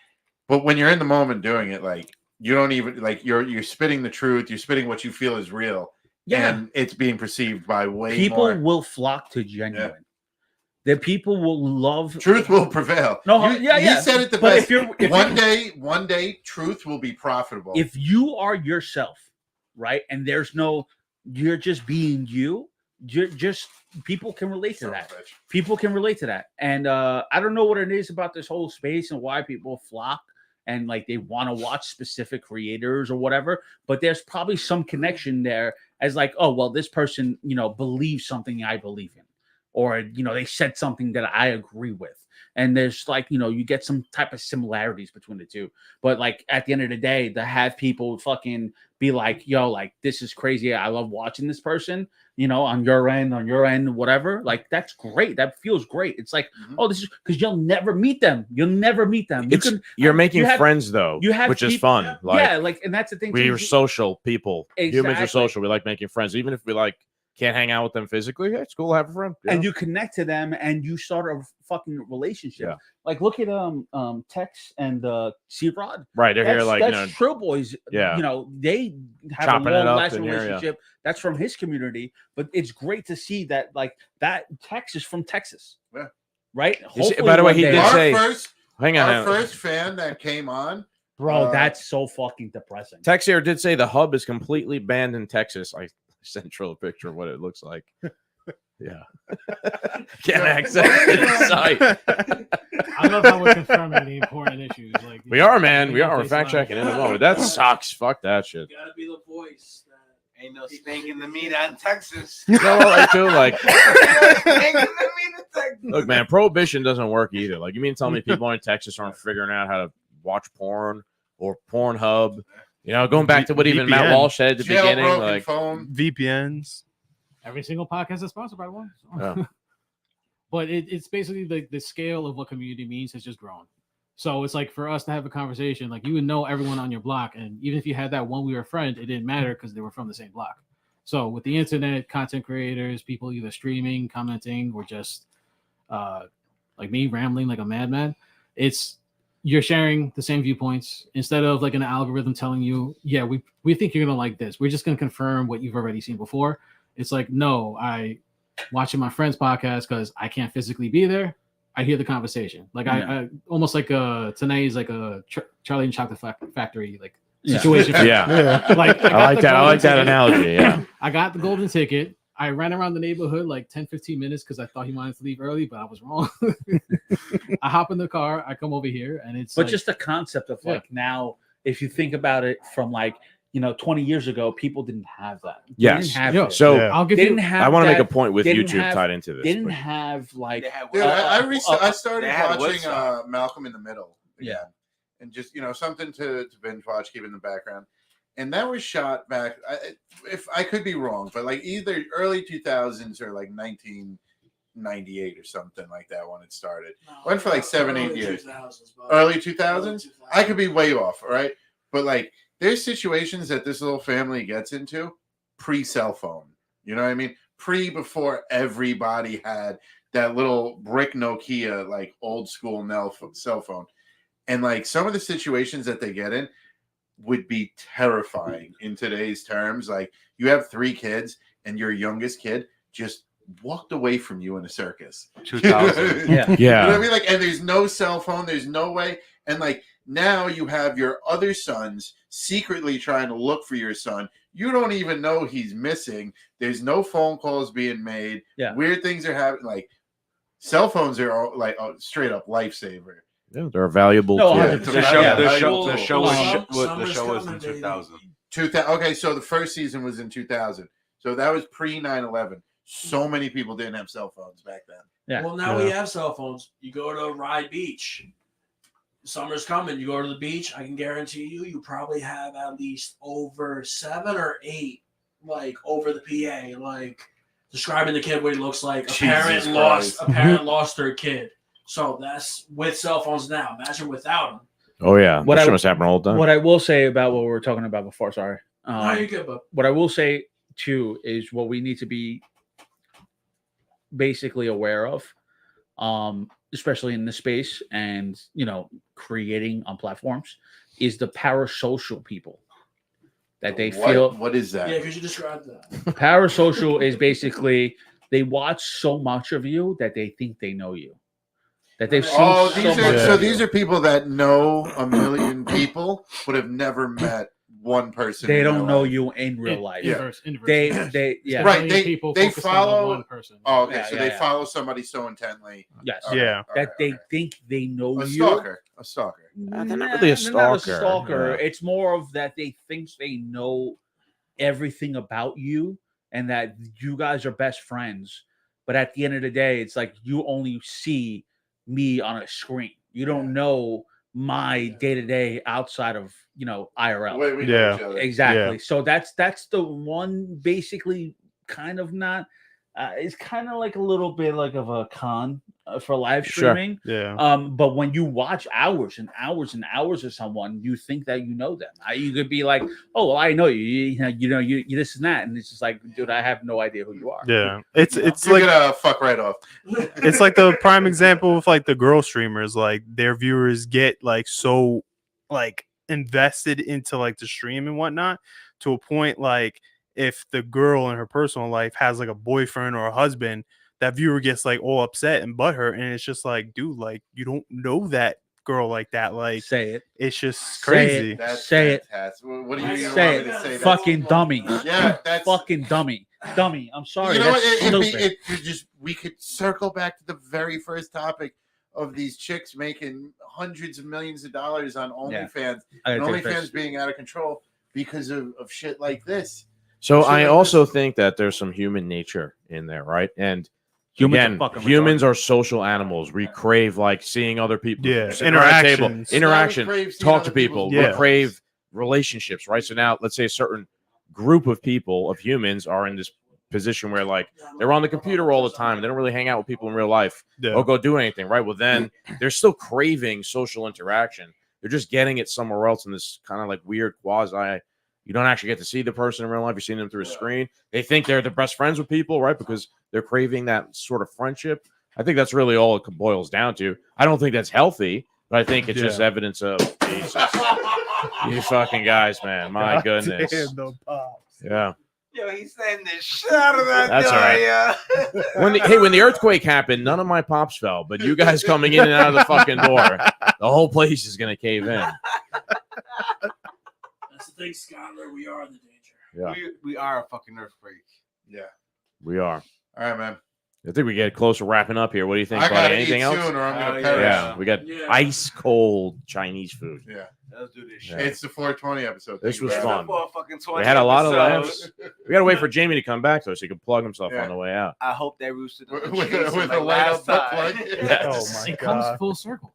But when you're in the moment doing it, like you don't even like you're spitting the truth, you're spitting what you feel is real. Yeah. And it's being perceived by way People more. will flock to genuine. That people will love. Truth will prevail. No, you, yeah, yeah. You said it the But best. if you're one day, truth will be profitable. if you are yourself, right, and there's no, you're just being you. You're just people can relate to Son of that. a bitch. People can relate to that, and I don't know what it is about this whole space and why people flock and like they want to watch specific creators or whatever. But there's probably some connection there as like, oh well, this person believes something I believe in. Or they said something that I agree with, and there's like you get some type of similarities between the two. But like at the end of the day, to have people fucking be like, "Yo, like this is crazy. I love watching this person." On your end, whatever. Like that's great. That feels great. It's like, oh, this is because you'll never meet them. You'll never meet them. You're making you have- friends though, you have which is people- fun. Like, yeah, like, and that's the thing. we're too. social people. Humans are Exactly. social. We like making friends, even if we like can't hang out with them physically. Yeah, it's cool to have a friend. And you connect to them and you start a fucking relationship. Yeah. Like look at Tex and C-Rod. Right, they're here That's like Trill Boys. Yeah. They have Chopping a it long up lasting in here, yeah. relationship. That's from his community, but it's great to see that like that Tex is from Texas. Yeah. Right. You see- Hopefully by the way, one he day- did Our say- first, hang on. our first fan that came on. bro, that's so fucking depressing. Tex here did say the hub is completely banned in Texas. I sent Trill a picture of what it looks like. Yeah. Can't access the site. I love how we're confirming the important issues. Like We are, man. We are. We're Updates fact live. checking in a moment. That sucks. Fuck that shit. You gotta be the voice. Ain't no spanking the meat out in Texas. You know what I do? Like, Spanking the meat in Texas. look, man, prohibition doesn't work either. Like, you mean tell me people in Texas aren't figuring out how to watch porn or Pornhub? Going back to what even Matt VPN. Walsh said at the beginning. Jailbroken Like, phone. VPNs. Every single podcast is sponsored by one. so. Yeah. But it's basically the scale of what community means has just grown. So it's like for us to have a conversation, like you would know everyone on your block, and even if you had that one weird friend, it didn't matter because they were from the same block. So with the internet, content creators, people either streaming, commenting, or just like me rambling like a madman, you're sharing the same viewpoints instead of like an algorithm telling you, yeah, we think you're gonna like this. We're just gonna confirm what you've already seen before. It's like, no, I watching my friend's podcast because I can't physically be there. I hear the conversation. Like I almost like tonight is like a Charlie and Chocolate Factory like situation. Yeah. Like I like that analogy. Yeah. I got the golden ticket. I ran around the neighborhood like 10-15 minutes because I thought he wanted to leave early, but I was wrong. I hop in the car, I come over here, and it's But like, just the concept of like now, if you think about it from like 20 years ago, people didn't have that. They Yes. didn't have Yo, it. So I'll give They you. didn't have I want to make that- a point with they didn't YouTube have- tied into this. They didn't but- have like They had Dude, I started they had watching Woodstock. Malcolm in the Middle. Yeah. again. And just something to binge watch, keep in the background. And that was shot back. If I could be wrong, but like either early 2000s or like 1998 or something like that when it started. Went for like 7-8 years. Early 2000s. I could be way off. All right, but like there's situations that this little family gets into pre-cell phone. You know what I mean? Before everybody had that little brick Nokia, like old school cell phone. And like some of the situations that they get in would be terrifying in today's terms. Like you have 3 kids and your youngest kid just walked away from you in a circus. 2000. Yeah. You know Yeah. what I mean? Like, and there's no cell phone, there's no way. And like now you have your other sons secretly trying to look for your son. You don't even know he's missing. There's no phone calls being made. Yeah. Weird things are happening. Like cell phones are all, like straight up lifesaver. Yeah, they're a valuable No, tool. 100%. The show, Yeah. the show was Summer's in coming, baby. 2000. 2000. Okay, so the first season was in 2000. So that was pre 9/11. So many people didn't have cell phones back then. Yeah. Well, now we have cell phones. You go to Rye Beach. Summer's coming. You go to the beach. I can guarantee you probably have at least over 7 or 8, like over the PA, like describing the kid what he looks like. A Jesus parent Christ. lost their kid. So that's with cell phones now. Imagine without them. Oh yeah, What that I- shit must happen all the time. What I will say about what we were talking about before, sorry. No, you're good, but What I will say too is what we need to be basically aware of, especially in this space and creating on platforms, is the parasocial people that they feel. What is that? yeah, because you described that. Parasocial is basically they watch so much of you that they think they know you. That they've seen Oh, so these much. are so of these you. are people that know a million people but have never met one person. They in don't their know life. you in real life. Yeah. Inverse. They yeah. Right, Million people they focused on follow- one person. Oh, okay. Yeah, So yeah, they yeah. follow somebody so intently. Yes. Okay, Yeah. all That right, they okay. think they know A you. stalker. A stalker. They're not Nah, really a they're not stalker. stalker. Yeah. It's more of that they think they know everything about you and that you guys are best friends. But at the end of the day, it's like you only see me on a screen. You don't know my day to day outside of IRL. Wait, we Yeah. know each other. Exactly. So that's the one basically kind of not. It's kind of like a little bit like of a con for live Sure. streaming. Yeah. But when you watch hours and hours and hours of someone, you think that you know them. You could be like, "Oh, well, I know you. You this and that," and it's just like, dude, I have no idea who you are. Yeah. It's You're like gonna fuck right off. it's like the prime example of like the girl streamers. Like their viewers get like so like invested into like the stream and whatnot to a point like if the girl in her personal life has like a boyfriend or a husband, that viewer gets like all upset and butthurt, and it's just like, dude, like you don't know that girl like that. Like Say it. it's just Say crazy. That's Say it. fantastic. What do you Say want me to say? That's- Fucking dummy. Yeah, that's Fucking dummy. Dummy. I'm sorry. You know That's what? stupid. We could circle back to the very first topic of these chicks making hundreds of millions of dollars on Yeah. OnlyFans, I and gotta take a OnlyFans piss. being out of control because of shit like this. So Shit I like also this. think that there's some human nature in there, right? And Humans are again, fucking humans retarded. are social animals. We crave like seeing other people. Yeah, sitting around a table, interactions. interaction, Now we crave seeing talk other to people. people's We Yeah. crave relationships, right? So now let's say a certain group of people of humans are in this position where like they're on the computer all the time. They don't really hang out with people in real life Yeah. or go do anything, right? Well, then they're still craving social interaction. They're just getting it somewhere else in this kind of like weird quasi. You don't actually get to see the person in real life. You're seeing them through a screen. They think they're the best friends with people, right? Because they're craving that sort of friendship. I think that's really all it boils down to. I don't think that's healthy, but I think it's just evidence of Jesus. You fucking guys, man. My God goodness. damn, the pops. Yeah. Yo, he's saying the shit out of that. That's all right. When the earthquake happened, none of my pops fell, but you guys coming in and out of the fucking door, the whole place is gonna cave in. That's the thing, Skyler. We are in the danger. Yeah, We are a fucking earthquake. Yeah. we are. All right, man. I think we get close to wrapping up here. What do you think, I buddy? gotta Anything eat else? soon, or I'm gonna Oh, perish. Yeah, we got Yeah. ice cold Chinese food. Yeah. Let's do this shit. Yeah. It's the 420 episode. This Thank you was very fun. much. For a fucking 20 We had a lot of episodes. laughs. We gotta wait for Jamie to come back though, so he can plug himself Yeah. on the way out. I hope that rooster With- doesn't with chase him a like light last up time. plug. Yes. Oh my It comes god. full circle.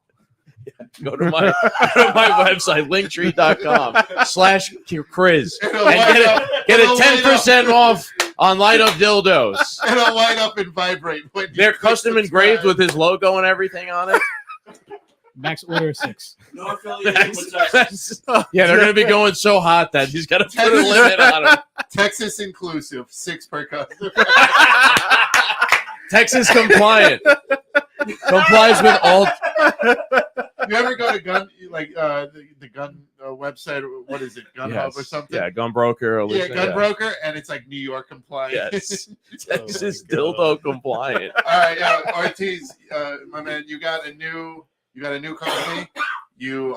Go to my website, linktree.com/Chris It'll and light up- get it'll a light 10% off on light up dildos. It'll light up and vibrate. When you They're click custom subscribe. engraved with his logo and everything on it. Max order 6. No affiliation with Texas. Yeah, they're going to be going so hot that he's got to put a limit on them. Texas inclusive, 6 per customer. Texas compliant. Complies with all. You ever go to gun the gun website? What is it? Gun Hub or something? Yeah, gun broker. Or Yeah, gun broker, and it's like New York compliant. Yes. Texas Oh my God. dildo compliant. All right, yeah, Ortiz, my man, you got a new company. You're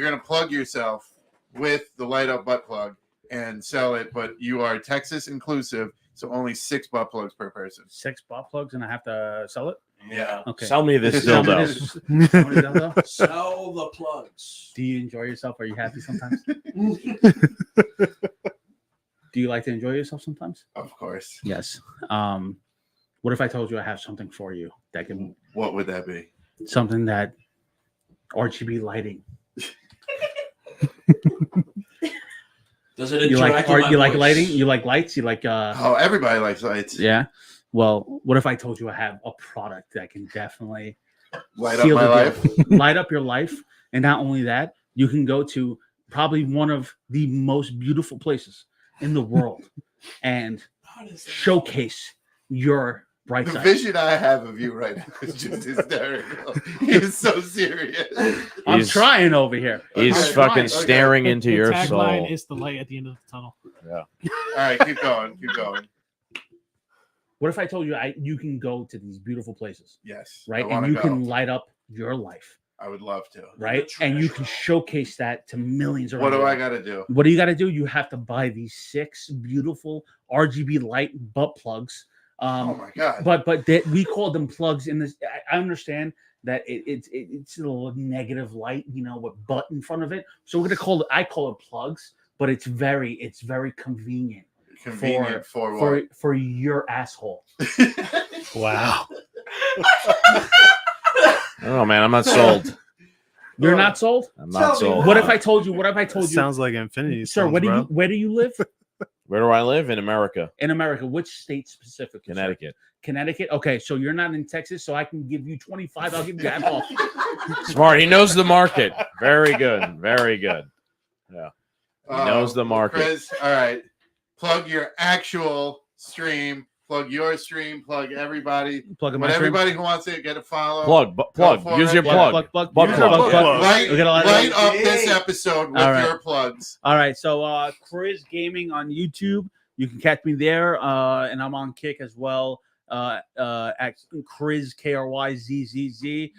gonna plug yourself with the light up butt plug and sell it, but you are Texas inclusive, so only 6 butt plugs per person. 6 butt plugs and I have to sell it. Yeah. Okay. Sell me this Sell me dildo. this- sell me dildo. Sell the plugs. Do you enjoy yourself? Are you happy sometimes? Do you like to enjoy yourself sometimes? Of course. Yes. What if I told you I have something for you that can What would that be? something that RGB lighting? Does it You like interact with art? my You like voice? lighting? You like lights? You like Oh, everybody likes lights. yeah. Well, what if I told you I have a product that can definitely Light up seal my the life. deal, light up your life, and not only that, you can go to probably one of the most beautiful places in the world and How does that- showcase your bright The side. vision I have of you right now is just hysterical. He's so serious. I'm He's- trying over here. He's Okay. fucking Okay. staring into The your tagline soul. is the light at the end of the tunnel. All right, keep going. Keep going. What if I told you you can go to these beautiful places, Yes. right? I And wanna you go. can light up your life, I would love to. right? And you can trash. showcase that to millions around What the do I world. got to do? What do you got to do? You have to buy these 6 beautiful RGB light butt plugs. Oh my god. But we call them plugs in this. I understand that it's a little negative light, with butt in front of it. So we're gonna I call it plugs, but it's very convenient Convenient for what? for your asshole. Wow. Oh man, I'm not sold. You're not sold. I'm not sold. What if I told you? What if I told you, Sounds like Infinity sir? Stones, bro. Where do you live Where do I live? In America, in America? Which state specifically? sir? Connecticut. Connecticut. Okay, so you're not in Texas, so I can give you 25. I'll give you half off. Smart. He knows the market. Very good. Very good. He knows the market. Chris, all right. Plug your actual stream. Plug your stream. Plug everybody. Plug in But my stream. everybody who wants to get a follow. Plug. for Use it. your Yeah, plug. Plug. Butt Use plug. your butt plug. Light, We got a lot of- light up this episode with All right. your plugs. All right, so Chris Gaming on YouTube. You can catch me there, and I'm on Kick as well. At Chris KRYZZZ.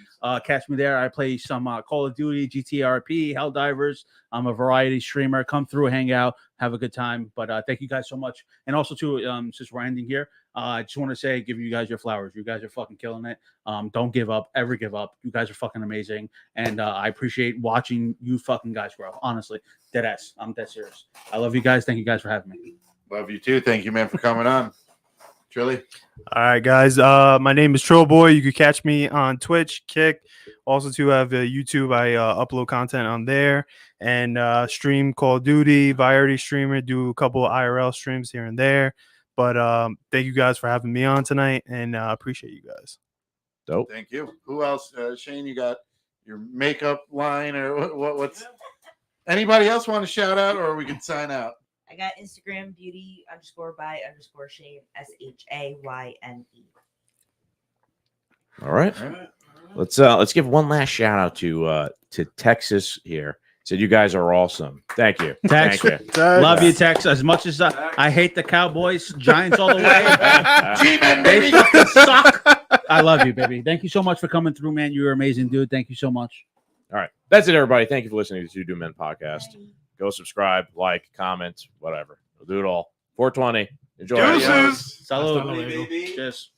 Catch me there. I play some Call of Duty, GTRP, Helldivers. I'm a variety streamer. Come through, hang out, have a good time. But thank you guys so much. And also too, since we're ending here, I just want to say, give you guys your flowers. You guys are fucking killing it. Don't give up. Ever give up. You guys are fucking amazing. And I appreciate watching you fucking guys grow. Honestly, dead ass. I'm dead serious. I love you guys. Thank you guys for having me. Love you too. Thank you, man, for coming on. Trilly. All right, guys. My name is Troll Boy. You can catch me on Twitch, Kick. Also, to have YouTube, I upload content on there and stream Call of Duty, variety streamer, do a couple of IRL streams here and there. But thank you guys for having me on tonight, and appreciate you guys. Dope. Thank you. Who else? Shane, you got your makeup line or what's anybody else want to shout out, or we can sign out? I got Instagram beauty_by_Shane SHAYNE. All right. Let's give one last shout out to Texas here. Said you guys are awesome. Thank you. Tex, Thank you. love you, Tex. As much as I hate the Cowboys, Giants all the way. G-Men, They baby. fucking suck. I love you, baby. Thank you so much for coming through, man. You're an amazing dude. Thank you so much. All right. That's it, everybody. Thank you for listening to the Two Doom Men podcast. Go subscribe, like, comment, whatever. We'll do it all. 420. Enjoy. Deuces. Salud. Hasta luego. Cheers.